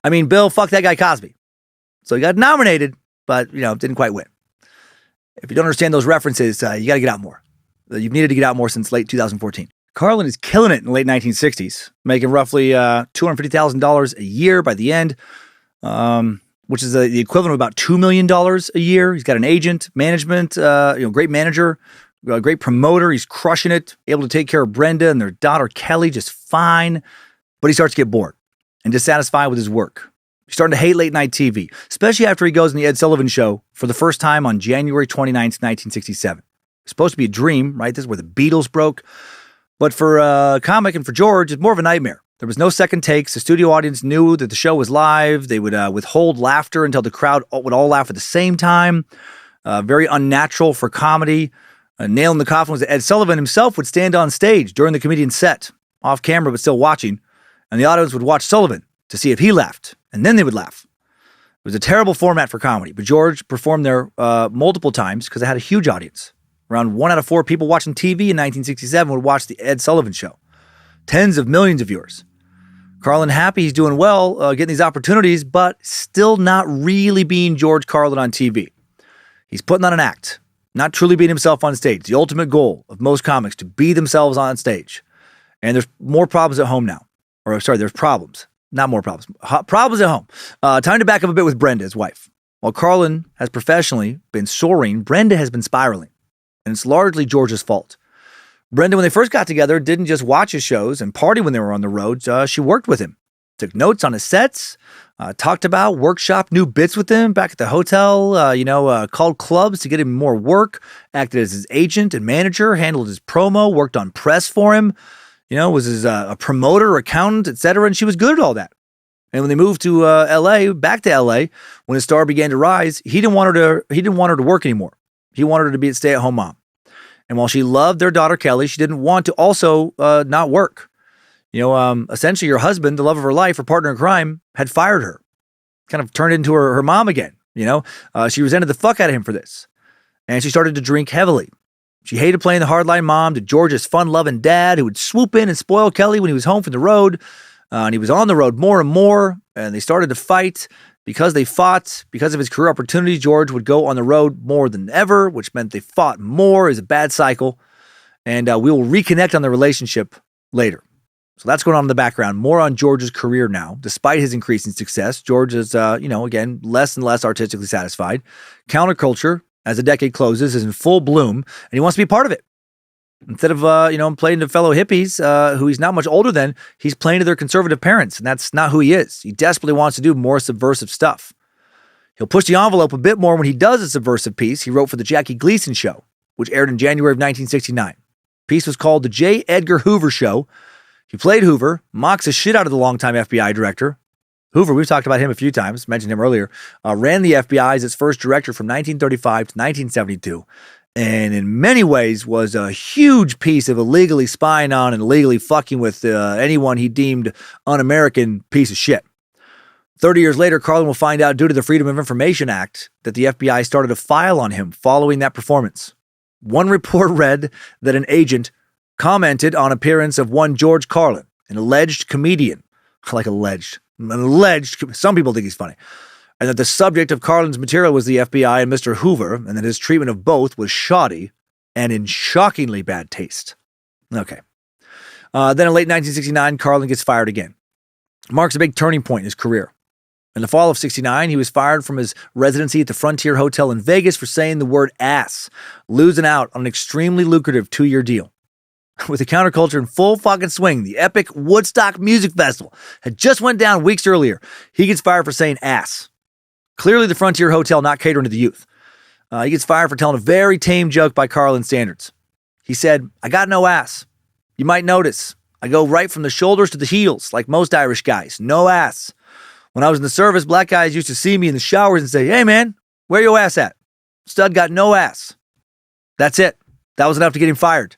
Bill, fuck that guy Cosby. So he got nominated, but, didn't quite win. If you don't understand those references, you got to get out more. You've needed to get out more since late 2014. Carlin is killing it in the late 1960s, making roughly $250,000 a year by the end, which is the equivalent of about $2 million a year. He's got an agent, management, great manager, great promoter. He's crushing it, able to take care of Brenda and their daughter Kelly just fine. But he starts to get bored and dissatisfied with his work. He's starting to hate late night TV, especially after he goes on the Ed Sullivan Show for the first time on January 29th, 1967. It's supposed to be a dream, right? This is where the Beatles broke. But for a comic and for George, it's more of a nightmare. There was no second takes. The studio audience knew that the show was live. They would withhold laughter until the crowd would all laugh at the same time. Very unnatural for comedy. A nail in the coffin was that Ed Sullivan himself would stand on stage during the comedian's set, off camera but still watching, and the audience would watch Sullivan to see if he laughed, and then they would laugh. It was a terrible format for comedy, but George performed there multiple times because it had a huge audience. Around 1 out of 4 people watching TV in 1967 would watch the Ed Sullivan Show. Tens of millions of viewers. Carlin happy he's doing well, getting these opportunities, but still not really being George Carlin on TV. He's putting on an act, not truly being himself on stage. The ultimate goal of most comics, to be themselves on stage. And there's more problems at home now. There's problems. Not more problems. Problems at home. Time to back up a bit with Brenda, his wife. While Carlin has professionally been soaring, Brenda has been spiraling. And it's largely George's fault. Brenda, when they first got together, didn't just watch his shows and party when they were on the road. She worked with him. Took notes on his sets. Talked about, workshop new bits with him back at the hotel. Called clubs to get him more work. Acted as his agent and manager. Handled his promo. Worked on press for him. Was his a promoter, accountant, etc. And she was good at all that. And when they moved to back to LA, when his star began to rise, he didn't want her to work anymore. He wanted her to be a stay-at-home mom. And while she loved their daughter Kelly, she didn't want to also not work. Essentially, her husband, the love of her life, her partner in crime, had fired her. Kind of turned into her mom again. She resented the fuck out of him for this. And she started to drink heavily. She hated playing the hardline mom to George's fun-loving dad who would swoop in and spoil Kelly when he was home from the road. And he was on the road more and more, and they started to fight. Because they fought, because of his career opportunities, George would go on the road more than ever, which meant they fought more. It was a bad cycle. And we will reconnect on the relationship later. So that's going on in the background. More on George's career now. Despite his increasing success, George is, again, less and less artistically satisfied. Counterculture, as the decade closes, is in full bloom, and he wants to be part of it. Instead of, playing to fellow hippies, who he's not much older than, he's playing to their conservative parents, and that's not who he is. He desperately wants to do more subversive stuff. He'll push the envelope a bit more when he does a subversive piece he wrote for the Jackie Gleason Show, which aired in January of 1969. The piece was called The J. Edgar Hoover Show. He played Hoover, mocks the shit out of the longtime FBI director. Hoover, we've talked about him a few times, mentioned him earlier, ran the FBI as its first director from 1935 to 1972. And in many ways was a huge piece of illegally spying on and illegally fucking with anyone he deemed un-American piece of shit. 30 years later, Carlin will find out due to the Freedom of Information Act that the FBI started a file on him following that performance. One report read that an agent commented on appearance of one George Carlin, an alleged comedian. I like alleged. Some people think he's funny. And that the subject of Carlin's material was the FBI and Mr. Hoover, and that his treatment of both was shoddy and in shockingly bad taste. Okay. Then in late 1969, Carlin gets fired again. Marks a big turning point in his career. In the fall of 69, he was fired from his residency at the Frontier Hotel in Vegas for saying the word ass, losing out on an extremely lucrative 2-year deal. With the counterculture in full fucking swing, the epic Woodstock Music Festival had just went down weeks earlier. He gets fired for saying ass. Clearly the Frontier Hotel not catering to the youth. He gets fired for telling a very tame joke by Carlin standards. He said, "I got no ass. You might notice. I go right from the shoulders to the heels, like most Irish guys. No ass. When I was in the service, black guys used to see me in the showers and say, 'Hey man, where your ass at?' Stud got no ass." That's it. That was enough to get him fired.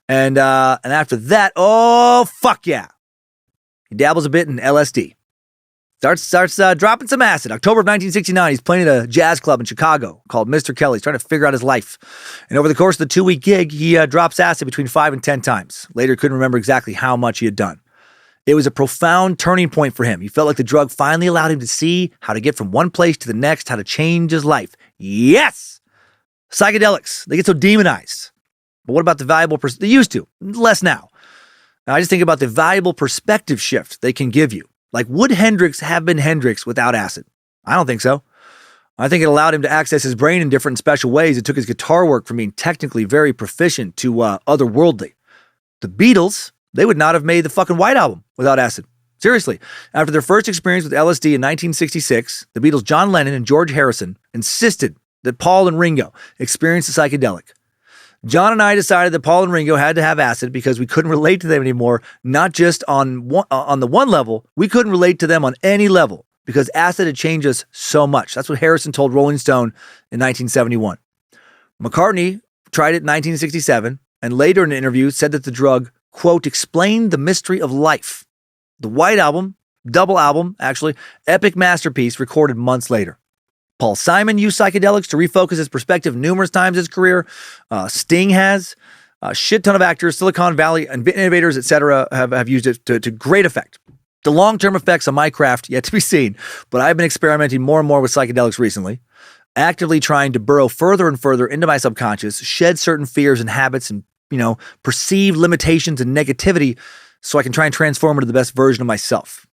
And after that, oh, fuck yeah. He dabbles a bit in LSD. Starts dropping some acid. October of 1969, he's playing at a jazz club in Chicago called Mr. Kelly's, trying to figure out his life. And over the course of the 2-week gig, he drops acid between 5 and 10 times. Later, couldn't remember exactly how much he had done. It was a profound turning point for him. He felt like the drug finally allowed him to see how to get from one place to the next, how to change his life. Yes! Psychedelics, they get so demonized. But what about the valuable they used to, less now. I just think about the valuable perspective shift they can give you. Like, would Hendrix have been Hendrix without acid? I don't think so. I think it allowed him to access his brain in different special ways. It took his guitar work from being technically very proficient to otherworldly. The Beatles, they would not have made the fucking White Album without acid. Seriously. After their first experience with LSD in 1966, the Beatles' John Lennon and George Harrison insisted that Paul and Ringo experience the psychedelic. John and I decided that Paul and Ringo had to have acid because we couldn't relate to them anymore, not just on the one level. We couldn't relate to them on any level because acid had changed us so much. That's what Harrison told Rolling Stone in 1971. McCartney tried it in 1967 and later in an interview said that the drug, quote, explained the mystery of life. The White Album, double album, actually, epic masterpiece recorded months later. Paul Simon used psychedelics to refocus his perspective numerous times in his career. Sting has. A shit ton of actors, Silicon Valley innovators, etc. have used it to great effect. The long-term effects on my craft yet to be seen, but I've been experimenting more and more with psychedelics recently, actively trying to burrow further and further into my subconscious, shed certain fears and habits and, perceived limitations and negativity so I can try and transform into the best version of myself.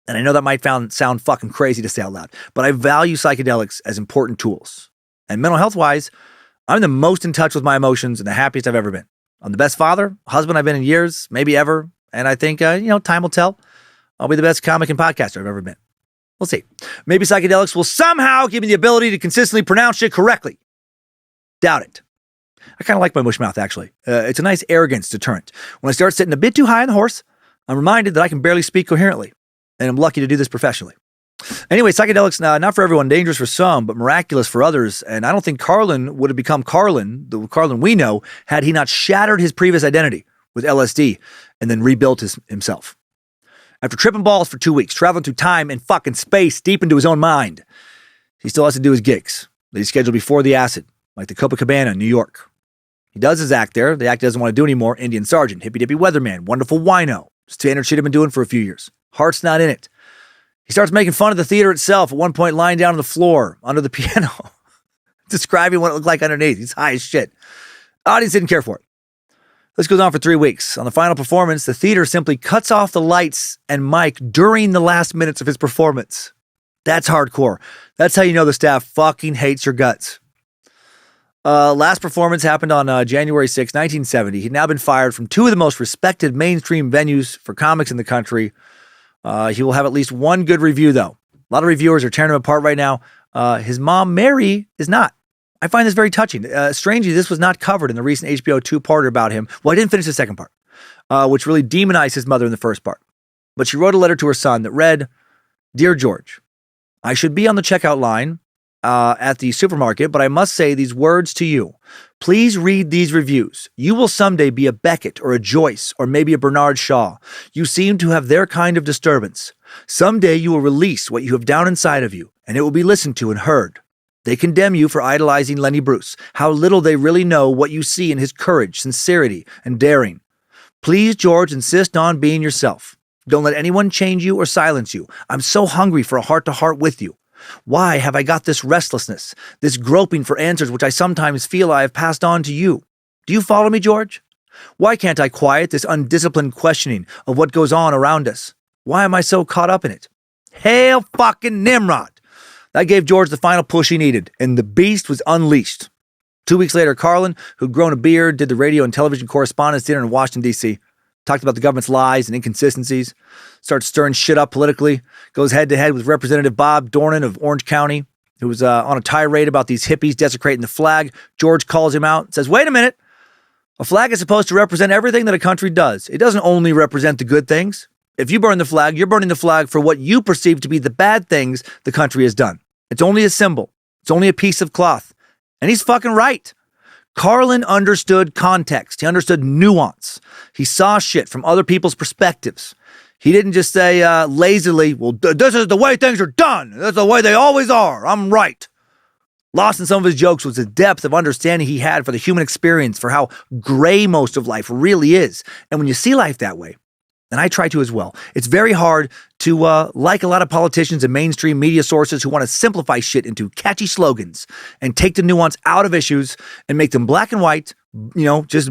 And I know that might sound fucking crazy to say out loud, but I value psychedelics as important tools. And mental health-wise, I'm the most in touch with my emotions and the happiest I've ever been. I'm the best father, husband I've been in years, maybe ever. And I think, time will tell. I'll be the best comic and podcaster I've ever been. We'll see. Maybe psychedelics will somehow give me the ability to consistently pronounce shit correctly. Doubt it. I kind of like my mush mouth, actually. It's a nice arrogance deterrent. When I start sitting a bit too high on the horse, I'm reminded that I can barely speak coherently. And I'm lucky to do this professionally. Anyway, psychedelics, not for everyone, dangerous for some, but miraculous for others. And I don't think Carlin would have become Carlin, the Carlin we know, had he not shattered his previous identity with LSD and then rebuilt himself. After tripping balls for 2 weeks, traveling through time and fucking space deep into his own mind, He still has to do his gigs that he scheduled before the acid, like the Copacabana in New York. He does his act there. The act he doesn't want to do anymore. Indian Sergeant, Hippy Dippy Weatherman, Wonderful Wino. Standard shit he'd been doing for a few years. Heart's not in it. He starts making fun of the theater itself, at one point lying down on the floor under the piano, describing what it looked like underneath. He's high as shit. Audience didn't care for it. This goes on for 3 weeks. On the final performance, the theater simply cuts off the lights and mic during the last minutes of his performance. That's hardcore. That's how you know the staff fucking hates your guts. Last performance happened on January 6, 1970. He'd now been fired from 2 of the most respected mainstream venues for comics in the country. He will have at least 1 good review, though. A lot of reviewers are tearing him apart right now. His mom, Mary, is not. I find this very touching. Strangely, this was not covered in the recent HBO 2-parter about him. Well, I didn't finish the second part, which really demonized his mother in the first part. But she wrote a letter to her son that read, "Dear George, I should be on the checkout line at the supermarket, but I must say these words to you. Please read these reviews. You will someday be a Beckett or a Joyce or maybe a Bernard Shaw. You seem to have their kind of disturbance. Someday you will release what you have down inside of you, and it will be listened to and heard. They condemn you for idolizing Lenny Bruce. How little they really know what you see in his courage, sincerity, and daring. Please, George, insist on being yourself. Don't let anyone change you or silence you. I'm so hungry for a heart-to-heart with you. Why have I got this restlessness, this groping for answers which I sometimes feel I have passed on to you? Do you follow me, George? Why can't I quiet this undisciplined questioning of what goes on around us? Why am I so caught up in it? Hail fucking Nimrod!" That gave George the final push he needed, and the beast was unleashed. 2 weeks later, Carlin, who'd grown a beard, did the radio and television correspondence dinner in Washington, D.C., talked about the government's lies and inconsistencies, starts stirring shit up politically, goes head-to-head with Representative Bob Dornan of Orange County, who was on a tirade about these hippies desecrating the flag. George calls him out and says, "Wait a minute. A flag is supposed to represent everything that a country does. It doesn't only represent the good things. If you burn the flag, you're burning the flag for what you perceive to be the bad things the country has done. It's only a symbol. It's only a piece of cloth." And he's fucking right. Carlin understood context. He understood nuance. He saw shit from other people's perspectives. He didn't just say lazily, "Well, this is the way things are done. That's the way they always are. I'm right." Lost in some of his jokes was the depth of understanding he had for the human experience, for how gray most of life really is. And when you see life that way, and I try to as well, it's very hard to, like a lot of politicians and mainstream media sources who want to simplify shit into catchy slogans and take the nuance out of issues and make them black and white, just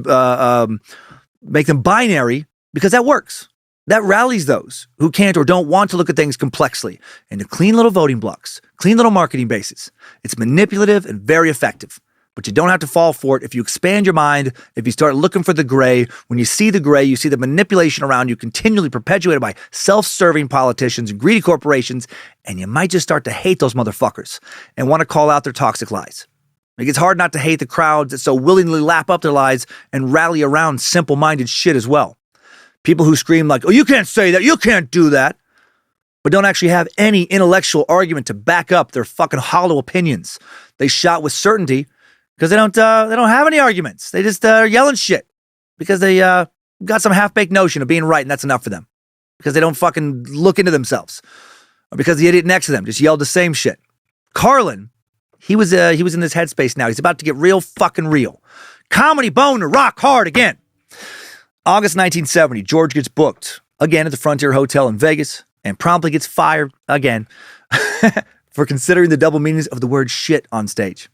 make them binary, because that works. That rallies those who can't or don't want to look at things complexly into clean little voting blocks, clean little marketing bases. It's manipulative and very effective. But you don't have to fall for it if you expand your mind, if you start looking for the gray. When you see the gray, you see the manipulation around you continually perpetuated by self-serving politicians and greedy corporations, and you might just start to hate those motherfuckers and want to call out their toxic lies. Like, it's hard not to hate the crowds that so willingly lap up their lies and rally around simple-minded shit as well. People who scream like, "Oh, you can't say that, you can't do that," but don't actually have any intellectual argument to back up their fucking hollow opinions. They shout with certainty, because they don't have any arguments. They just are yelling shit because they got some half-baked notion of being right, and that's enough for them. Because they don't fucking look into themselves, or because the idiot next to them just yelled the same shit. Carlin, he was in this headspace now. He's about to get real fucking real. Comedy bone to rock hard again. August 1970, George gets booked again at the Frontier Hotel in Vegas and promptly gets fired again for considering the double meanings of the word shit on stage.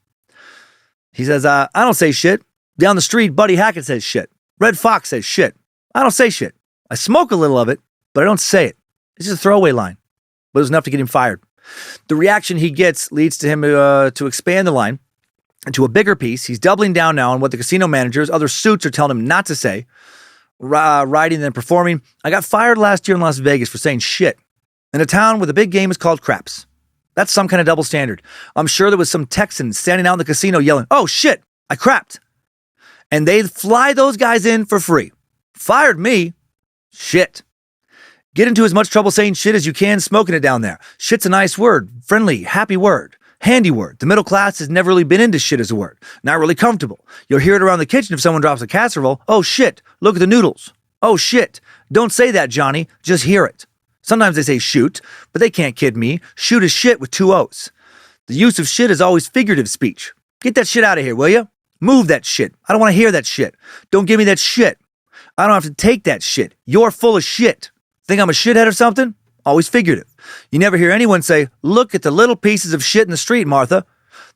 He says, "I don't say shit. Down the street, Buddy Hackett says shit. Red Fox says shit. I don't say shit. I smoke a little of it, but I don't say it. It's just a throwaway line." But it was enough to get him fired. The reaction he gets leads to him to expand the line into a bigger piece. He's doubling down now on what the casino managers, other suits, are telling him not to say. Writing and performing, "I got fired last year in Las Vegas for saying shit in a town where the big game is called craps. That's some kind of double standard. I'm sure there was some Texan standing out in the casino yelling, 'Oh shit, I crapped.' And they'd fly those guys in for free. Fired me? Shit. Get into as much trouble saying shit as you can smoking it down there. Shit's a nice word, friendly, happy word, handy word. The middle class has never really been into shit as a word. Not really comfortable. You'll hear it around the kitchen if someone drops a casserole. 'Oh shit, look at the noodles.' 'Oh shit, don't say that, Johnny, just hear it.' Sometimes they say shoot, but they can't kid me. Shoot is shit with 2 O's. The use of shit is always figurative speech. Get that shit out of here, will you? Move that shit. I don't want to hear that shit. Don't give me that shit. I don't have to take that shit. You're full of shit. Think I'm a shithead or something? Always figurative. You never hear anyone say, look at the little pieces of shit in the street, Martha.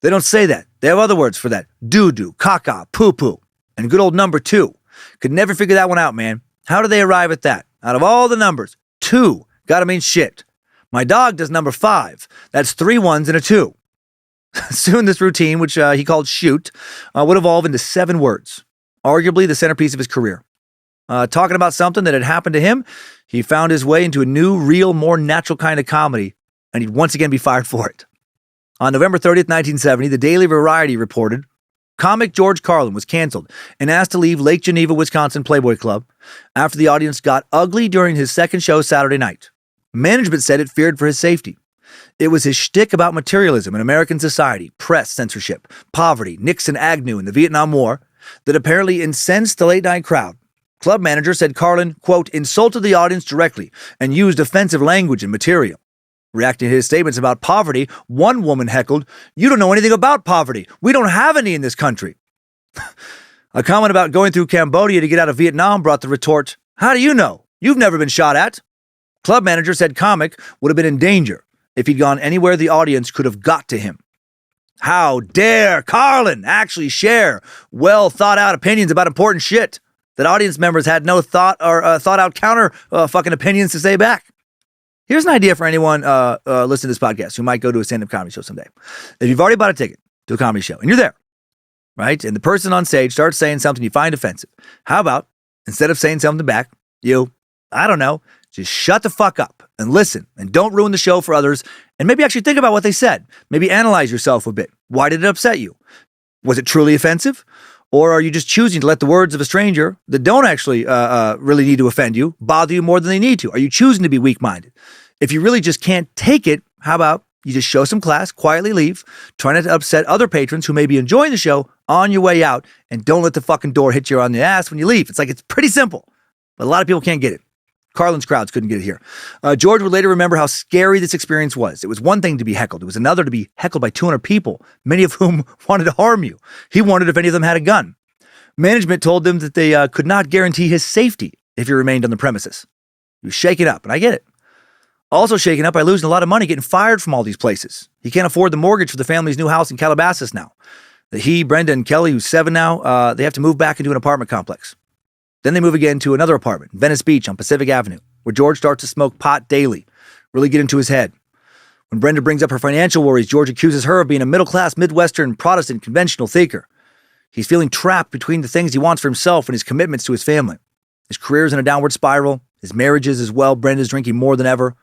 They don't say that. They have other words for that. Doo-doo, caca, poo-poo, and good old number 2. Could never figure that one out, man. How do they arrive at that? Out of all the numbers, 2 gotta mean shit. My dog does number 5. That's 3 ones and a 2. Soon this routine, which he called shoot, would evolve into 7 words. Arguably the centerpiece of his career. Talking about something that had happened to him, he found his way into a new, real, more natural kind of comedy, and he'd once again be fired for it. On November 30th, 1970, the Daily Variety reported, comic George Carlin was canceled and asked to leave Lake Geneva, Wisconsin Playboy Club after the audience got ugly during his second show Saturday night. Management said it feared for his safety. It was his shtick about materialism in American society, press censorship, poverty, Nixon Agnew and the Vietnam War that apparently incensed the late-night crowd. Club manager said Carlin, quote, insulted the audience directly and used offensive language and material. Reacting to his statements about poverty, one woman heckled, you don't know anything about poverty. We don't have any in this country. A comment about going through Cambodia to get out of Vietnam brought the retort, how do you know? You've never been shot at. Club manager said comic would have been in danger if he'd gone anywhere the audience could have got to him. How dare Carlin actually share well thought out opinions about important shit that audience members had no thought or thought out counter fucking opinions to say back. Here's an idea for anyone listening to this podcast who might go to a stand-up comedy show someday. If you've already bought a ticket to a comedy show and you're there, right, and the person on stage starts saying something you find offensive, how about instead of saying something back, you, I don't know, just shut the fuck up and listen and don't ruin the show for others and maybe actually think about what they said. Maybe analyze yourself a bit. Why did it upset you? Was it truly offensive? Or are you just choosing to let the words of a stranger that don't actually really need to offend you bother you more than they need to? Are you choosing to be weak-minded? If you really just can't take it, how about you just show some class, quietly leave, try not to upset other patrons who may be enjoying the show on your way out, and don't let the fucking door hit you on the ass when you leave. It's pretty simple, but a lot of people can't get it. Carlin's crowds couldn't get it here. George would later remember how scary this experience was. It was one thing to be heckled. It was another to be heckled by 200 people, many of whom wanted to harm you. He wondered if any of them had a gun. Management told him that they could not guarantee his safety if he remained on the premises. He was shaken up, and I get it. Also shaken up by losing a lot of money getting fired from all these places. He can't afford the mortgage for the family's new house in Calabasas now. He, Brenda, and Kelly, who's 7 now, they have to move back into an apartment complex. Then they move again to another apartment, Venice Beach on Pacific Avenue, where George starts to smoke pot daily, really get into his head. When Brenda brings up her financial worries, George accuses her of being a middle-class, Midwestern, Protestant, conventional thinker. He's feeling trapped between the things he wants for himself and his commitments to his family. His career's in a downward spiral. His marriage is as well. Brenda's drinking more than ever.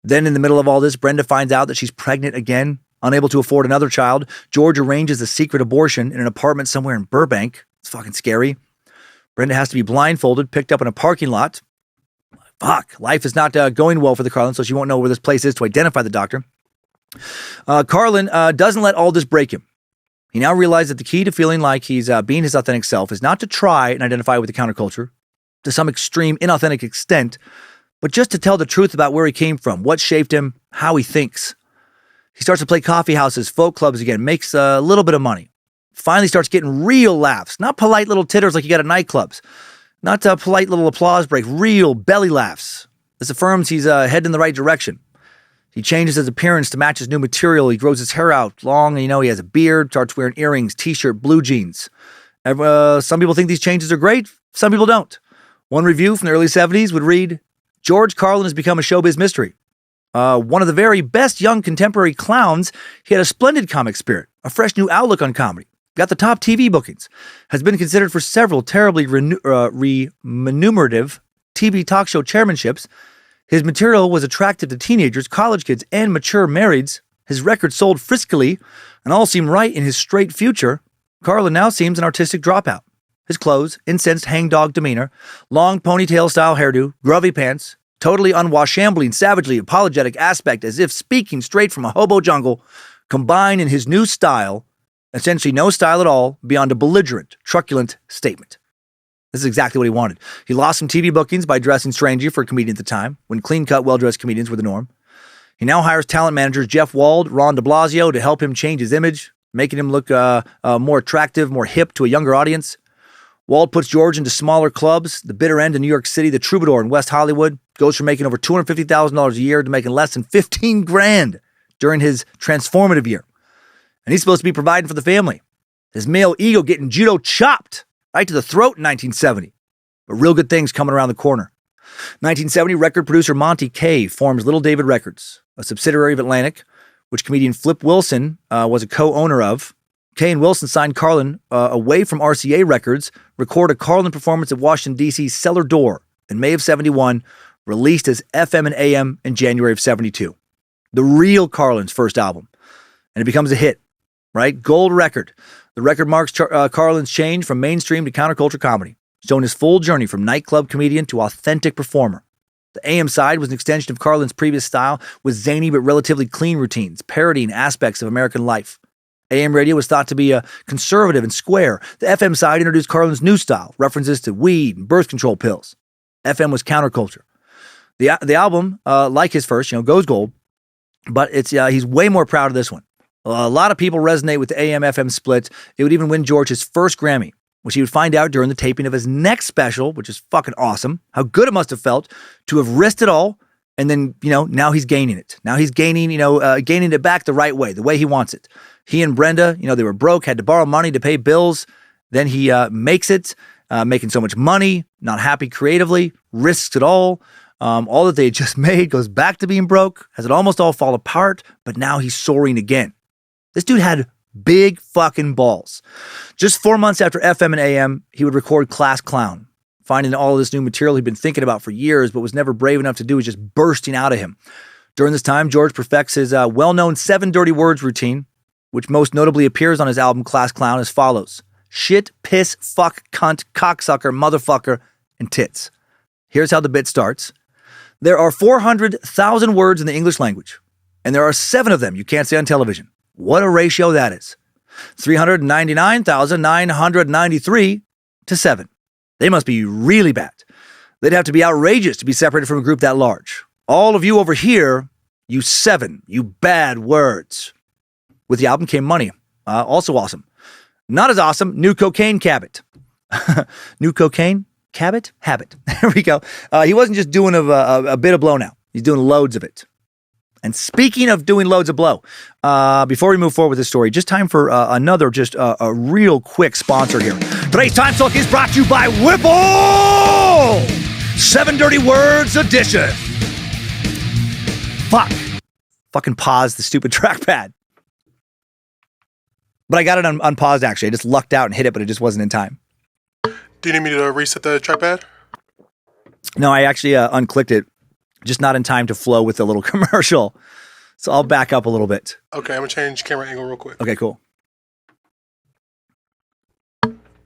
Then in the middle of all this, Brenda finds out that she's pregnant again, unable to afford another child. George arranges a secret abortion in an apartment somewhere in Burbank. It's fucking scary. Brenda has to be blindfolded, picked up in a parking lot. Fuck, life is not going well for the Carlin, so she won't know where this place is to identify the doctor. Carlin doesn't let all this break him. He now realizes that the key to feeling like he's being his authentic self is not to try and identify with the counterculture to some extreme, inauthentic extent, but just to tell the truth about where he came from, what shaped him, how he thinks. He starts to play coffee houses, folk clubs again, makes a little bit of money. Finally starts getting real laughs, not polite little titters like you got at nightclubs, not a polite little applause break, real belly laughs. This affirms he's heading in the right direction. He changes his appearance to match his new material. He grows his hair out long, and he has a beard, starts wearing earrings, t-shirt, blue jeans. Some people think these changes are great. Some people don't. One review from the early 70s would read, George Carlin has become a showbiz mystery. One of the very best young contemporary clowns, he had a splendid comic spirit, a fresh new outlook on comedy, got the top TV bookings, has been considered for several terribly remunerative TV talk show chairmanships. His material was attractive to teenagers, college kids, and mature marrieds. His records sold friskily, and all seemed right in his straight future. Carlin now seems an artistic dropout. His clothes, incensed hangdog demeanor, long ponytail-style hairdo, grubby pants, totally unwashed, shambling, savagely apologetic aspect as if speaking straight from a hobo jungle, combine in his new style, essentially no style at all, beyond a belligerent, truculent statement. This is exactly what he wanted. He lost some TV bookings by dressing strangely for a comedian at the time, when clean-cut, well-dressed comedians were the norm. He now hires talent managers Jeff Wald, Ron de Blasio to help him change his image, making him look more attractive, more hip to a younger audience. Wald puts George into smaller clubs, the Bitter End in New York City, the Troubadour in West Hollywood, goes from making over $250,000 a year to making less than $15,000 during his transformative year. And he's supposed to be providing for the family. His male ego getting judo chopped right to the throat in 1970. But real good things coming around the corner. 1970, record producer Monty Kaye forms Little David Records, a subsidiary of Atlantic, which comedian Flip Wilson was a co-owner of. Kaye and Wilson signed Carlin away from RCA Records, record a Carlin performance at Washington, D.C.'s Cellar Door in May of 71, released as FM and AM in January of 72. The real Carlin's first album. And it becomes a hit, right? Gold record. The record marks Carlin's change from mainstream to counterculture comedy, showing his full journey from nightclub comedian to authentic performer. The AM side was an extension of Carlin's previous style with zany but relatively clean routines, parodying aspects of American life. AM radio was thought to be conservative and square. The FM side introduced Carlin's new style, references to weed and birth control pills. FM was counterculture. The album, like his first, goes gold, but he's way more proud of this one. A lot of people resonate with the AM-FM split. It would even win George his first Grammy, which he would find out during the taping of his next special, which is fucking awesome. How good it must have felt to have risked it all, and then, now he's gaining it. Now he's gaining it back the right way, the way he wants it. He and Brenda, they were broke, had to borrow money to pay bills. Then he makes it, making so much money, not happy creatively, risks it all. All that they had just made goes back to being broke, has it almost all fall apart, but now he's soaring again. This dude had big fucking balls. Just 4 months after FM and AM, he would record Class Clown, finding all of this new material he'd been thinking about for years, but was never brave enough to do, was just bursting out of him. During this time, George perfects his well-known 7 dirty words routine, which most notably appears on his album Class Clown as follows: shit, piss, fuck, cunt, cocksucker, motherfucker, and tits. Here's how the bit starts. There are 400,000 words in the English language, and there are 7 of them you can't say on television. What a ratio that is. 399,993 to 7. They must be really bad. They'd have to be outrageous to be separated from a group that large. All of you over here, you 7, you bad words. With the album came money. Also awesome. Not as awesome, New Cocaine Cabot. New Cocaine Cabot? Habit. There we go. He wasn't just doing a bit of blow now. He's doing loads of it. And speaking of doing loads of blow, before we move forward with this story, just time for another a real quick sponsor here. Today's Timesuck is brought to you by Whipple! 7 Dirty Words Edition. Fuck. Fucking pause the stupid trackpad. But I got it unpaused, actually. I just lucked out and hit it, but it just wasn't in time. Do you need me to reset the trackpad? No, I actually unclicked it. Just not in time to flow with the little commercial. So I'll back up a little bit. Okay, I'm going to change camera angle real quick. Okay, cool.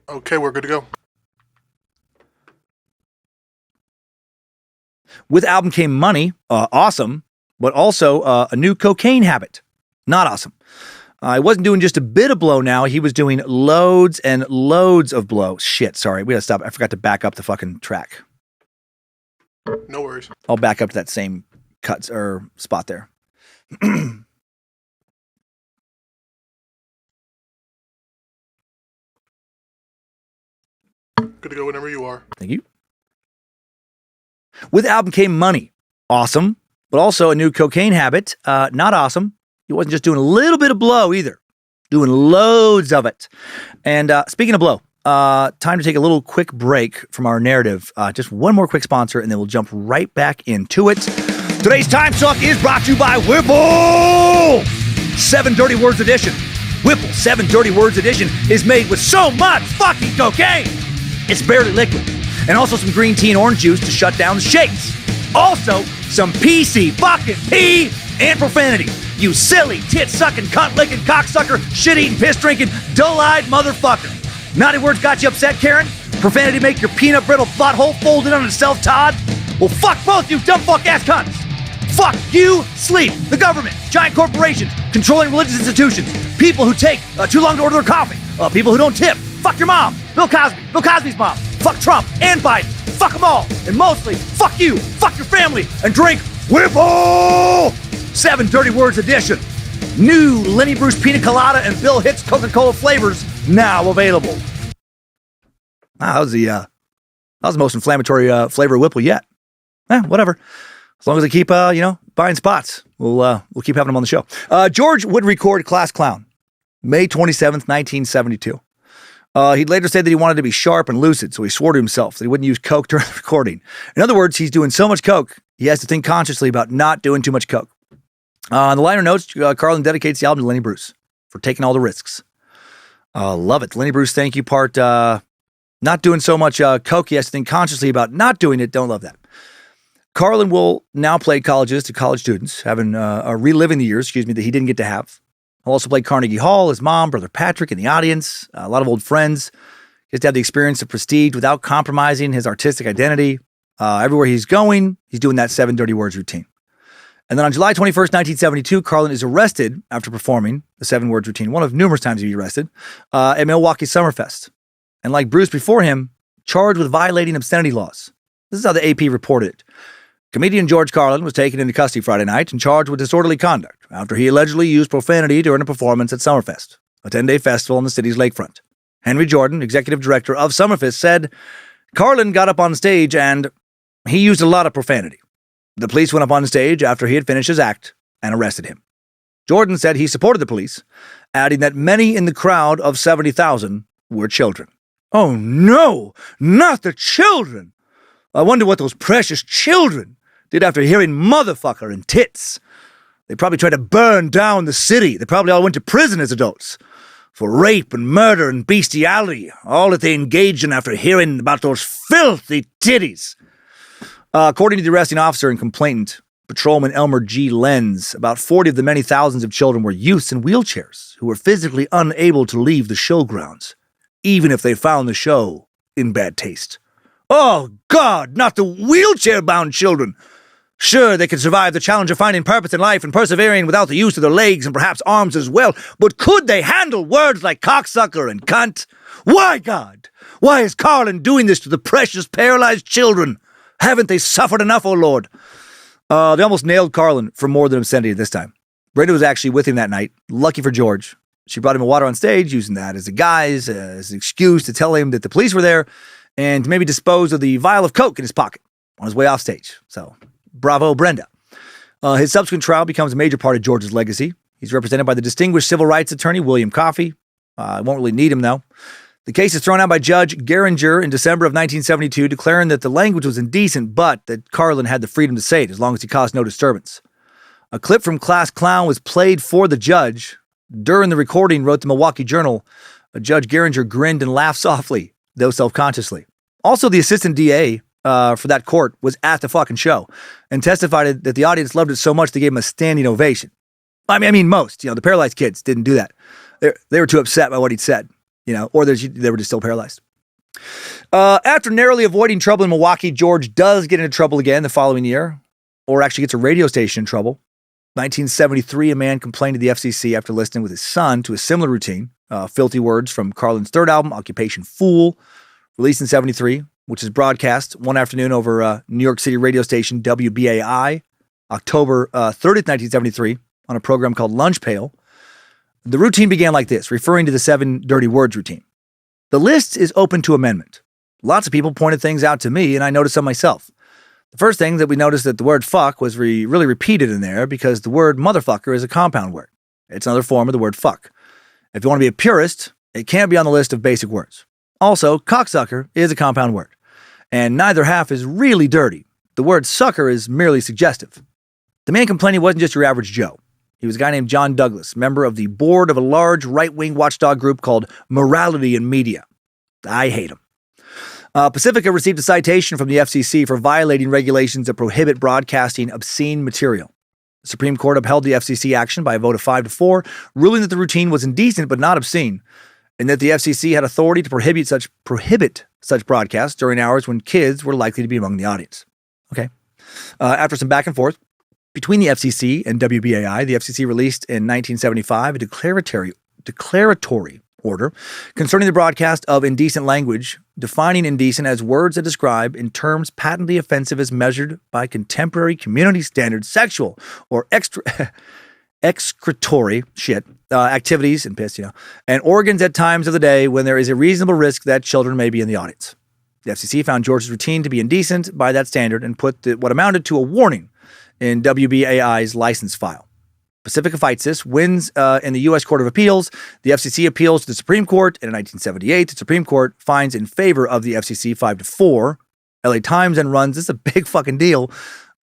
Okay, we're good to go. With the album came money, awesome, but also a new cocaine habit. Not awesome. He wasn't doing just a bit of blow now. He was doing loads and loads of blow. Shit, sorry. We gotta stop. I forgot to back up the fucking track. No worries. I'll back up to that same cut or spot there. Good to go whenever you are. Thank you. With the album came money. Awesome. But also a new cocaine habit. Not awesome. He wasn't just doing a little bit of blow either. Doing loads of it. And speaking of blow, time to take a little quick break from our narrative. Just one more quick sponsor, and then we'll jump right back into it. Today's Timesuck is brought to you by Whipple! 7 Dirty Words Edition. Whipple 7 Dirty Words Edition is made with so much fucking cocaine. It's barely liquid. And also some green tea and orange juice to shut down the shakes. Also, some PC fucking pee and profanity. You silly, tit-sucking, cunt-licking, cocksucker, shit-eating, piss-drinking, dull-eyed motherfucker. Naughty words got you upset, Karen? Profanity make your peanut-brittle butthole fold in on itself, Todd? Well, fuck both you dumb fuck-ass cunts. Fuck you, sleep, the government, giant corporations, controlling religious institutions, people who take too long to order their coffee, people who don't tip. Fuck your mom, Bill Cosby's mom. Fuck Trump and Biden. Fuck them all. And mostly, fuck you, fuck your family, and drink Whipple! 7 Dirty Words edition. New Lenny Bruce Pina Colada and Bill Hicks Coca-Cola flavors now available. That was the most inflammatory flavor of Whipple yet. Whatever. As long as they keep, buying spots, we'll keep having them on the show. George would record Class Clown, May 27th, 1972. He'd later say that he wanted to be sharp and lucid, so he swore to himself that he wouldn't use coke during the recording. In other words, he's doing so much coke, he has to think consciously about not doing too much coke. On the liner notes, Carlin dedicates the album to Lenny Bruce for taking all the risks. Love it. Lenny Bruce thank you part, not doing so much coke, he has to think consciously about not doing it. Don't love that. Carlin will now play colleges to college students, reliving the years, that he didn't get to have. He'll also play Carnegie Hall, his mom, Brother Patrick in the audience, a lot of old friends. He has to have the experience of prestige without compromising his artistic identity. Everywhere he's going, he's doing that 7 Dirty Words routine. And then on July 21st, 1972, Carlin is arrested after performing the 7 Words routine, one of numerous times he'd be arrested, at Milwaukee Summerfest. And like Bruce before him, charged with violating obscenity laws. This is how the AP reported it. Comedian George Carlin was taken into custody Friday night and charged with disorderly conduct after he allegedly used profanity during a performance at Summerfest, a 10-day festival on the city's lakefront. Henry Jordan, executive director of Summerfest, said Carlin got up on stage and he used a lot of profanity. The police went up on stage after he had finished his act and arrested him. Jordan said he supported the police, adding that many in the crowd of 70,000 were children. Oh no, not the children! I wonder what those precious children did after hearing motherfucker and tits. They probably tried to burn down the city. They probably all went to prison as adults for rape and murder and bestiality, all that they engaged in after hearing about those filthy titties. According to the arresting officer and complainant, Patrolman Elmer G. Lenz, about 40 of the many thousands of children were youths in wheelchairs who were physically unable to leave the showgrounds, even if they found the show in bad taste. Oh, God, not the wheelchair-bound children. Sure, they could survive the challenge of finding purpose in life and persevering without the use of their legs and perhaps arms as well, but could they handle words like cocksucker and cunt? Why, God? Why is Carlin doing this to the precious paralyzed children? Haven't they suffered enough, oh Lord? They almost nailed Carlin for more than obscenity this time. Brenda was actually with him that night. Lucky for George. She brought him a water on stage, using that as a guise, as an excuse to tell him that the police were there and to maybe dispose of the vial of coke in his pocket on his way off stage. So, bravo, Brenda. His subsequent trial becomes a major part of George's legacy. He's represented by the distinguished civil rights attorney, William Coffey. I won't really need him, though. The case is thrown out by Judge Geringer in December of 1972, declaring that the language was indecent, but that Carlin had the freedom to say it as long as he caused no disturbance. A clip from Class Clown was played for the judge. During the recording, wrote the Milwaukee Journal, Judge Geringer grinned and laughed softly, though self-consciously. Also, the assistant DA for that court was at the fucking show and testified that the audience loved it so much they gave him a standing ovation. I mean most. The paralyzed kids didn't do that. They were too upset by what he'd said. Or they were just still paralyzed. After narrowly avoiding trouble in Milwaukee, George does get into trouble again the following year, or actually gets a radio station in trouble. 1973, a man complained to the FCC after listening with his son to a similar routine, Filthy Words from Carlin's third album, Occupation Fool, released in 73, which is broadcast one afternoon over New York City radio station WBAI, October 30th, 1973, on a program called Lunch Pail. The routine began like this, referring to the 7 Dirty Words routine. The list is open to amendment. Lots of people pointed things out to me, and I noticed some myself. The first thing that we noticed that the word fuck was really repeated in there because the word motherfucker is a compound word. It's another form of the word fuck. If you want to be a purist, it can't be on the list of basic words. Also, cocksucker is a compound word, and neither half is really dirty. The word sucker is merely suggestive. The man complaining wasn't just your average Joe. He was a guy named John Douglas, member of the board of a large right-wing watchdog group called Morality in Media. I hate him. Pacifica received a citation from the FCC for violating regulations that prohibit broadcasting obscene material. The Supreme Court upheld the FCC action by a vote of 5-4, ruling that the routine was indecent but not obscene, and that the FCC had authority to prohibit such broadcasts during hours when kids were likely to be among the audience. Okay. After some back and forth between the FCC and WBAI, the FCC released in 1975 a declaratory order concerning the broadcast of indecent language, defining indecent as words that describe in terms patently offensive as measured by contemporary community standards sexual or excretory activities and piss, and organs at times of the day when there is a reasonable risk that children may be in the audience. The FCC found George's routine to be indecent by that standard and put what amounted to a warning in WBAI's license file. Pacifica fights this, wins in the U.S. Court of Appeals. The FCC appeals to the Supreme Court, and in 1978, the Supreme Court finds in favor of the FCC 5-4. LA Times then runs, this is a big fucking deal,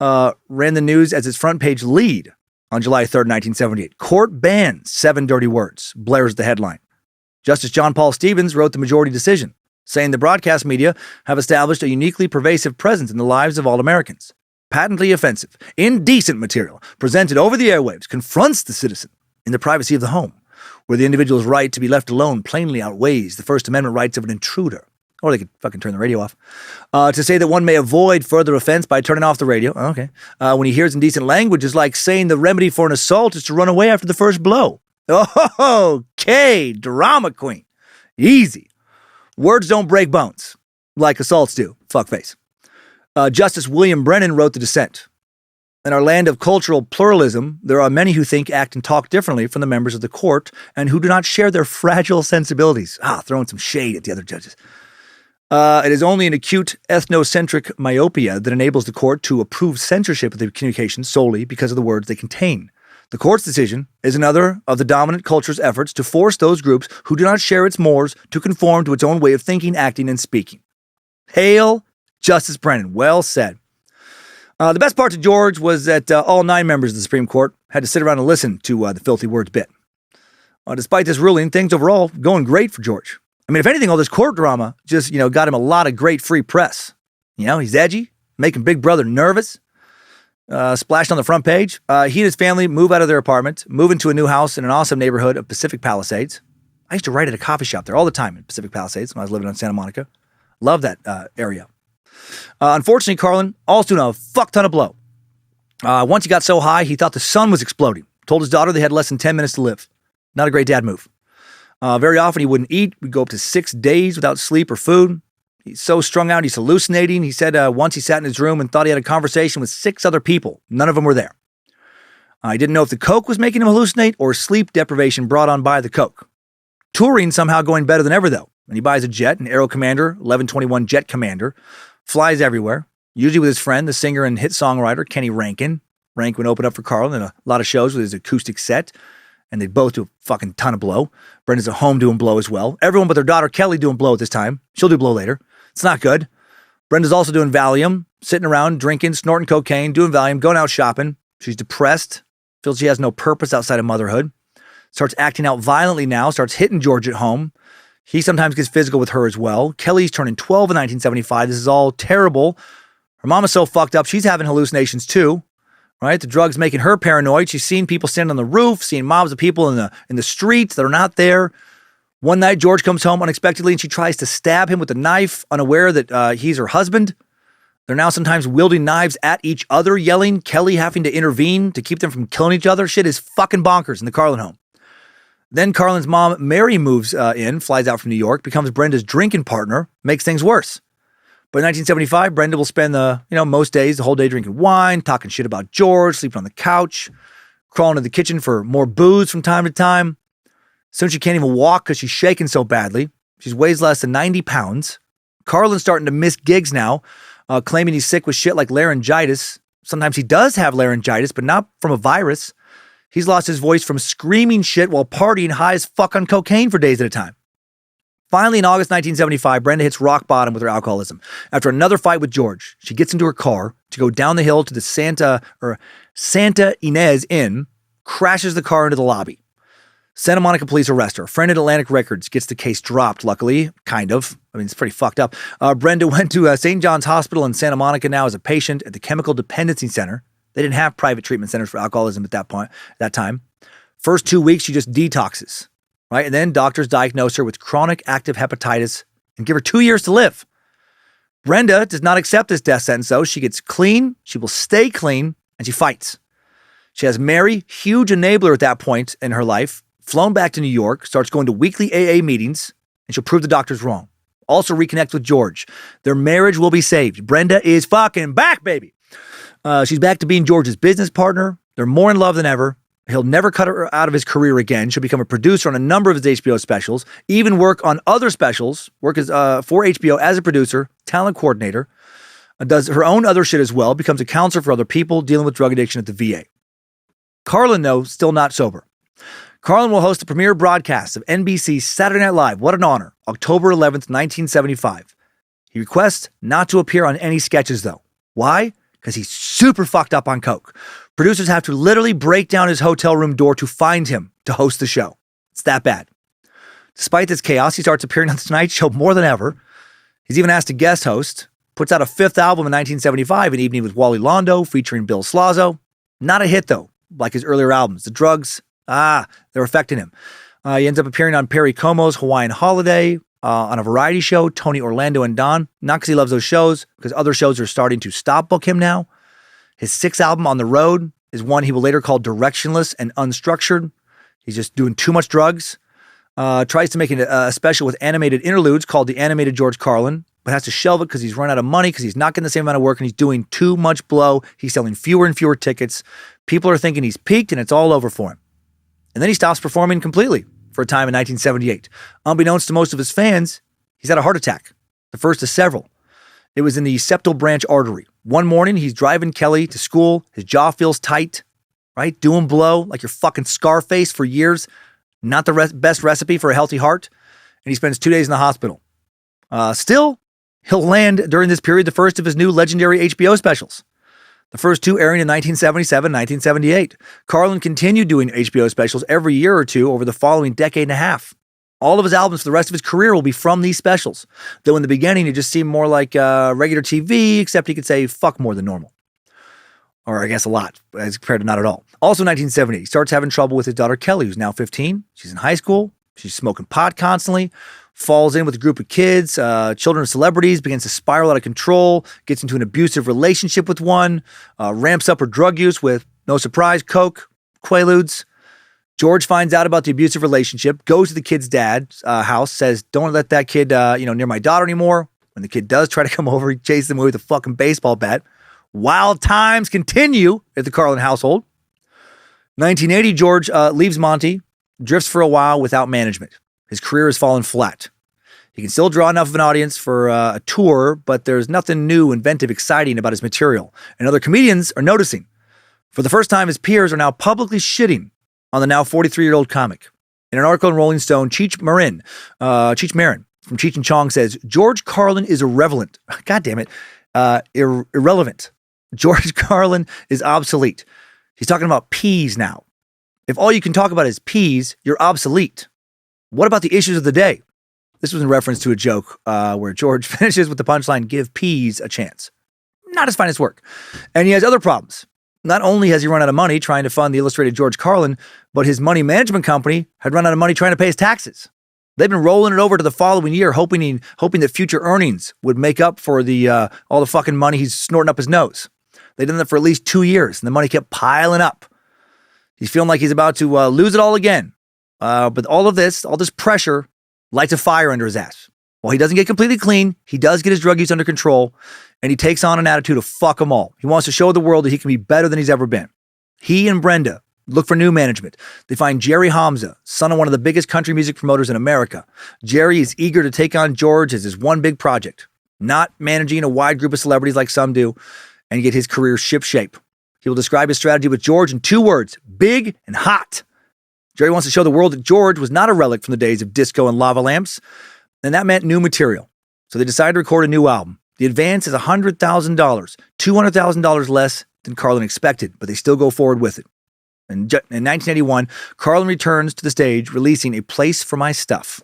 ran the news as its front page lead on July 3rd, 1978. Court bans 7 dirty words, blares the headline. Justice John Paul Stevens wrote the majority decision, saying the broadcast media have established a uniquely pervasive presence in the lives of all Americans. Patently offensive, indecent material presented over the airwaves confronts the citizen in the privacy of the home, where the individual's right to be left alone plainly outweighs the First Amendment rights of an intruder. Or they could fucking turn the radio off. To say that one may avoid further offense by turning off the radio, okay, when he hears indecent language is like saying the remedy for an assault is to run away after the first blow. Oh, okay, drama queen. Easy. Words don't break bones, like assaults do. Fuckface. Justice William Brennan wrote the dissent. In our land of cultural pluralism, there are many who think, act, and talk differently from the members of the court and who do not share their fragile sensibilities. Throwing some shade at the other judges. It is only an acute ethnocentric myopia that enables the court to approve censorship of the communications solely because of the words they contain. The court's decision is another of the dominant culture's efforts to force those groups who do not share its mores to conform to its own way of thinking, acting, and speaking. Hail Justice Brennan. Well said. The best part to George was that all 9 members of the Supreme Court had to sit around and listen to the filthy words bit. Despite this ruling, things overall going great for George. I mean, if anything, all this court drama just, got him a lot of great free press. He's edgy, making Big Brother nervous, splashed on the front page. He and his family move out of their apartment, move into a new house in an awesome neighborhood of Pacific Palisades. I used to write at a coffee shop there all the time in Pacific Palisades when I was living in Santa Monica. Love that area. Unfortunately, Carlin also took a fuck ton of blow. Once he got so high, he thought the sun was exploding. Told his daughter they had less than 10 minutes to live. Not a great dad move. Very often he wouldn't eat. We'd go up to 6 days without sleep or food. He's so strung out, he's hallucinating. He said once he sat in his room and thought he had a conversation with 6 other people. None of them were there. He didn't know if the coke was making him hallucinate or sleep deprivation brought on by the coke. Touring somehow going better than ever, though. And he buys a jet, an Aero Commander, 1121 Jet Commander. Flies everywhere, usually with his friend, the singer and hit songwriter, Kenny Rankin. Rankin would open up for Carlin in a lot of shows with his acoustic set, and they'd both do a fucking ton of blow. Brenda's at home doing blow as well. Everyone but their daughter, Kelly, doing blow at this time. She'll do blow later. It's not good. Brenda's also doing Valium, sitting around, drinking, snorting cocaine, doing Valium, going out shopping. She's depressed, feels she has no purpose outside of motherhood. Starts acting out violently now, starts hitting George at home. He sometimes gets physical with her as well. Kelly's turning 12 in 1975. This is all terrible. Her mom is so fucked up, she's having hallucinations too, right? The drug's making her paranoid. She's seeing people standing on the roof, seeing mobs of people in the streets that are not there. One night, George comes home unexpectedly and she tries to stab him with a knife, unaware that he's her husband. They're now sometimes wielding knives at each other, yelling, Kelly having to intervene to keep them from killing each other. Shit is fucking bonkers in the Carlin home. Then Carlin's mom, Mary, moves in, flies out from New York, becomes Brenda's drinking partner, makes things worse. But in 1975, Brenda will spend most days, the whole day drinking wine, talking shit about George, sleeping on the couch, crawling to the kitchen for more booze from time to time. Soon she can't even walk because she's shaking so badly. She weighs less than 90 pounds. Carlin's starting to miss gigs now, claiming he's sick with shit like laryngitis. Sometimes he does have laryngitis, but not from a virus. He's lost his voice from screaming shit while partying high as fuck on cocaine for days at a time. Finally, in August 1975, Brenda hits rock bottom with her alcoholism. After another fight with George, she gets into her car to go down the hill to the Santa Ynez Inn, crashes the car into the lobby. Santa Monica police arrest her. A friend at Atlantic Records gets the case dropped, luckily. Kind of. I mean, it's pretty fucked up. Brenda went to St. John's Hospital in Santa Monica now as a patient at the Chemical Dependency Center. They didn't have private treatment centers for alcoholism at that time. First 2 weeks, she just detoxes, right? And then doctors diagnose her with chronic active hepatitis and give her 2 years to live. Brenda does not accept this death sentence, though. She gets clean, she will stay clean, and she fights. She has Mary, huge enabler at that point in her life, flown back to New York, starts going to weekly AA meetings, and she'll prove the doctors wrong. Also reconnect with George. Their marriage will be saved. Brenda is fucking back, baby. She's back to being George's business partner. They're more in love than ever. He'll never cut her out of his career again. She'll become a producer on a number of his HBO specials, even work on other specials, for HBO as a producer, talent coordinator, does her own other shit as well, becomes a counselor for other people dealing with drug addiction at the VA. Carlin, though, still not sober. Carlin will host the premiere broadcast of NBC's Saturday Night Live. What an honor. October 11th, 1975. He requests not to appear on any sketches, though. Why? Because he's super fucked up on coke. Producers have to literally break down his hotel room door to find him to host the show. It's that bad. Despite this chaos, he starts appearing on The Tonight Show more than ever. He's even asked to guest host. Puts out a fifth album in 1975, An Evening with Wally Londo, featuring Bill Slazzo. Not a hit, though, like his earlier albums. The drugs, they're affecting him. He ends up appearing on Perry Como's Hawaiian Holiday, on a variety show, Tony Orlando and Don. Not because he loves those shows, because other shows are starting to stop book him now. His sixth album, On the Road, is one he will later call directionless and unstructured. He's just doing too much drugs. Tries to make a special with animated interludes called The Animated George Carlin, but has to shelve it because he's run out of money, because he's not getting the same amount of work, and he's doing too much blow. He's selling fewer and fewer tickets. People are thinking he's peaked, and it's all over for him. And then he stops performing completely for a time in 1978. Unbeknownst to most of his fans, he's had a heart attack, the first of several. It was in the septal branch artery. One morning, he's driving Kelly to school. His jaw feels tight, right? Doing blow like your fucking Scarface for years. Not the best recipe for a healthy heart. And he spends 2 days in the hospital. Still, he'll land during this period the first of his new legendary HBO specials. The first two airing in 1977, 1978. Carlin continued doing HBO specials every year or two over the following decade and a half. All of his albums for the rest of his career will be from these specials. Though in the beginning, it just seemed more like regular TV, except he could say fuck more than normal. Or I guess a lot, as compared to not at all. Also in 1970, he starts having trouble with his daughter Kelly, who's now 15. She's in high school. She's smoking pot constantly. Falls in with a group of kids, children of celebrities, begins to spiral out of control, gets into an abusive relationship with one, ramps up her drug use with, no surprise, coke, Quaaludes. George finds out about the abusive relationship, goes to the kid's dad's house, says, don't let that kid near my daughter anymore. When the kid does try to come over, he chases him away with a fucking baseball bat. Wild times continue at the Carlin household. 1980, George leaves Monty, drifts for a while without management. His career has fallen flat. He can still draw enough of an audience for a tour, but there's nothing new, inventive, exciting about his material. And other comedians are noticing. For the first time, his peers are now publicly shitting on the now 43-year-old comic. In an article in Rolling Stone, Cheech Marin from Cheech and Chong says, George Carlin is irrelevant. God damn it. Irrelevant. George Carlin is obsolete. He's talking about peas now. If all you can talk about is peas, you're obsolete. What about the issues of the day? This was in reference to a joke where George finishes with the punchline, give peas a chance. Not his finest work. And he has other problems. Not only has he run out of money trying to fund the illustrated George Carlin, but his money management company had run out of money trying to pay his taxes. They've been rolling it over to the following year, hoping that future earnings would make up for all the fucking money he's snorting up his nose. They've done that for at least 2 years, and the money kept piling up. He's feeling like he's about to lose it all again. But all this pressure lights a fire under his ass. While he doesn't get completely clean, he does get his drug use under control, and he takes on an attitude of fuck them all. He wants to show the world that he can be better than he's ever been. He and Brenda look for new management. They find Jerry Hamza, son of one of the biggest country music promoters in America. Jerry is eager to take on George as his one big project, not managing a wide group of celebrities like some do, and get his career shipshape. He will describe his strategy with George in 2 words, big and hot. Jerry wants to show the world that George was not a relic from the days of disco and lava lamps, and that meant new material. So they decided to record a new album. The advance is $100,000, $200,000 less than Carlin expected, but they still go forward with it. In 1981, Carlin returns to the stage, releasing A Place for My Stuff.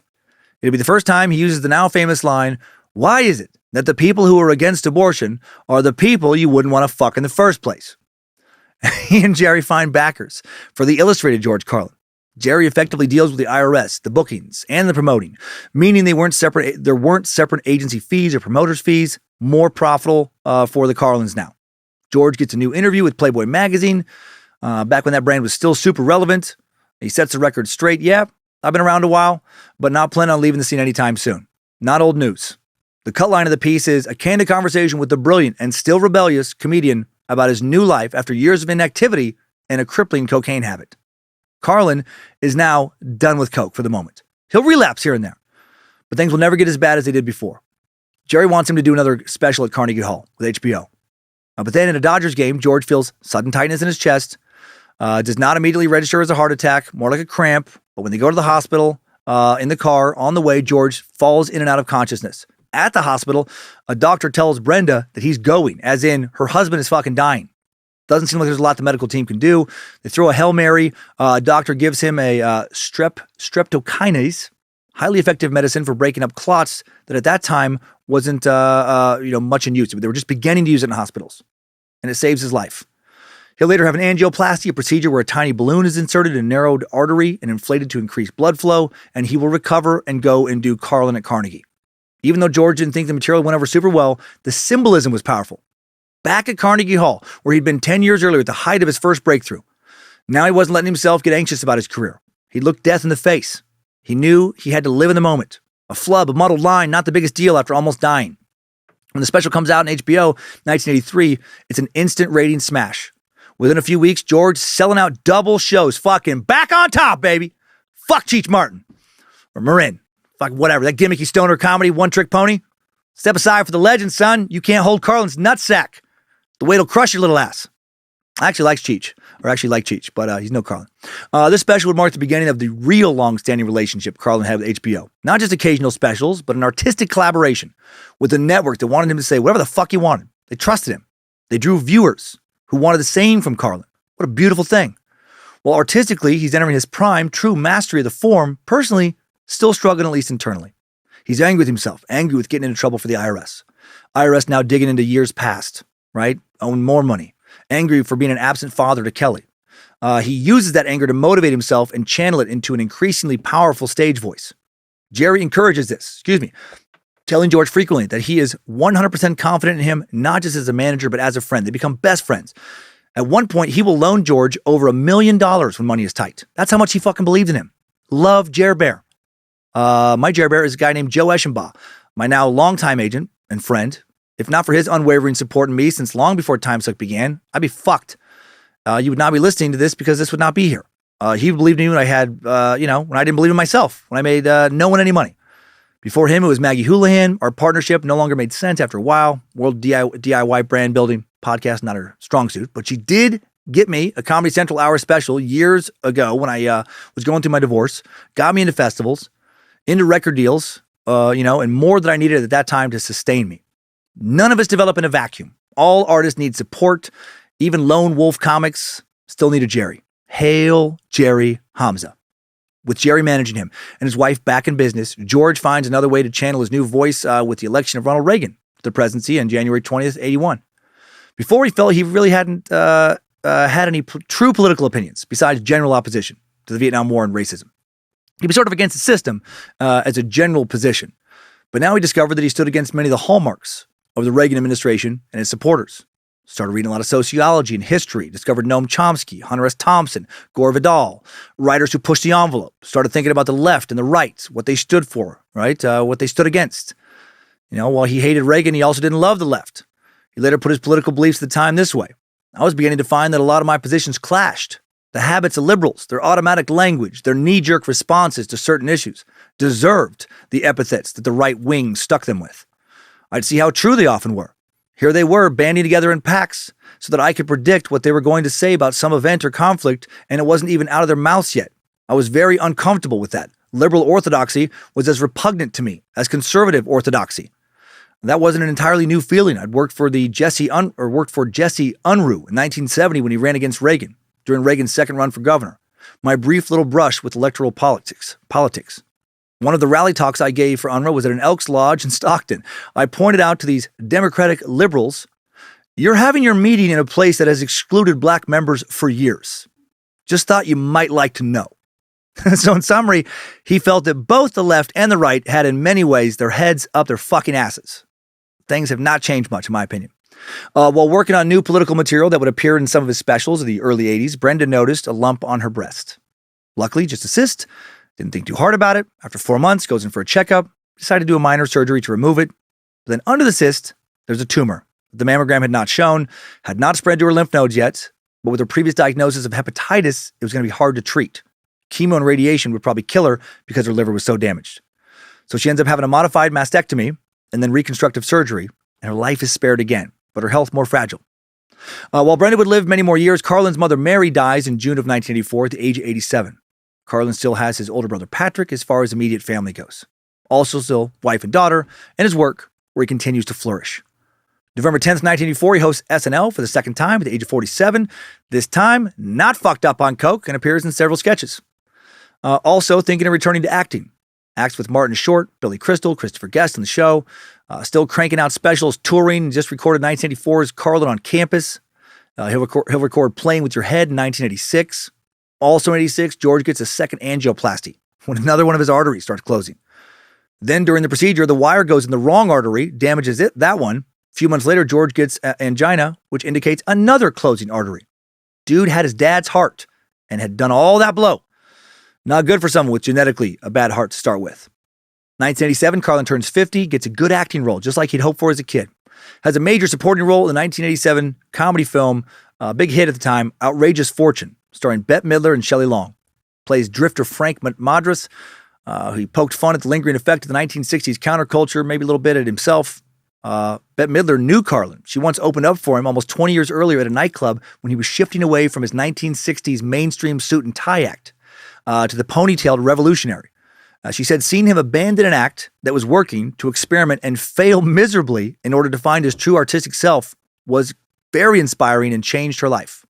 It'll be the first time he uses the now famous line, why is it that the people who are against abortion are the people you wouldn't want to fuck in the first place? He and Jerry find backers for the illustrated George Carlin. Jerry effectively deals with the IRS, the bookings, and the promoting, meaning there weren't separate agency fees or promoters' fees, more profitable for the Carlins now. George gets a new interview with Playboy magazine, back when that brand was still super relevant. He sets the record straight. Yeah, I've been around a while, but not planning on leaving the scene anytime soon. Not old news. The cut line of the piece is a candid conversation with the brilliant and still rebellious comedian about his new life after years of inactivity and a crippling cocaine habit. Carlin is now done with coke for the moment. He'll relapse here and there, but things will never get as bad as they did before. Jerry wants him to do another special at Carnegie Hall with HBO. But then in a Dodgers game, George feels sudden tightness in his chest, does not immediately register as a heart attack, more like a cramp. But when they go to the hospital, in the car, on the way, George falls in and out of consciousness. At the hospital, a doctor tells Brenda that he's going, as in her husband is fucking dying. Doesn't seem like there's a lot the medical team can do. They throw a Hail Mary. A doctor gives him a streptokinase, highly effective medicine for breaking up clots that at that time wasn't much in use. They were just beginning to use it in hospitals. And it saves his life. He'll later have an angioplasty, a procedure where a tiny balloon is inserted in a narrowed artery and inflated to increase blood flow, and he will recover and go and do Carlin at Carnegie. Even though George didn't think the material went over super well, the symbolism was powerful. Back at Carnegie Hall, where he'd been 10 years earlier at the height of his first breakthrough. Now he wasn't letting himself get anxious about his career. He looked death in the face. He knew he had to live in the moment. A flub, a muddled line, not the biggest deal after almost dying. When the special comes out in HBO, 1983, it's an instant rating smash. Within a few weeks, George selling out double shows, fucking back on top, baby. Fuck Cheech Martin. Or Marin. Fuck whatever, that gimmicky stoner comedy, one-trick pony. Step aside for the legend, son. You can't hold Carlin's nutsack. The weight'll crush your little ass. I actually like Cheech, but he's no Carlin. This special would mark the beginning of the real long-standing relationship Carlin had with HBO. Not just occasional specials, but an artistic collaboration with a network that wanted him to say whatever the fuck he wanted. They trusted him. They drew viewers who wanted the same from Carlin. What a beautiful thing. While artistically, he's entering his prime, true mastery of the form, personally, still struggling at least internally. He's angry with himself, angry with getting into trouble for the IRS. IRS now digging into years past, right? Owing more money. Angry for being an absent father to Kelly. He uses that anger to motivate himself and channel it into an increasingly powerful stage voice. Jerry encourages this, telling George frequently that he is 100% confident in him, not just as a manager, but as a friend. They become best friends. At one point, he will loan George over $1 million when money is tight. That's how much he fucking believed in him. Love Jer Bear. My Jer Bear is a guy named Joe Eschenbaugh, my now longtime agent and friend. If not for his unwavering support in me since long before Timesuck began, I'd be fucked. You would not be listening to this because this would not be here. He believed in me when I had, when I didn't believe in myself, when I made no one any money. Before him, it was Maggie Houlihan. Our partnership no longer made sense after a while. World DIY brand building podcast, not her strong suit, but she did get me a Comedy Central hour special years ago when I was going through my divorce, got me into festivals, into record deals, and more than I needed at that time to sustain me. None of us develop in a vacuum. All artists need support. Even lone wolf comics still need a Jerry. Hail Jerry Hamza. With Jerry managing him and his wife back in business, George finds another way to channel his new voice with the election of Ronald Reagan to the presidency on January 20th, 81. Before he felt he really hadn't had any true political opinions besides general opposition to the Vietnam War and racism. He was sort of against the system as a general position. But now he discovered that he stood against many of the hallmarks of the Reagan administration and his supporters. Started reading a lot of sociology and history, discovered Noam Chomsky, Hunter S. Thompson, Gore Vidal, writers who pushed the envelope, started thinking about the left and the right, what they stood for, right? What they stood against. While he hated Reagan, he also didn't love the left. He later put his political beliefs at the time this way. I was beginning to find that a lot of my positions clashed. The habits of liberals, their automatic language, their knee-jerk responses to certain issues deserved the epithets that the right wing stuck them with. I'd see how true they often were. Here they were, banding together in packs so that I could predict what they were going to say about some event or conflict, and it wasn't even out of their mouths yet. I was very uncomfortable with that. Liberal orthodoxy was as repugnant to me as conservative orthodoxy. That wasn't an entirely new feeling. I'd worked for Jesse Unruh in 1970 when he ran against Reagan during Reagan's second run for governor. My brief little brush with electoral politics. One of the rally talks I gave for Unruh was at an Elks Lodge in Stockton. I pointed out to these Democratic liberals, you're having your meeting in a place that has excluded black members for years. Just thought you might like to know. So in summary, he felt that both the left and the right had in many ways their heads up their fucking asses. Things have not changed much, in my opinion. While working on new political material that would appear in some of his specials of the early 80s, Brenda noticed a lump on her breast. Luckily, just a cyst. Didn't think too hard about it. After 4 months, goes in for a checkup. Decided to do a minor surgery to remove it. But then under the cyst, there's a tumor. The mammogram had not shown, had not spread to her lymph nodes yet, but with her previous diagnosis of hepatitis, it was going to be hard to treat. Chemo and radiation would probably kill her because her liver was so damaged. So she ends up having a modified mastectomy and then reconstructive surgery, and her life is spared again, but her health more fragile. While Brenda would live many more years, Carlin's mother Mary dies in June of 1984 at the age of 87. Carlin still has his older brother Patrick as far as immediate family goes. Also still wife and daughter, and his work, where he continues to flourish. November 10th, 1984, he hosts SNL for the second time at the age of 47. This time, not fucked up on coke, and appears in several sketches. Also thinking of returning to acting. Acts with Martin Short, Billy Crystal, Christopher Guest on the show. Still cranking out specials, touring. Just recorded 1984's Carlin on Campus. He'll record Playing With Your Head in 1986. Also in 86, George gets a second angioplasty when another one of his arteries starts closing. Then during the procedure, the wire goes in the wrong artery, damages that one. A few months later, George gets angina, which indicates another closing artery. Dude had his dad's heart and had done all that blow. Not good for someone with genetically a bad heart to start with. 1987, Carlin turns 50, gets a good acting role, just like he'd hoped for as a kid. Has a major supporting role in the 1987 comedy film, big hit at the time, Outrageous Fortune, starring Bette Midler and Shelley Long. Plays drifter Frank Madras. He poked fun at the lingering effect of the 1960s counterculture, maybe a little bit at himself. Bette Midler knew Carlin. She once opened up for him almost 20 years earlier at a nightclub when he was shifting away from his 1960s mainstream suit and tie act to the ponytailed revolutionary. She said seeing him abandon an act that was working to experiment and fail miserably in order to find his true artistic self was very inspiring and changed her life.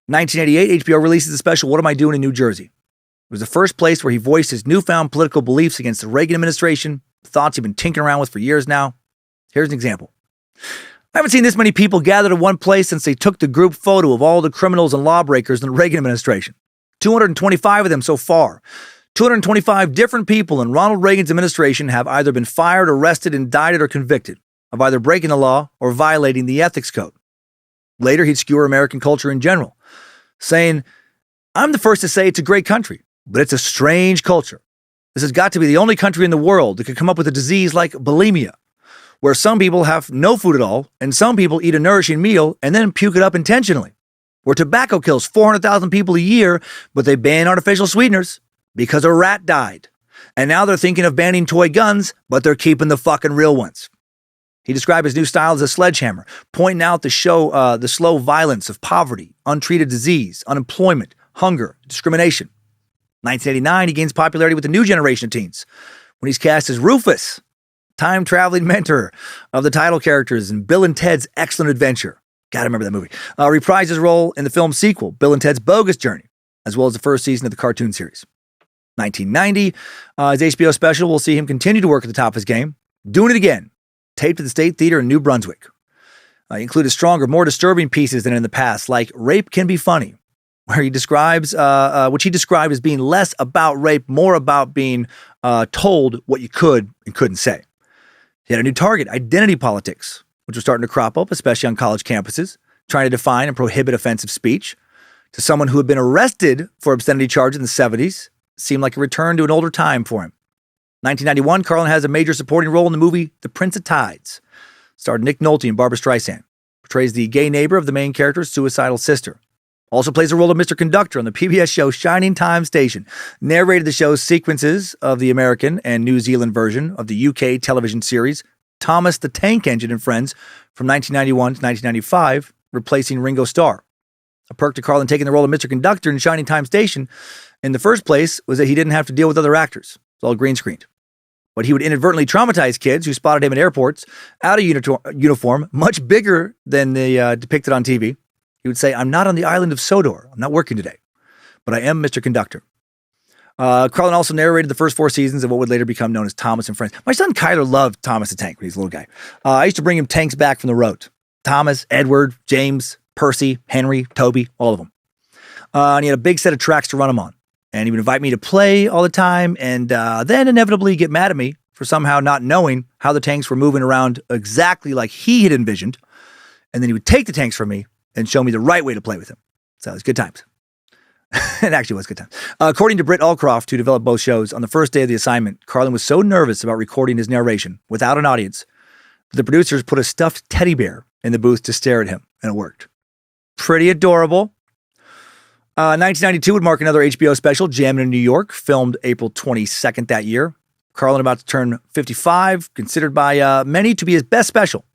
1988, HBO releases the special What Am I Doing in New Jersey? It was the first place where he voiced his newfound political beliefs against the Reagan administration, thoughts he'd been tinkering around with for years now. Here's an example. I haven't seen this many people gathered in one place since they took the group photo of all the criminals and lawbreakers in the Reagan administration. 225 of them so far. 225 different people in Ronald Reagan's administration have either been fired, arrested, indicted, or convicted of either breaking the law or violating the ethics code. Later, he'd skewer American culture in general, saying, I'm the first to say it's a great country, but it's a strange culture. This has got to be the only country in the world that could come up with a disease like bulimia, where some people have no food at all, and some people eat a nourishing meal and then puke it up intentionally. Where tobacco kills 400,000 people a year, but they ban artificial sweeteners because a rat died. And now they're thinking of banning toy guns, but they're keeping the fucking real ones. He described his new style as a sledgehammer, pointing out the slow violence of poverty, untreated disease, unemployment, hunger, discrimination. 1989, he gains popularity with the new generation of teens when he's cast as Rufus, time-traveling mentor of the title characters in Bill and Ted's Excellent Adventure. Gotta remember that movie. Reprised his role in the film's sequel, Bill and Ted's Bogus Journey, as well as the first season of the cartoon series. 1990, his HBO special will see him continue to work at the top of his game, doing it again, taped at the State Theater in New Brunswick. He included stronger, more disturbing pieces than in the past, like Rape Can Be Funny, where he describes, which he described as being less about rape, more about being told what you could and couldn't say. He had a new target, identity politics, which was starting to crop up, especially on college campuses, trying to define and prohibit offensive speech. To someone who had been arrested for obscenity charges in the 70s, seemed like a return to an older time for him. 1991, Carlin has a major supporting role in the movie The Prince of Tides. Starred Nick Nolte and Barbra Streisand. Portrays the gay neighbor of the main character's suicidal sister. Also plays the role of Mr. Conductor on the PBS show Shining Time Station. Narrated the show's sequences of the American and New Zealand version of the UK television series Thomas the Tank Engine and Friends from 1991 to 1995, replacing Ringo Starr. A perk to Carlin taking the role of Mr. Conductor in Shining Time Station in the first place was that he didn't have to deal with other actors. It's all green screened. But he would inadvertently traumatize kids who spotted him at airports out of uniform, much bigger than the depicted on TV. He would say, I'm not on the island of Sodor. I'm not working today, but I am Mr. Conductor. Carlin also narrated the first 4 seasons of what would later become known as Thomas and Friends. My son Kyler loved Thomas the Tank when he was a little guy. I used to bring him tanks back from the road. Thomas, Edward, James, Percy, Henry, Toby, all of them. And he had a big set of tracks to run them on. And he would invite me to play all the time and then inevitably get mad at me for somehow not knowing how the tanks were moving around exactly like he had envisioned. And then he would take the tanks from me and show me the right way to play with them. So it was good times. It actually was a good time. According to Britt Allcroft, who developed both shows, on the first day of the assignment, Carlin was so nervous about recording his narration without an audience that the producers put a stuffed teddy bear in the booth to stare at him, and it worked. Pretty adorable. 1992 would mark another HBO special, Jammin' in New York, filmed April 22nd that year. Carlin about to turn 55, considered by many to be his best special.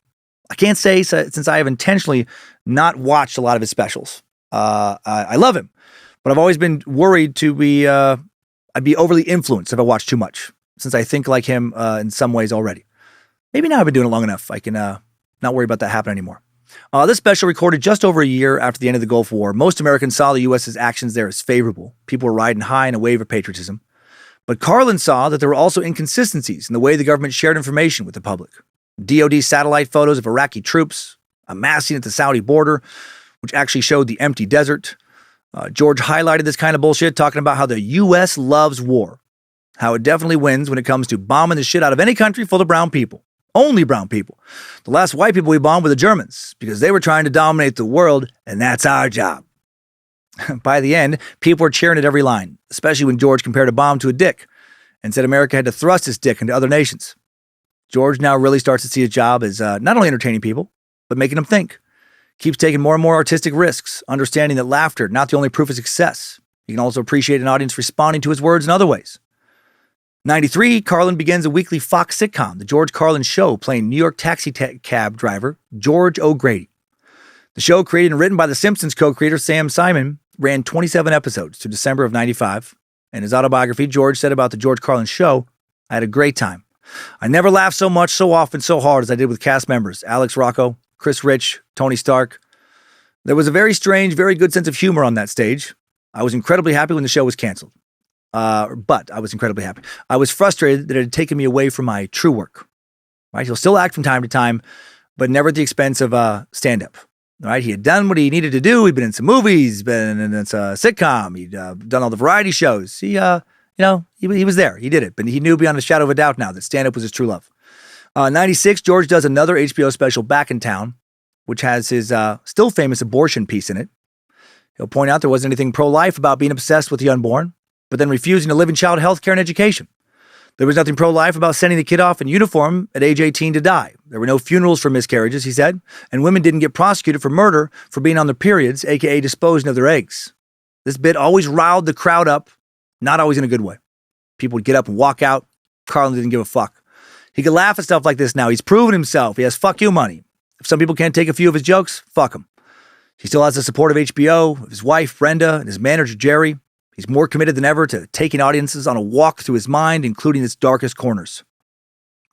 I can't say since I have intentionally not watched a lot of his specials. I love him, but I've always been worried I'd be overly influenced if I watch too much, since I think like him in some ways already. Maybe now I've been doing it long enough. I can not worry about that happening anymore. This special recorded just over a year after the end of the Gulf War. Most Americans saw the U.S.'s actions there as favorable. People were riding high in a wave of patriotism. But Carlin saw that there were also inconsistencies in the way the government shared information with the public. DoD satellite photos of Iraqi troops amassing at the Saudi border, which actually showed the empty desert. George highlighted this kind of bullshit, talking about how the U.S. loves war, how it definitely wins when it comes to bombing the shit out of any country full of brown people. Only brown people. The last white people we bombed were the Germans, because they were trying to dominate the world, and that's our job. By the end, people were cheering at every line, especially when George compared a bomb to a dick and said America had to thrust its dick into other nations. George now really starts to see his job as not only entertaining people, but making them think. Keeps taking more and more artistic risks, understanding that laughter, not the only proof of success. He can also appreciate an audience responding to his words in other ways. 93, Carlin begins a weekly Fox sitcom, The George Carlin Show, playing New York taxi cab driver George O'Grady. The show, created and written by The Simpsons co-creator Sam Simon, ran 27 episodes to December of 95. In his autobiography, George said about The George Carlin Show, "I had a great time. I never laughed so much, so often, so hard as I did with cast members Alex Rocco, Chris Rich, Tony Stark. There was a very strange, very good sense of humor on that stage. I was incredibly happy when the show was canceled. But I was incredibly happy. I was frustrated that it had taken me away from my true work." Right? He'll still act from time to time, but never at the expense of stand-up. Right? He had done what he needed to do. He'd been in some movies, been in a sitcom. He'd done all the variety shows. He was there. He did it. But he knew beyond a shadow of a doubt now that stand-up was his true love. 96, George does another HBO special, Back in Town, which has his still famous abortion piece in it. He'll point out there wasn't anything pro-life about being obsessed with the unborn, but then refusing to live in child health care and education. There was nothing pro-life about sending the kid off in uniform at age 18 to die. There were no funerals for miscarriages, he said, and women didn't get prosecuted for murder for being on their periods, aka disposing of their eggs. This bit always riled the crowd up, not always in a good way. People would get up and walk out. Carlin didn't give a fuck. He could laugh at stuff like this now. He's proven himself. He has fuck you money. If some people can't take a few of his jokes, fuck him. He still has the support of HBO, of his wife, Brenda, and his manager, Jerry. He's more committed than ever to taking audiences on a walk through his mind, including its darkest corners.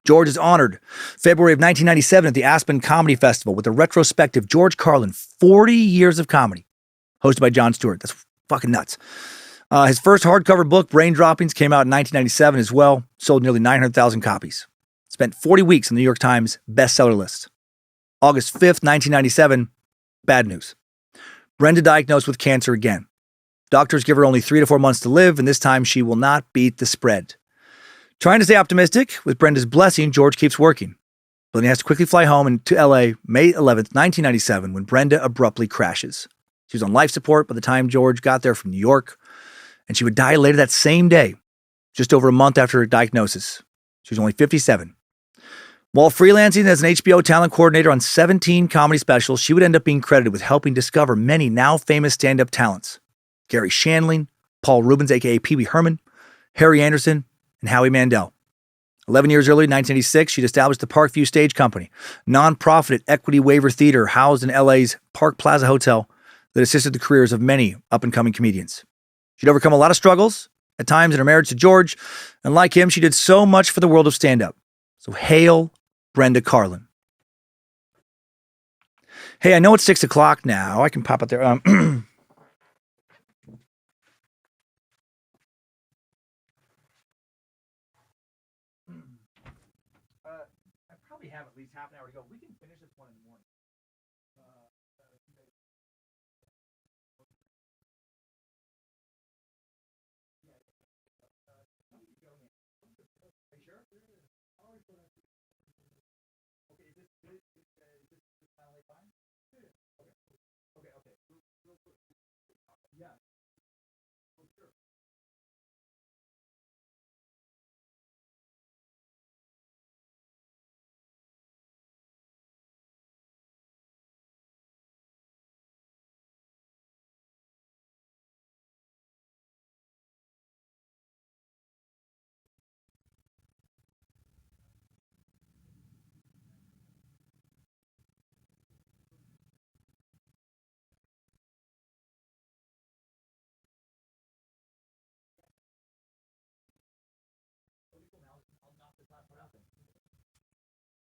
George is honored February of 1997 at the Aspen Comedy Festival with a retrospective George Carlin, 40 Years of Comedy, hosted by Jon Stewart. That's fucking nuts. His first hardcover book, Brain Droppings, came out in 1997 as well, sold nearly 900,000 copies. Spent 40 weeks on the New York Times bestseller list. August 5th, 1997, bad news. Brenda diagnosed with cancer again. Doctors give her only 3 to 4 months to live, and this time she will not beat the spread. Trying to stay optimistic, with Brenda's blessing, George keeps working. But then he has to quickly fly home to LA May 11th, 1997, when Brenda abruptly crashes. She was on life support by the time George got there from New York, and she would die later that same day, just over a month after her diagnosis. She was only 57. While freelancing as an HBO talent coordinator on 17 comedy specials, she would end up being credited with helping discover many now famous stand-up talents. Gary Shandling, Paul Rubens, a.k.a. Pee Wee Herman, Harry Anderson, and Howie Mandel. 11 years earlier, in 1986, she'd established the Parkview Stage Company, nonprofit at Equity Waiver Theater housed in LA's Park Plaza Hotel that assisted the careers of many up-and-coming comedians. She'd overcome a lot of struggles, at times in her marriage to George, and like him, she did so much for the world of stand-up. So hail Brenda Carlin. Hey, I know it's 6 o'clock now. I can pop up there. Have at least half an hour to go. We can finish this one in the morning. Okay.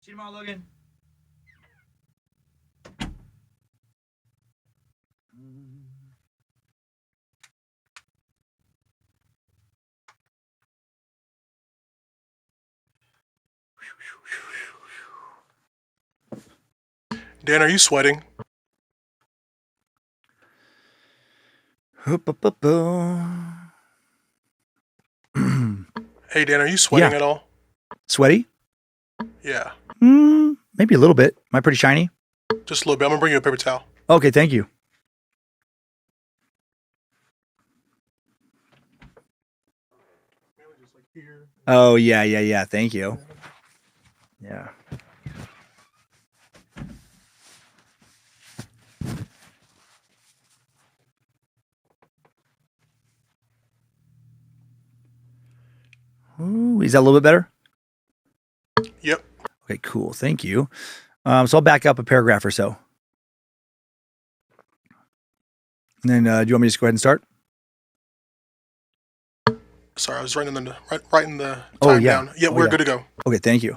See you tomorrow, Logan. Dan, are you sweating? Hey, Dan, are you sweating at all? Sweaty? Yeah. Maybe a little bit. Am I pretty shiny? Just a little bit. I'm going to bring you a paper towel. Okay, thank you. Oh, yeah. Thank you. Yeah. Ooh, is that a little bit better? Yep. Okay, cool. Thank you. So I'll back up a paragraph or so. And then do you want me to just go ahead and start? Sorry, I was writing the time down. Yeah, we're good to go. Okay, thank you.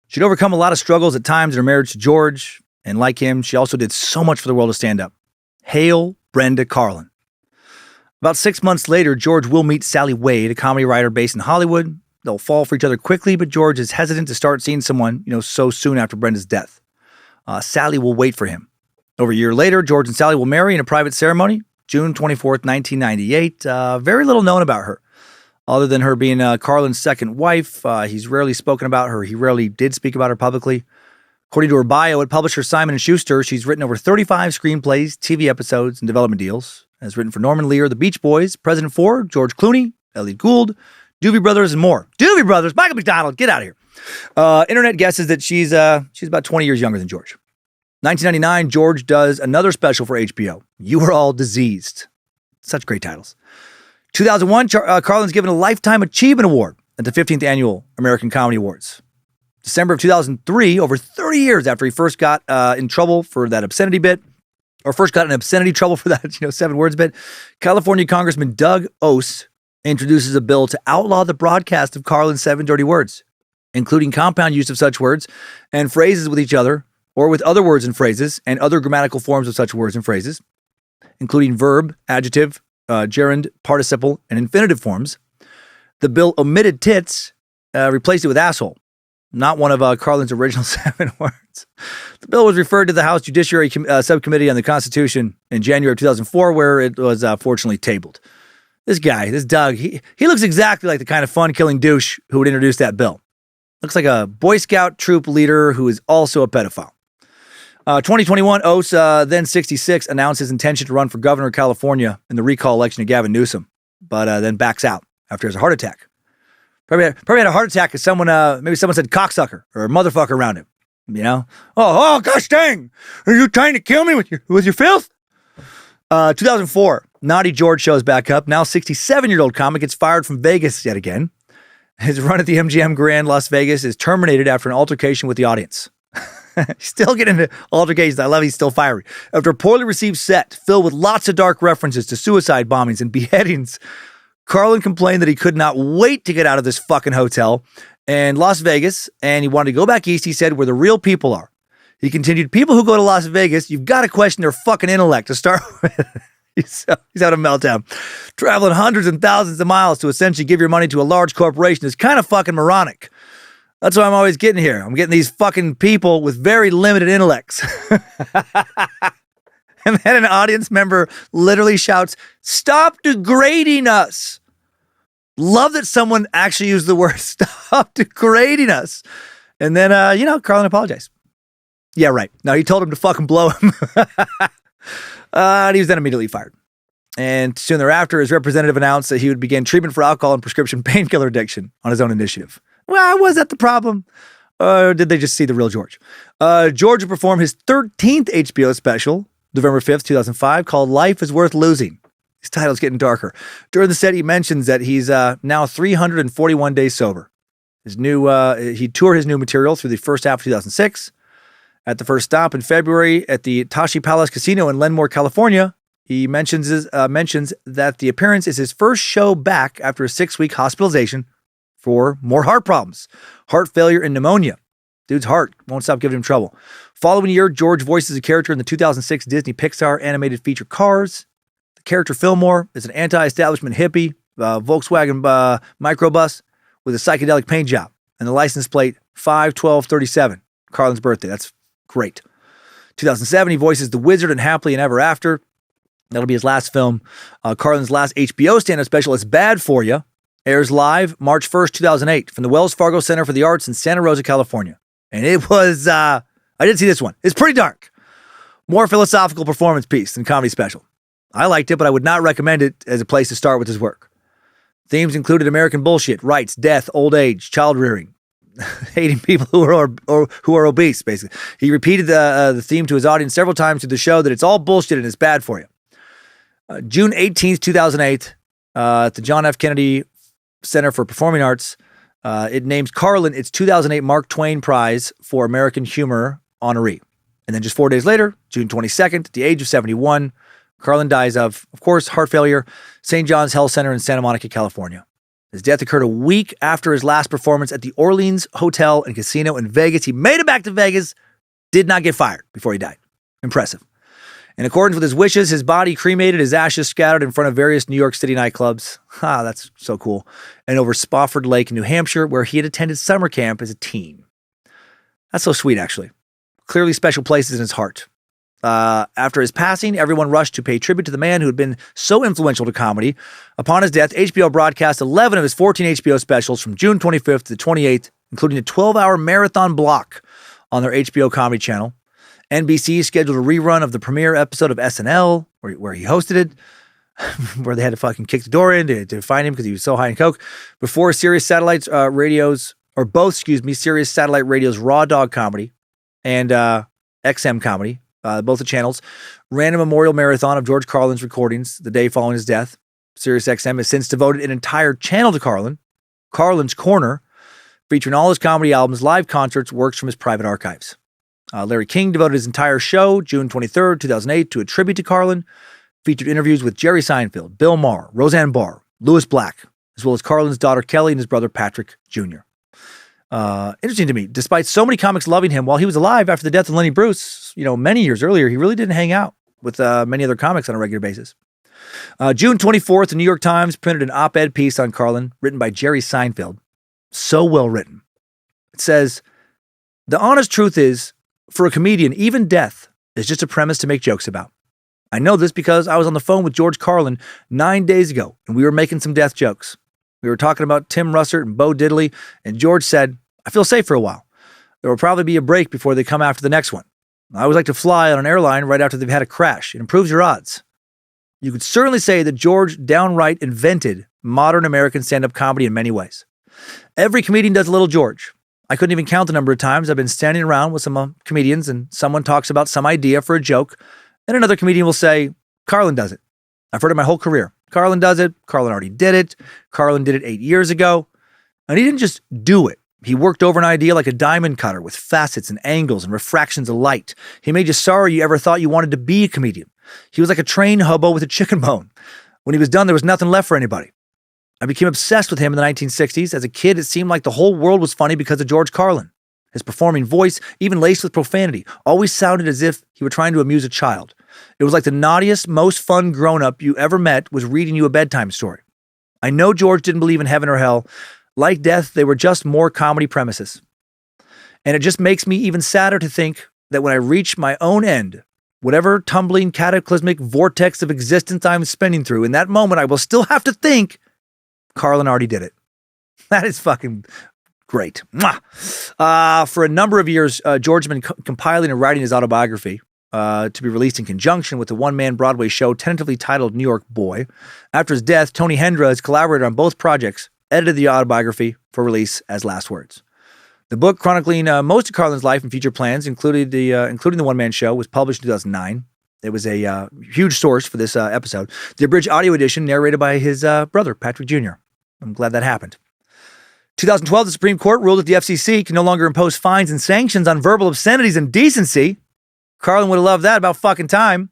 She'd overcome a lot of struggles at times in her marriage to George, and like him, she also did so much for the world to stand up. Hail Brenda Carlin. About 6 months later, George will meet Sally Wade, a comedy writer based in Hollywood. They'll fall for each other quickly, but George is hesitant to start seeing someone, so soon after Brenda's death. Sally will wait for him. Over a year later, George and Sally will marry in a private ceremony, June 24th, 1998. Very little known about her, other than her being Carlin's second wife. He's rarely spoken about her. He rarely did speak about her publicly. According to her bio at publisher Simon & Schuster, she's written over 35 screenplays, TV episodes, and development deals. Has written for Norman Lear, The Beach Boys, President Ford, George Clooney, Elliot Gould, Doobie Brothers, and more. Doobie Brothers, Michael McDonald, get out of here. Internet guesses that she's about 20 years younger than George. 1999, George does another special for HBO, You Are All Diseased. Such great titles. 2001, Carlin's given a Lifetime Achievement Award at the 15th Annual American Comedy Awards. December of 2003, over 30 years after he first got in trouble for that obscenity bit, or first got in obscenity trouble for that, 7 words bit, California Congressman Doug Ose introduces a bill to outlaw the broadcast of Carlin's 7 dirty words, including compound use of such words and phrases with each other, or with other words and phrases, and other grammatical forms of such words and phrases, including verb, adjective, gerund, participle, and infinitive forms. The bill omitted tits, replaced it with asshole. Not one of Carlin's original 7 words. The bill was referred to the House Judiciary Subcommittee on the Constitution in January of 2004, where it was fortunately tabled. This guy, this Doug, he looks exactly like the kind of fun-killing douche who would introduce that bill. Looks like a Boy Scout troop leader who is also a pedophile. 2021, Ose, then 66, announced his intention to run for governor of California in the recall election of Gavin Newsom, but then backs out after he has a heart attack. Probably had a heart attack because maybe someone said cocksucker or motherfucker around him. Oh, gosh dang! Are you trying to kill me with your filth? 2004, Naughty George shows back up. Now 67-year-old comic gets fired from Vegas yet again. His run at the MGM Grand Las Vegas is terminated after an altercation with the audience. Still getting into altercations. I love he's still fiery. After a poorly received set filled with lots of dark references to suicide bombings and beheadings, Carlin complained that he could not wait to get out of this fucking hotel in Las Vegas, and he wanted to go back east, he said, where the real people are. He continued, people who go to Las Vegas, you've got to question their fucking intellect to start with. He's had a meltdown. Traveling hundreds and thousands of miles to essentially give your money to a large corporation is kind of fucking moronic. That's what I'm always getting here. I'm getting these fucking people with very limited intellects. And then an audience member literally shouts, "Stop degrading us." Love that someone actually used the word "stop degrading us." And then, Carlin apologized. Yeah, right. No, he told him to fucking blow him. And he was then immediately fired. And soon thereafter, his representative announced that he would begin treatment for alcohol and prescription painkiller addiction on his own initiative. Well, was that the problem? Or did they just see the real George? George will perform his 13th HBO special, November 5th, 2005, called Life is Worth Losing. His title's getting darker. During the set, he mentions that he's now 341 days sober. He toured his new material through the first half of 2006. At the first stop in February at the Tashi Palace Casino in Lenmore, California, he mentions that the appearance is his first show back after a 6-week hospitalization for more heart problems, heart failure, and pneumonia. Dude's heart won't stop giving him trouble. Following year, George voices a character in the 2006 Disney Pixar animated feature Cars. The character Fillmore is an anti-establishment hippie, Volkswagen microbus with a psychedelic paint job, and the license plate 51237, Carlin's birthday. That's great. 2007, he voices the Wizard in Happily and Ever After. That'll be his last film. Carlin's last HBO stand-up special, It's Bad For You, airs live March 1st, 2008 from the Wells Fargo Center for the Arts in Santa Rosa, California. And it was, I did see this one. It's pretty dark. More philosophical performance piece than comedy special. I liked it, but I would not recommend it as a place to start with his work. Themes included American bullshit, rights, death, old age, child rearing, hating people who are obese, basically. He repeated the theme to his audience several times through the show that it's all bullshit and it's bad for you. June 18th, 2008, at the John F. Kennedy Center for Performing Arts, it names Carlin its 2008 Mark Twain Prize for American Humor honoree. And then just 4 days later, June 22nd, at the age of 71, Carlin dies of course, heart failure, St. John's Health Center in Santa Monica, California. His death occurred a week after his last performance at the Orleans Hotel and Casino in Vegas. He made it back to Vegas, did not get fired before he died. Impressive. In accordance with his wishes, his body cremated, his ashes scattered in front of various New York City nightclubs. That's so cool. And over Spofford Lake in New Hampshire, where he had attended summer camp as a teen. That's so sweet, actually. Clearly special places in his heart. After his passing, everyone rushed to pay tribute to the man who had been so influential to comedy. Upon his death, HBO broadcast 11 of his 14 HBO specials from June 25th to the 28th, including a 12-hour marathon block on their HBO comedy channel. NBC scheduled a rerun of the premiere episode of SNL, where he hosted it, where they had to fucking kick the door in to find him because he was so high in coke. Before Sirius Satellite Radio's Raw Dog Comedy and XM Comedy, both the channels, ran a memorial marathon of George Carlin's recordings the day following his death. Sirius XM has since devoted an entire channel to Carlin, Carlin's Corner, featuring all his comedy albums, live concerts, works from his private archives. Larry King devoted his entire show, June 23rd, 2008, to a tribute to Carlin, featured interviews with Jerry Seinfeld, Bill Maher, Roseanne Barr, Louis Black, as well as Carlin's daughter Kelly and his brother Patrick Jr. Interesting to me, despite so many comics loving him while he was alive after the death of Lenny Bruce, many years earlier, he really didn't hang out with many other comics on a regular basis. June 24th, the New York Times printed an op-ed piece on Carlin written by Jerry Seinfeld. So well written. It says, "The honest truth is, for a comedian, even death is just a premise to make jokes about. I know this because I was on the phone with George Carlin 9 days ago, and we were making some death jokes. We were talking about Tim Russert and Bo Diddley, and George said, I feel safe for a while. There will probably be a break before they come after the next one. I always like to fly on an airline right after they've had a crash. It improves your odds." You could certainly say that George downright invented modern American stand-up comedy in many ways. Every comedian does a little George. I couldn't even count the number of times I've been standing around with some comedians and someone talks about some idea for a joke, and another comedian will say, Carlin does it. I've heard it my whole career. Carlin does it. Carlin already did it. Carlin did it 8 years ago. And he didn't just do it. He worked over an idea like a diamond cutter with facets and angles and refractions of light. He made you sorry you ever thought you wanted to be a comedian. He was like a train hobo with a chicken bone. When he was done, there was nothing left for anybody. I became obsessed with him in the 1960s. As a kid, it seemed like the whole world was funny because of George Carlin. His performing voice, even laced with profanity, always sounded as if he were trying to amuse a child. It was like the naughtiest, most fun grown-up you ever met was reading you a bedtime story. I know George didn't believe in heaven or hell. Like death, they were just more comedy premises. And it just makes me even sadder to think that when I reach my own end, whatever tumbling, cataclysmic vortex of existence I'm spinning through, in that moment I will still have to think, Carlin already did it. That is fucking great. For a number of years, George has been compiling and writing his autobiography to be released in conjunction with the one-man Broadway show tentatively titled New York Boy. After his death, Tony Hendra, his collaborator on both projects, edited the autobiography for release as last words. The book chronicling most of Carlin's life and future plans, including the one-man show, was published in 2009. It was a huge source for this episode. The abridged audio edition narrated by his brother, Patrick Jr. I'm glad that happened. 2012, the Supreme Court ruled that the FCC can no longer impose fines and sanctions on verbal obscenities and decency. Carlin would have loved that about fucking time.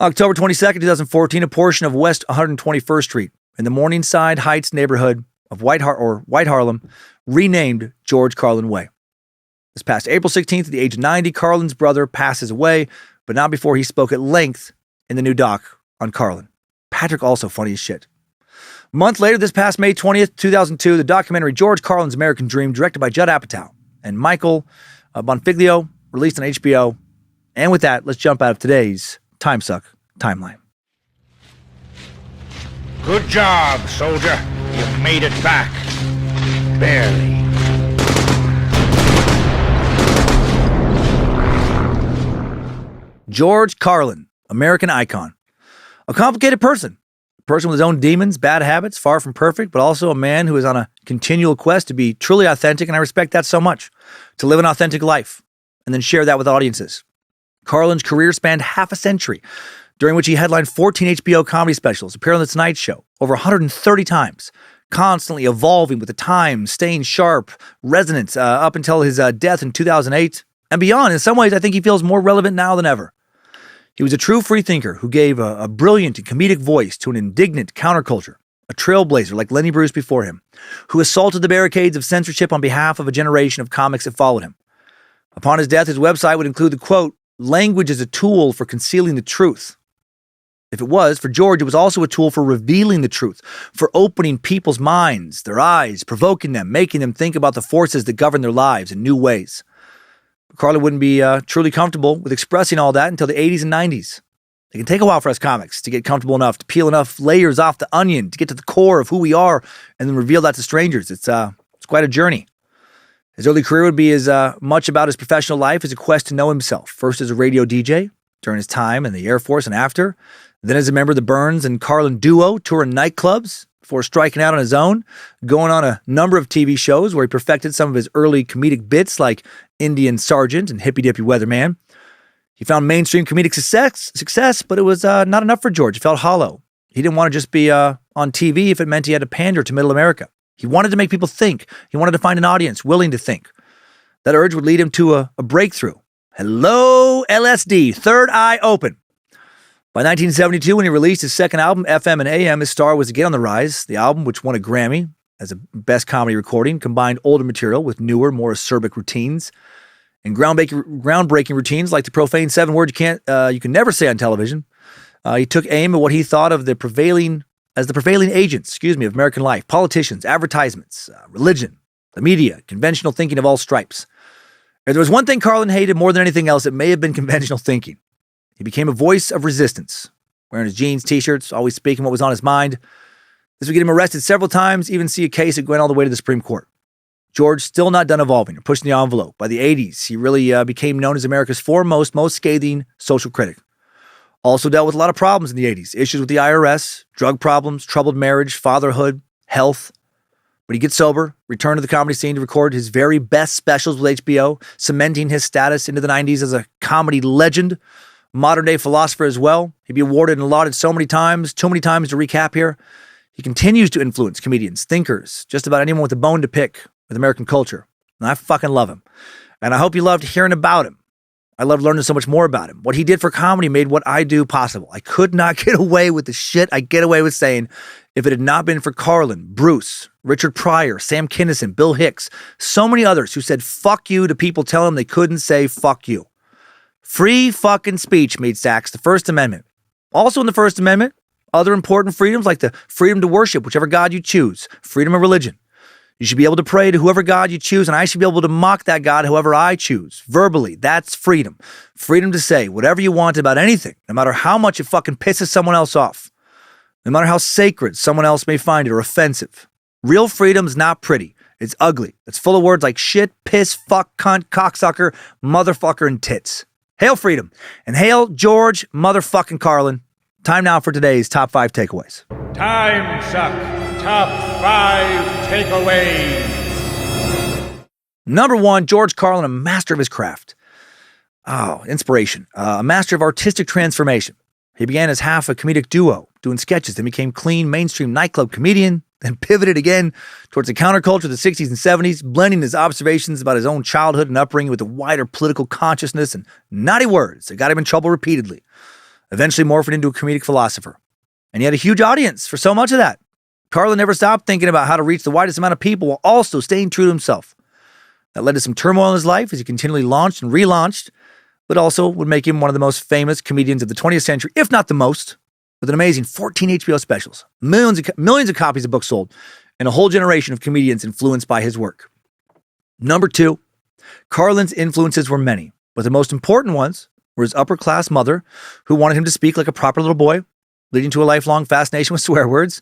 October 22nd, 2014, a portion of West 121st Street in the Morningside Heights neighborhood of White Harlem, renamed George Carlin Way. This past April 16th, at the age of 90, Carlin's brother passes away, but not before he spoke at length in the new doc on Carlin. Patrick also funny as shit. A month later, this past May 20th, 2002, the documentary George Carlin's American Dream, directed by Judd Apatow and Michael Bonfiglio, released on HBO. And with that, let's jump out of today's Timesuck timeline. Good job, soldier. You made it back. Barely. George Carlin, American icon. A complicated person. A person with his own demons, bad habits, far from perfect, but also a man who is on a continual quest to be truly authentic, and I respect that so much. To live an authentic life, and then share that with audiences. Carlin's career spanned half a century, during which he headlined 14 HBO comedy specials, appeared on The Tonight Show over 130 times, constantly evolving with the times, staying sharp, resonant up until his death in 2008. And beyond, in some ways, I think he feels more relevant now than ever. He was a true freethinker who gave a brilliant and comedic voice to an indignant counterculture, a trailblazer like Lenny Bruce before him, who assaulted the barricades of censorship on behalf of a generation of comics that followed him. Upon his death, his website would include the quote, "Language is a tool for concealing the truth." If it was, for George, it was also a tool for revealing the truth, for opening people's minds, their eyes, provoking them, making them think about the forces that govern their lives in new ways. Carlin wouldn't be truly comfortable with expressing all that until the 80s and 90s. It can take a while for us comics to get comfortable enough, to peel enough layers off the onion, to get to the core of who we are, and then reveal that to strangers. It's quite a journey. His early career would be as much about his professional life as a quest to know himself, first as a radio DJ during his time in the Air Force and after, then as a member of the Burns and Carlin duo, touring nightclubs, before striking out on his own, going on a number of TV shows where he perfected some of his early comedic bits like Indian Sergeant and Hippy Dippy Weatherman. He found mainstream comedic success, but it was not enough for George. It felt hollow. He didn't want to just be on TV if it meant he had to pander to middle America. He wanted to make people think. He wanted to find an audience willing to think. That urge would lead him to a breakthrough. Hello, LSD, Third Eye Open. By 1972, when he released his second album, FM and AM, his star was again on the rise. The album, which won a Grammy as a best comedy recording, combined older material with newer, more acerbic routines. And groundbreaking routines like the profane 7 words you can never say on television. He took aim at what he thought of the prevailing agents, of American life, politicians, advertisements, religion, the media, conventional thinking of all stripes. If there was one thing Carlin hated more than anything else, it may have been conventional thinking. He became a voice of resistance, wearing his jeans, t-shirts, always speaking what was on his mind. This would get him arrested several times, even see a case that went all the way to the Supreme Court. George still not done evolving or pushing the envelope. By the 80s, he really became known as America's foremost, most scathing social critic. Also dealt with a lot of problems in the 80s. Issues with the IRS, drug problems, troubled marriage, fatherhood, health. But he gets sober, returned to the comedy scene to record his very best specials with HBO, cementing his status into the 90s as a comedy legend, modern-day philosopher as well. He'd be awarded and lauded so many times, too many times to recap here. He continues to influence comedians, thinkers, just about anyone with a bone to pick with American culture. And I fucking love him. And I hope you loved hearing about him. I loved learning so much more about him. What he did for comedy made what I do possible. I could not get away with the shit I get away with saying if it had not been for Carlin, Bruce, Richard Pryor, Sam Kinison, Bill Hicks, so many others who said fuck you to people telling them they couldn't say fuck you. Free fucking speech made Sachs the First Amendment. Also in the First Amendment, other important freedoms like the freedom to worship whichever God you choose, freedom of religion. You should be able to pray to whoever God you choose, and I should be able to mock that God however I choose, verbally. That's freedom. Freedom to say whatever you want about anything, no matter how much it fucking pisses someone else off. No matter how sacred someone else may find it or offensive. Real freedom is not pretty. It's ugly. It's full of words like shit, piss, fuck, cunt, cocksucker, motherfucker, and tits. Hail freedom. And hail George motherfucking Carlin. Time now for today's top 5 takeaways. Timesuck top 5 takeaways. Number 1, George Carlin, a master of his craft. Oh, inspiration. A master of artistic transformation. He began as half a comedic duo, doing sketches, then became clean, mainstream nightclub comedian, then pivoted again towards the counterculture of the 60s and 70s, blending his observations about his own childhood and upbringing with a wider political consciousness and naughty words that got him in trouble repeatedly, eventually morphing into a comedic philosopher. And he had a huge audience for so much of that. Carlin never stopped thinking about how to reach the widest amount of people while also staying true to himself. That led to some turmoil in his life as he continually launched and relaunched, but also would make him one of the most famous comedians of the 20th century, if not the most, with an amazing 14 HBO specials, millions of copies of books sold, and a whole generation of comedians influenced by his work. Number 2, Carlin's influences were many, but the most important ones were his upper-class mother, who wanted him to speak like a proper little boy, leading to a lifelong fascination with swear words,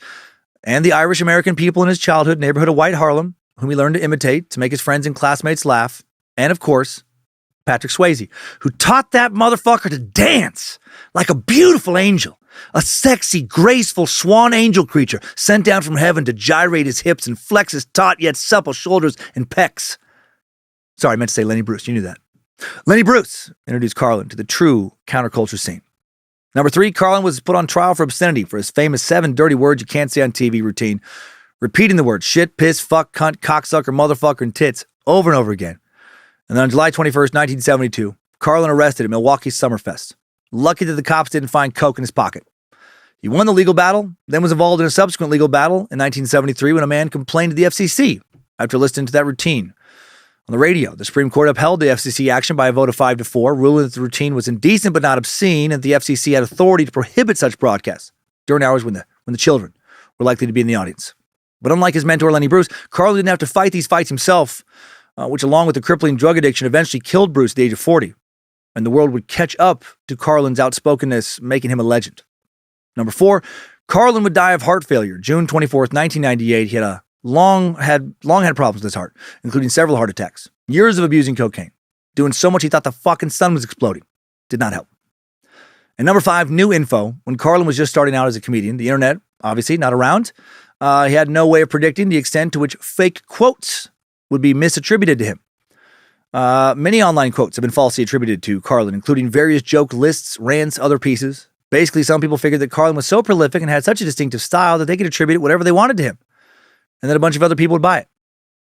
and the Irish-American people in his childhood neighborhood of White Harlem, whom he learned to imitate to make his friends and classmates laugh, and of course, Patrick Swayze, who taught that motherfucker to dance like a beautiful angel, a sexy, graceful swan angel creature sent down from heaven to gyrate his hips and flex his taut yet supple shoulders and pecs. Sorry, I meant to say Lenny Bruce. You knew that. Lenny Bruce introduced Carlin to the true counterculture scene. Number 3, Carlin was put on trial for obscenity for his famous 7 dirty words you can't say on TV routine, repeating the words shit, piss, fuck, cunt, cocksucker, motherfucker, and tits over and over again. And then on July 21st, 1972, Carlin arrested at Milwaukee's Summerfest. Lucky that the cops didn't find coke in his pocket. He won the legal battle, then was involved in a subsequent legal battle in 1973 when a man complained to the FCC after listening to that routine. On the radio, the Supreme Court upheld the FCC action by a vote of 5-4, ruling that the routine was indecent but not obscene, and the FCC had authority to prohibit such broadcasts during hours when the children were likely to be in the audience. But unlike his mentor Lenny Bruce, Carlin didn't have to fight these fights himself, which along with the crippling drug addiction eventually killed Bruce at the age of 40. And the world would catch up to Carlin's outspokenness, making him a legend. Number 4, Carlin would die of heart failure, June 24th, 1998. He had long had problems with his heart, including several heart attacks, years of abusing cocaine, doing so much he thought the fucking sun was exploding. Did not help. And number 5, new info. When Carlin was just starting out as a comedian, the internet, obviously not around, he had no way of predicting the extent to which fake quotes would be misattributed to him. Many online quotes have been falsely attributed to Carlin, including various joke lists, rants, other pieces. Basically, some people figured that Carlin was so prolific and had such a distinctive style that they could attribute whatever they wanted to him, and then a bunch of other people would buy it.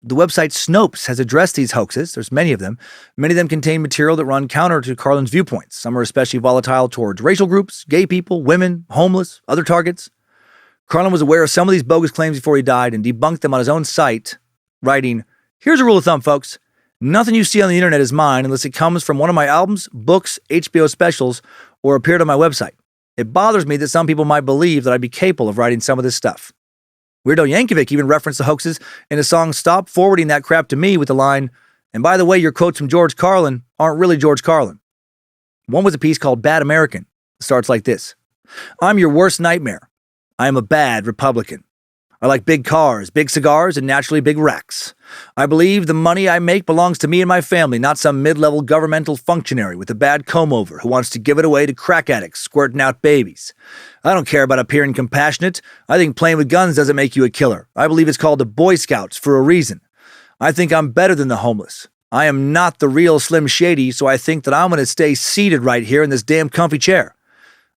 The website Snopes has addressed these hoaxes. There's many of them. Many of them contain material that run counter to Carlin's viewpoints. Some are especially volatile towards racial groups, gay people, women, homeless, other targets. Carlin was aware of some of these bogus claims before he died and debunked them on his own site, writing, "Here's a rule of thumb, folks. Nothing you see on the internet is mine unless it comes from one of my albums, books, HBO specials, or appeared on my website. It bothers me that some people might believe that I'd be capable of writing some of this stuff." Weirdo Yankovic even referenced the hoaxes in his song Stop Forwarding That Crap to Me with the line, "And by the way, your quotes from George Carlin aren't really George Carlin." One was a piece called Bad American. It starts like this. "I'm your worst nightmare. I am a bad Republican. I like big cars, big cigars, and naturally big racks. I believe the money I make belongs to me and my family, not some mid-level governmental functionary with a bad comb-over who wants to give it away to crack addicts squirting out babies. I don't care about appearing compassionate. I think playing with guns doesn't make you a killer. I believe it's called the Boy Scouts for a reason. I think I'm better than the homeless. I am not the real Slim Shady, so I think that I'm going to stay seated right here in this damn comfy chair.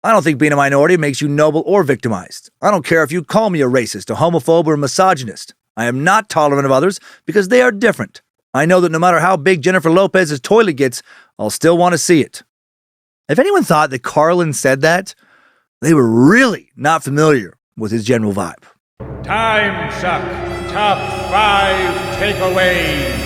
I don't think being a minority makes you noble or victimized. I don't care if you call me a racist, a homophobe, or a misogynist. I am not tolerant of others because they are different. I know that no matter how big Jennifer Lopez's toilet gets, I'll still want to see it." If anyone thought that Carlin said that, they were really not familiar with his general vibe. Timesuck Top 5 Takeaways.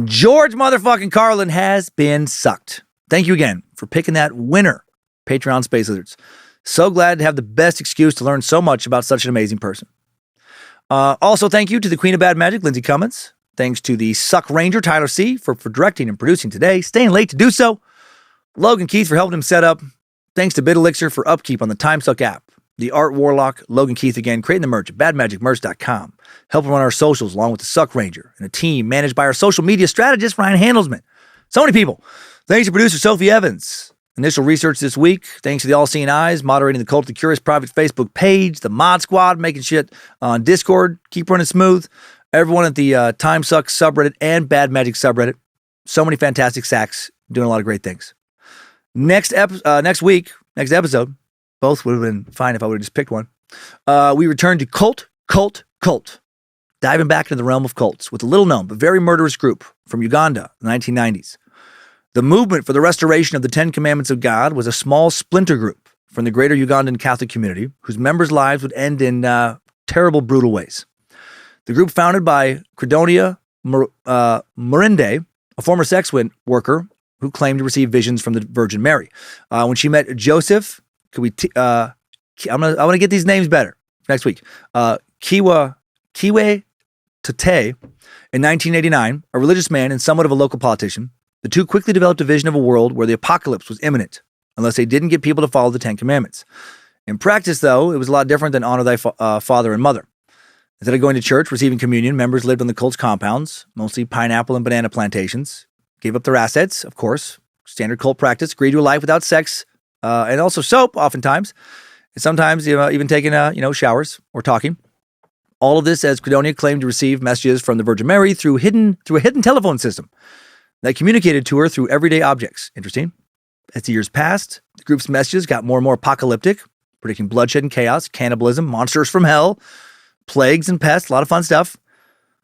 George motherfucking Carlin has been sucked. Thank you again for picking that winner, Patreon Space Lizards. So glad to have the best excuse to learn so much about such an amazing person. Also, thank you to the Queen of Bad Magic, Lindsay Cummins. Thanks to the Suck Ranger, Tyler C., for directing and producing today, staying late to do so. Logan Keith for helping him set up. Thanks to Bit Elixir for upkeep on the Timesuck app. The Art Warlock, Logan Keith again, creating the merch at badmagicmerch.com. Helping run our socials along with the Suck Ranger and a team managed by our social media strategist, Ryan Handelsman. So many people. Thanks to producer Sophie Evans. Initial research this week. Thanks to the All Seeing Eyes, moderating the Cult of the Curious private Facebook page. The Mod Squad, making shit on Discord. Keep running smooth. Everyone at the Timesuck subreddit and Bad Magic subreddit. So many fantastic sacks doing a lot of great things. Next episode, both would have been fine if I would have just picked one. We return to Cult. Diving back into the realm of cults with a little known but very murderous group from Uganda in the 1990s. The movement for the restoration of the 10 Commandments of God was a small splinter group from the greater Ugandan Catholic community, whose members' lives would end in terrible, brutal ways. The group, founded by Credonia Murinde, a former sex worker who claimed to receive visions from the Virgin Mary. When she met Joseph, I want to get these names better next week. Kiwe Tate, in 1989, a religious man and somewhat of a local politician, the two quickly developed a vision of a world where the apocalypse was imminent, unless they didn't get people to follow the Ten Commandments. In practice, though, it was a lot different than honor thy father and mother. Instead of going to church, receiving communion, members lived on the cult's compounds, mostly pineapple and banana plantations, gave up their assets, of course, standard cult practice, agreed to a life without sex, and also soap, oftentimes, and sometimes even taking showers or talking. All of this as Credonia claimed to receive messages from the Virgin Mary through a hidden telephone system that communicated to her through everyday objects. Interesting. As the years passed, the group's messages got more and more apocalyptic, predicting bloodshed and chaos, cannibalism, monsters from hell, plagues and pests, a lot of fun stuff.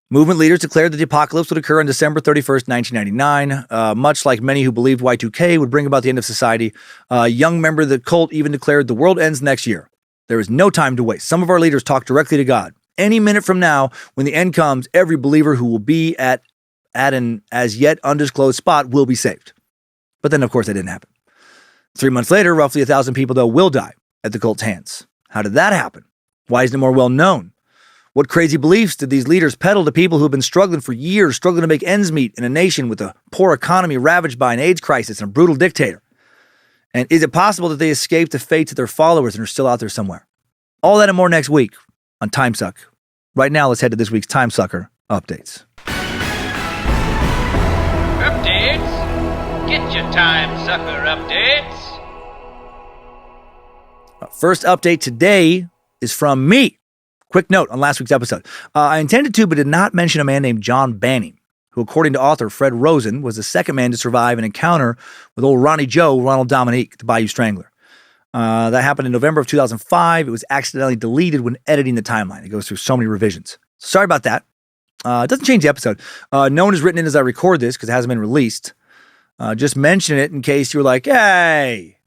Movement leaders declared that the apocalypse would occur on December 31st, 1999. Much like many who believed Y2K would bring about the end of society, a young member of the cult even declared the world ends next year. There is no time to waste. Some of our leaders talk directly to God. Any minute from now, when the end comes, every believer who will be at an as yet undisclosed spot will be saved. But then, of course, that didn't happen. 3 months later, roughly 1,000 people, though, will die at the cult's hands. How did that happen? Why isn't it more well known? What crazy beliefs did these leaders peddle to people who have been struggling for years, struggling to make ends meet in a nation with a poor economy ravaged by an AIDS crisis and a brutal dictator? And is it possible that they escaped the fates of their followers and are still out there somewhere? All that and more next week on Timesuck. Right now, let's head to this week's Timesucker updates. Updates? Get your Timesucker updates. First update today is from me. Quick note on last week's episode. I intended to, but did not mention a man named John Banning, who, according to author Fred Rosen, was the second man to survive an encounter with old Ronnie Joe, Ronald Dominique, the Bayou Strangler. That happened in November of 2005. It was accidentally deleted when editing the timeline. It goes through so many revisions. Sorry about that. It doesn't change the episode. No one has written in as I record this because it hasn't been released. Just mention it in case you were like, hey,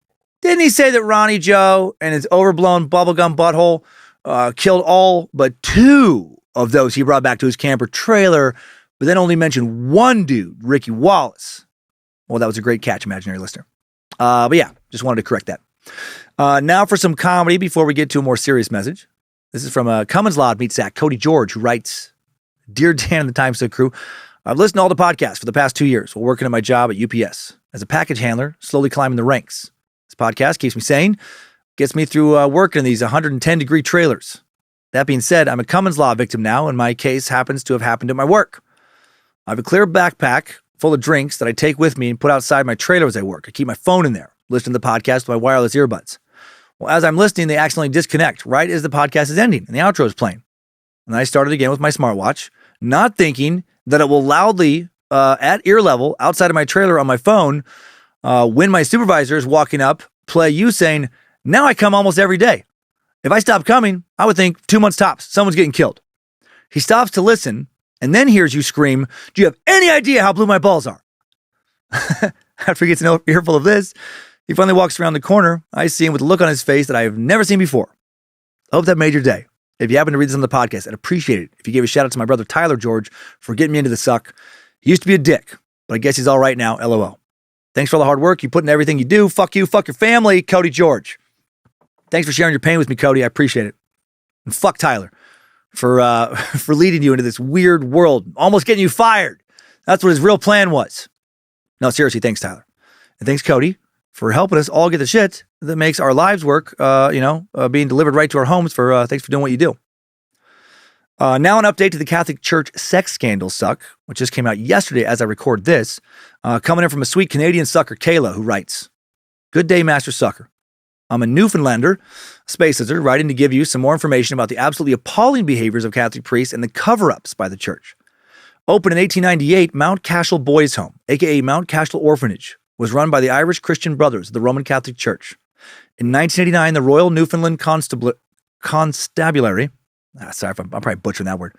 didn't he say that Ronnie Joe and his overblown bubblegum butthole killed all but 2 of those he brought back to his camper trailer, but then only mentioned one dude, Ricky Wallace? Well, that was a great catch, imaginary listener. But yeah, just wanted to correct that. Now for some comedy before we get to a more serious message. This is from Cummins Law Meets Zach, Cody George, who writes, Dear Dan and the Timesuck crew, I've listened to all the podcasts for the past 2 years while working at my job at UPS. As a package handler, slowly climbing the ranks. This podcast keeps me sane, gets me through working in these 110-degree trailers. That being said, I'm a Cummins Law victim now, and my case happens to have happened at my work. I have a clear backpack full of drinks that I take with me and put outside my trailer as I work. I keep my phone in there, listening to the podcast with my wireless earbuds. Well, as I'm listening, they accidentally disconnect right as the podcast is ending and the outro is playing. And I started again with my smartwatch, not thinking that it will loudly, at ear level, outside of my trailer on my phone, when my supervisor is walking up, play you saying, now I come almost every day. If I stopped coming, I would think 2 months tops, someone's getting killed. He stops to listen and then hears you scream, do you have any idea how blue my balls are? After he gets an earful of this, he finally walks around the corner. I see him with a look on his face that I have never seen before. I hope that made your day. If you happen to read this on the podcast, I'd appreciate it if you gave a shout out to my brother Tyler George for getting me into the suck. He used to be a dick, but I guess he's all right now, LOL. Thanks for all the hard work you put in everything you do. Fuck you, fuck your family, Cody George. Thanks for sharing your pain with me, Cody. I appreciate it. And fuck Tyler for leading you into this weird world, almost getting you fired. That's what his real plan was. No, seriously, thanks, Tyler. And thanks, Cody, for helping us all get the shit that makes our lives work, being delivered right to our homes. Thanks for doing what you do. Now an update to the Catholic Church sex scandal suck, which just came out yesterday as I record this. Coming in from a sweet Canadian sucker, Kayla, who writes, Good day, Master Sucker. I'm a Newfoundlander, space lizard, writing to give you some more information about the absolutely appalling behaviors of Catholic priests and the cover-ups by the church. Opened in 1898, Mount Cashel Boys' Home, a.k.a. Mount Cashel Orphanage, was run by the Irish Christian Brothers of the Roman Catholic Church. In 1989, the Royal Newfoundland Constabulary, sorry if I'm probably butchering that word,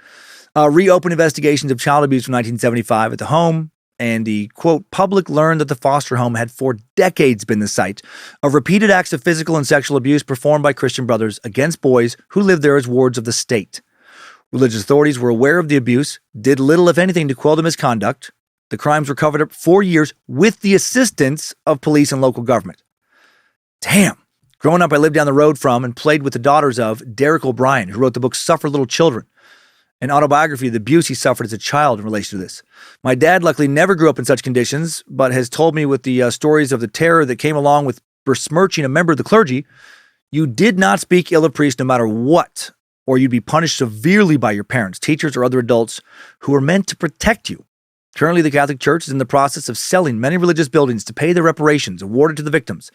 reopened investigations of child abuse from 1975 at the home, and the, quote, public learned that the foster home had for decades been the site of repeated acts of physical and sexual abuse performed by Christian brothers against boys who lived there as wards of the state. Religious authorities were aware of the abuse, did little, if anything, to quell the misconduct. The crimes were covered up for years with the assistance of police and local government. Damn. Growing up, I lived down the road from and played with the daughters of Derek O'Brien, who wrote the book Suffer Little Children, an autobiography of the abuse he suffered as a child in relation to this. My dad luckily never grew up in such conditions, but has told me with the stories of the terror that came along with besmirching a member of the clergy, you did not speak ill of priests no matter what, or you'd be punished severely by your parents, teachers, or other adults who were meant to protect you. Currently, the Catholic Church is in the process of selling many religious buildings to pay the reparations awarded to the victims,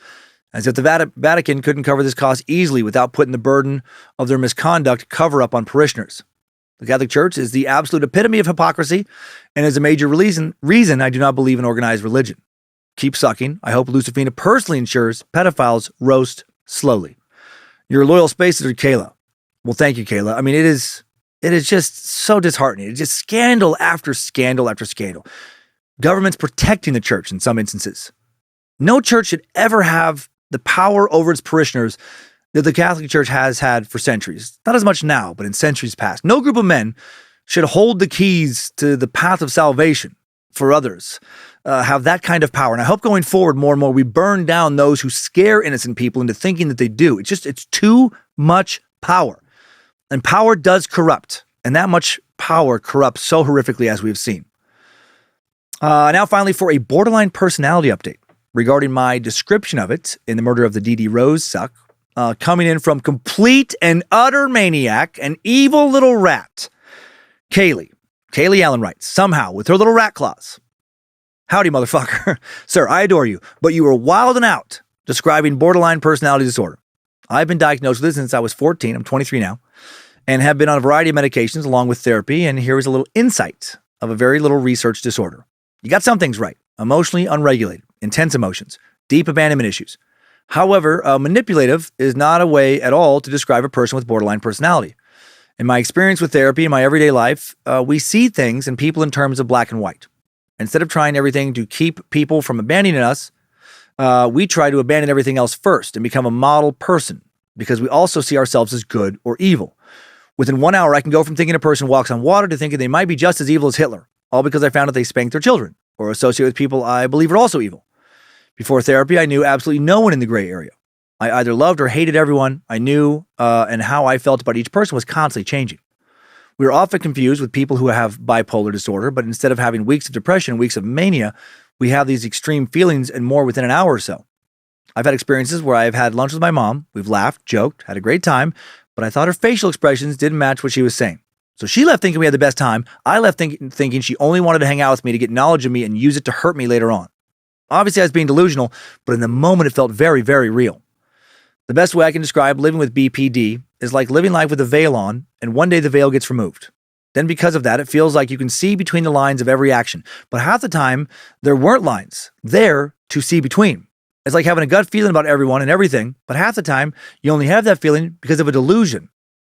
as if the Vatican couldn't cover this cost easily without putting the burden of their misconduct cover-up on parishioners. The Catholic Church is the absolute epitome of hypocrisy and is a major reason I do not believe in organized religion. Keep sucking. I hope Lucifina personally ensures pedophiles roast slowly. Your loyal spacer, Kayla. Well, thank you, Kayla. I mean, it is just so disheartening. It's just scandal after scandal after scandal. Government's protecting the church in some instances. No church should ever have the power over its parishioners that the Catholic Church has had for centuries. Not as much now, but in centuries past. No group of men should hold the keys to the path of salvation for others, have that kind of power. And I hope going forward more and more we burn down those who scare innocent people into thinking that they do. It's too much power. And power does corrupt. And that much power corrupts so horrifically as we've seen. Now finally for a borderline personality update regarding my description of it in the murder of the D.D. Rose suck. Coming in from complete and utter maniac, an evil little rat. Kaylee Allen writes, somehow, with her little rat claws. Howdy, motherfucker. Sir, I adore you, but you were wild and out describing borderline personality disorder. I've been diagnosed with it since I was 14. I'm 23 now, and have been on a variety of medications along with therapy, and here is a little insight of a very little research disorder. You got some things right. Emotionally unregulated, intense emotions, deep abandonment issues. However, manipulative is not a way at all to describe a person with borderline personality. In my experience with therapy in my everyday life, we see things and people in terms of black and white. Instead of trying everything to keep people from abandoning us, we try to abandon everything else first and become a model person because we also see ourselves as good or evil. Within 1 hour, I can go from thinking a person walks on water to thinking they might be just as evil as Hitler, all because I found out they spanked their children or associate with people I believe are also evil. Before therapy, I knew absolutely no one in the gray area. I either loved or hated everyone I knew, and how I felt about each person was constantly changing. We are often confused with people who have bipolar disorder, but instead of having weeks of depression, weeks of mania, we have these extreme feelings and more within an hour or so. I've had experiences where I've had lunch with my mom, we've laughed, joked, had a great time, but I thought her facial expressions didn't match what she was saying. So she left thinking we had the best time. I left thinking she only wanted to hang out with me to get knowledge of me and use it to hurt me later on. Obviously, I was being delusional, but in the moment, it felt very, very real. The best way I can describe living with BPD is like living life with a veil on, and one day the veil gets removed. Then because of that, it feels like you can see between the lines of every action. But half the time, there weren't lines there to see between. It's like having a gut feeling about everyone and everything, but half the time, you only have that feeling because of a delusion.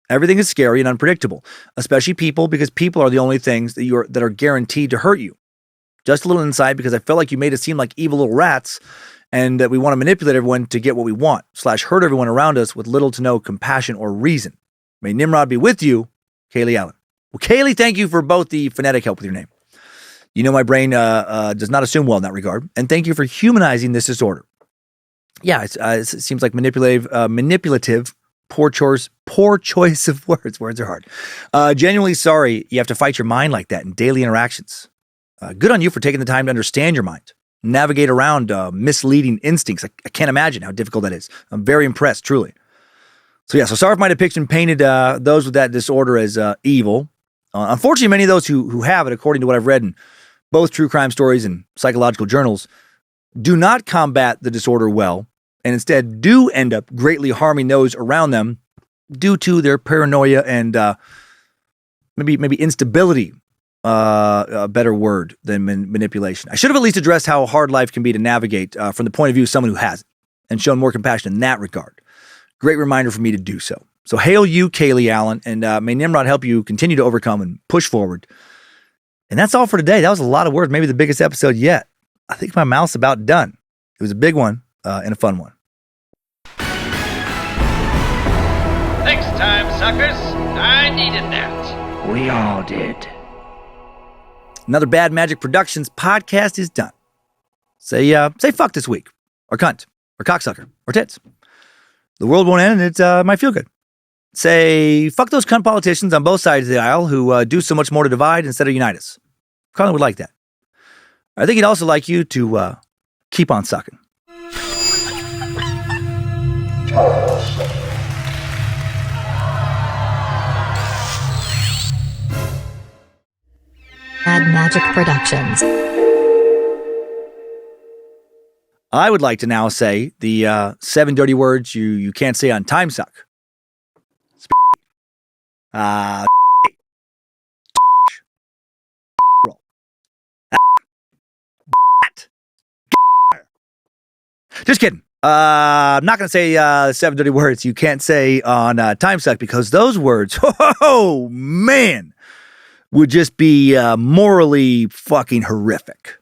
Everything is scary and unpredictable, especially people, because people are the only things that are guaranteed to hurt you. Just a little insight, because I felt like you made it seem like evil little rats and that we want to manipulate everyone to get what we want, / hurt everyone around us with little to no compassion or reason. May Nimrod be with you, Kaylee Allen. Well, Kaylee, thank you for both the phonetic help with your name. You know my brain does not assume well in that regard, and thank you for humanizing this disorder. Yeah, it seems like manipulative, poor choice of words. Words are hard. Genuinely sorry you have to fight your mind like that in daily interactions. Good on you for taking the time to understand your mind, navigate around misleading instincts. I can't imagine how difficult that is. I'm very impressed, truly. So sorry if my depiction painted those with that disorder as evil. Unfortunately, many of those who have it, according to what I've read in both true crime stories and psychological journals, do not combat the disorder well, and instead do end up greatly harming those around them due to their paranoia and maybe instability. A better word than manipulation. I should have at least addressed how hard life can be to navigate from the point of view of someone who has it and shown more compassion in that regard. Great reminder for me to do so. So hail you, Kaylee Allen, and may Nimrod help you continue to overcome and push forward And that's all for today. That was a lot of words, maybe the biggest episode yet. I think my mouth's about done. It was a big one and a fun one. Thanks, time suckers. I needed that. We all did. Another Bad Magic Productions podcast is done. Say fuck this week, or cunt, or cocksucker, or tits. The world won't end, and it might feel good. Say fuck those cunt politicians on both sides of the aisle who do so much more to divide instead of unite us. Carlin would like that. I think he'd also like you to keep on sucking. Bad Magic Productions. I would like to now say the 7 dirty words you can't say on Timesuck. Just kidding. I'm not going to say 7 dirty words you can't say on Timesuck because those words, oh man, would just be morally fucking horrific.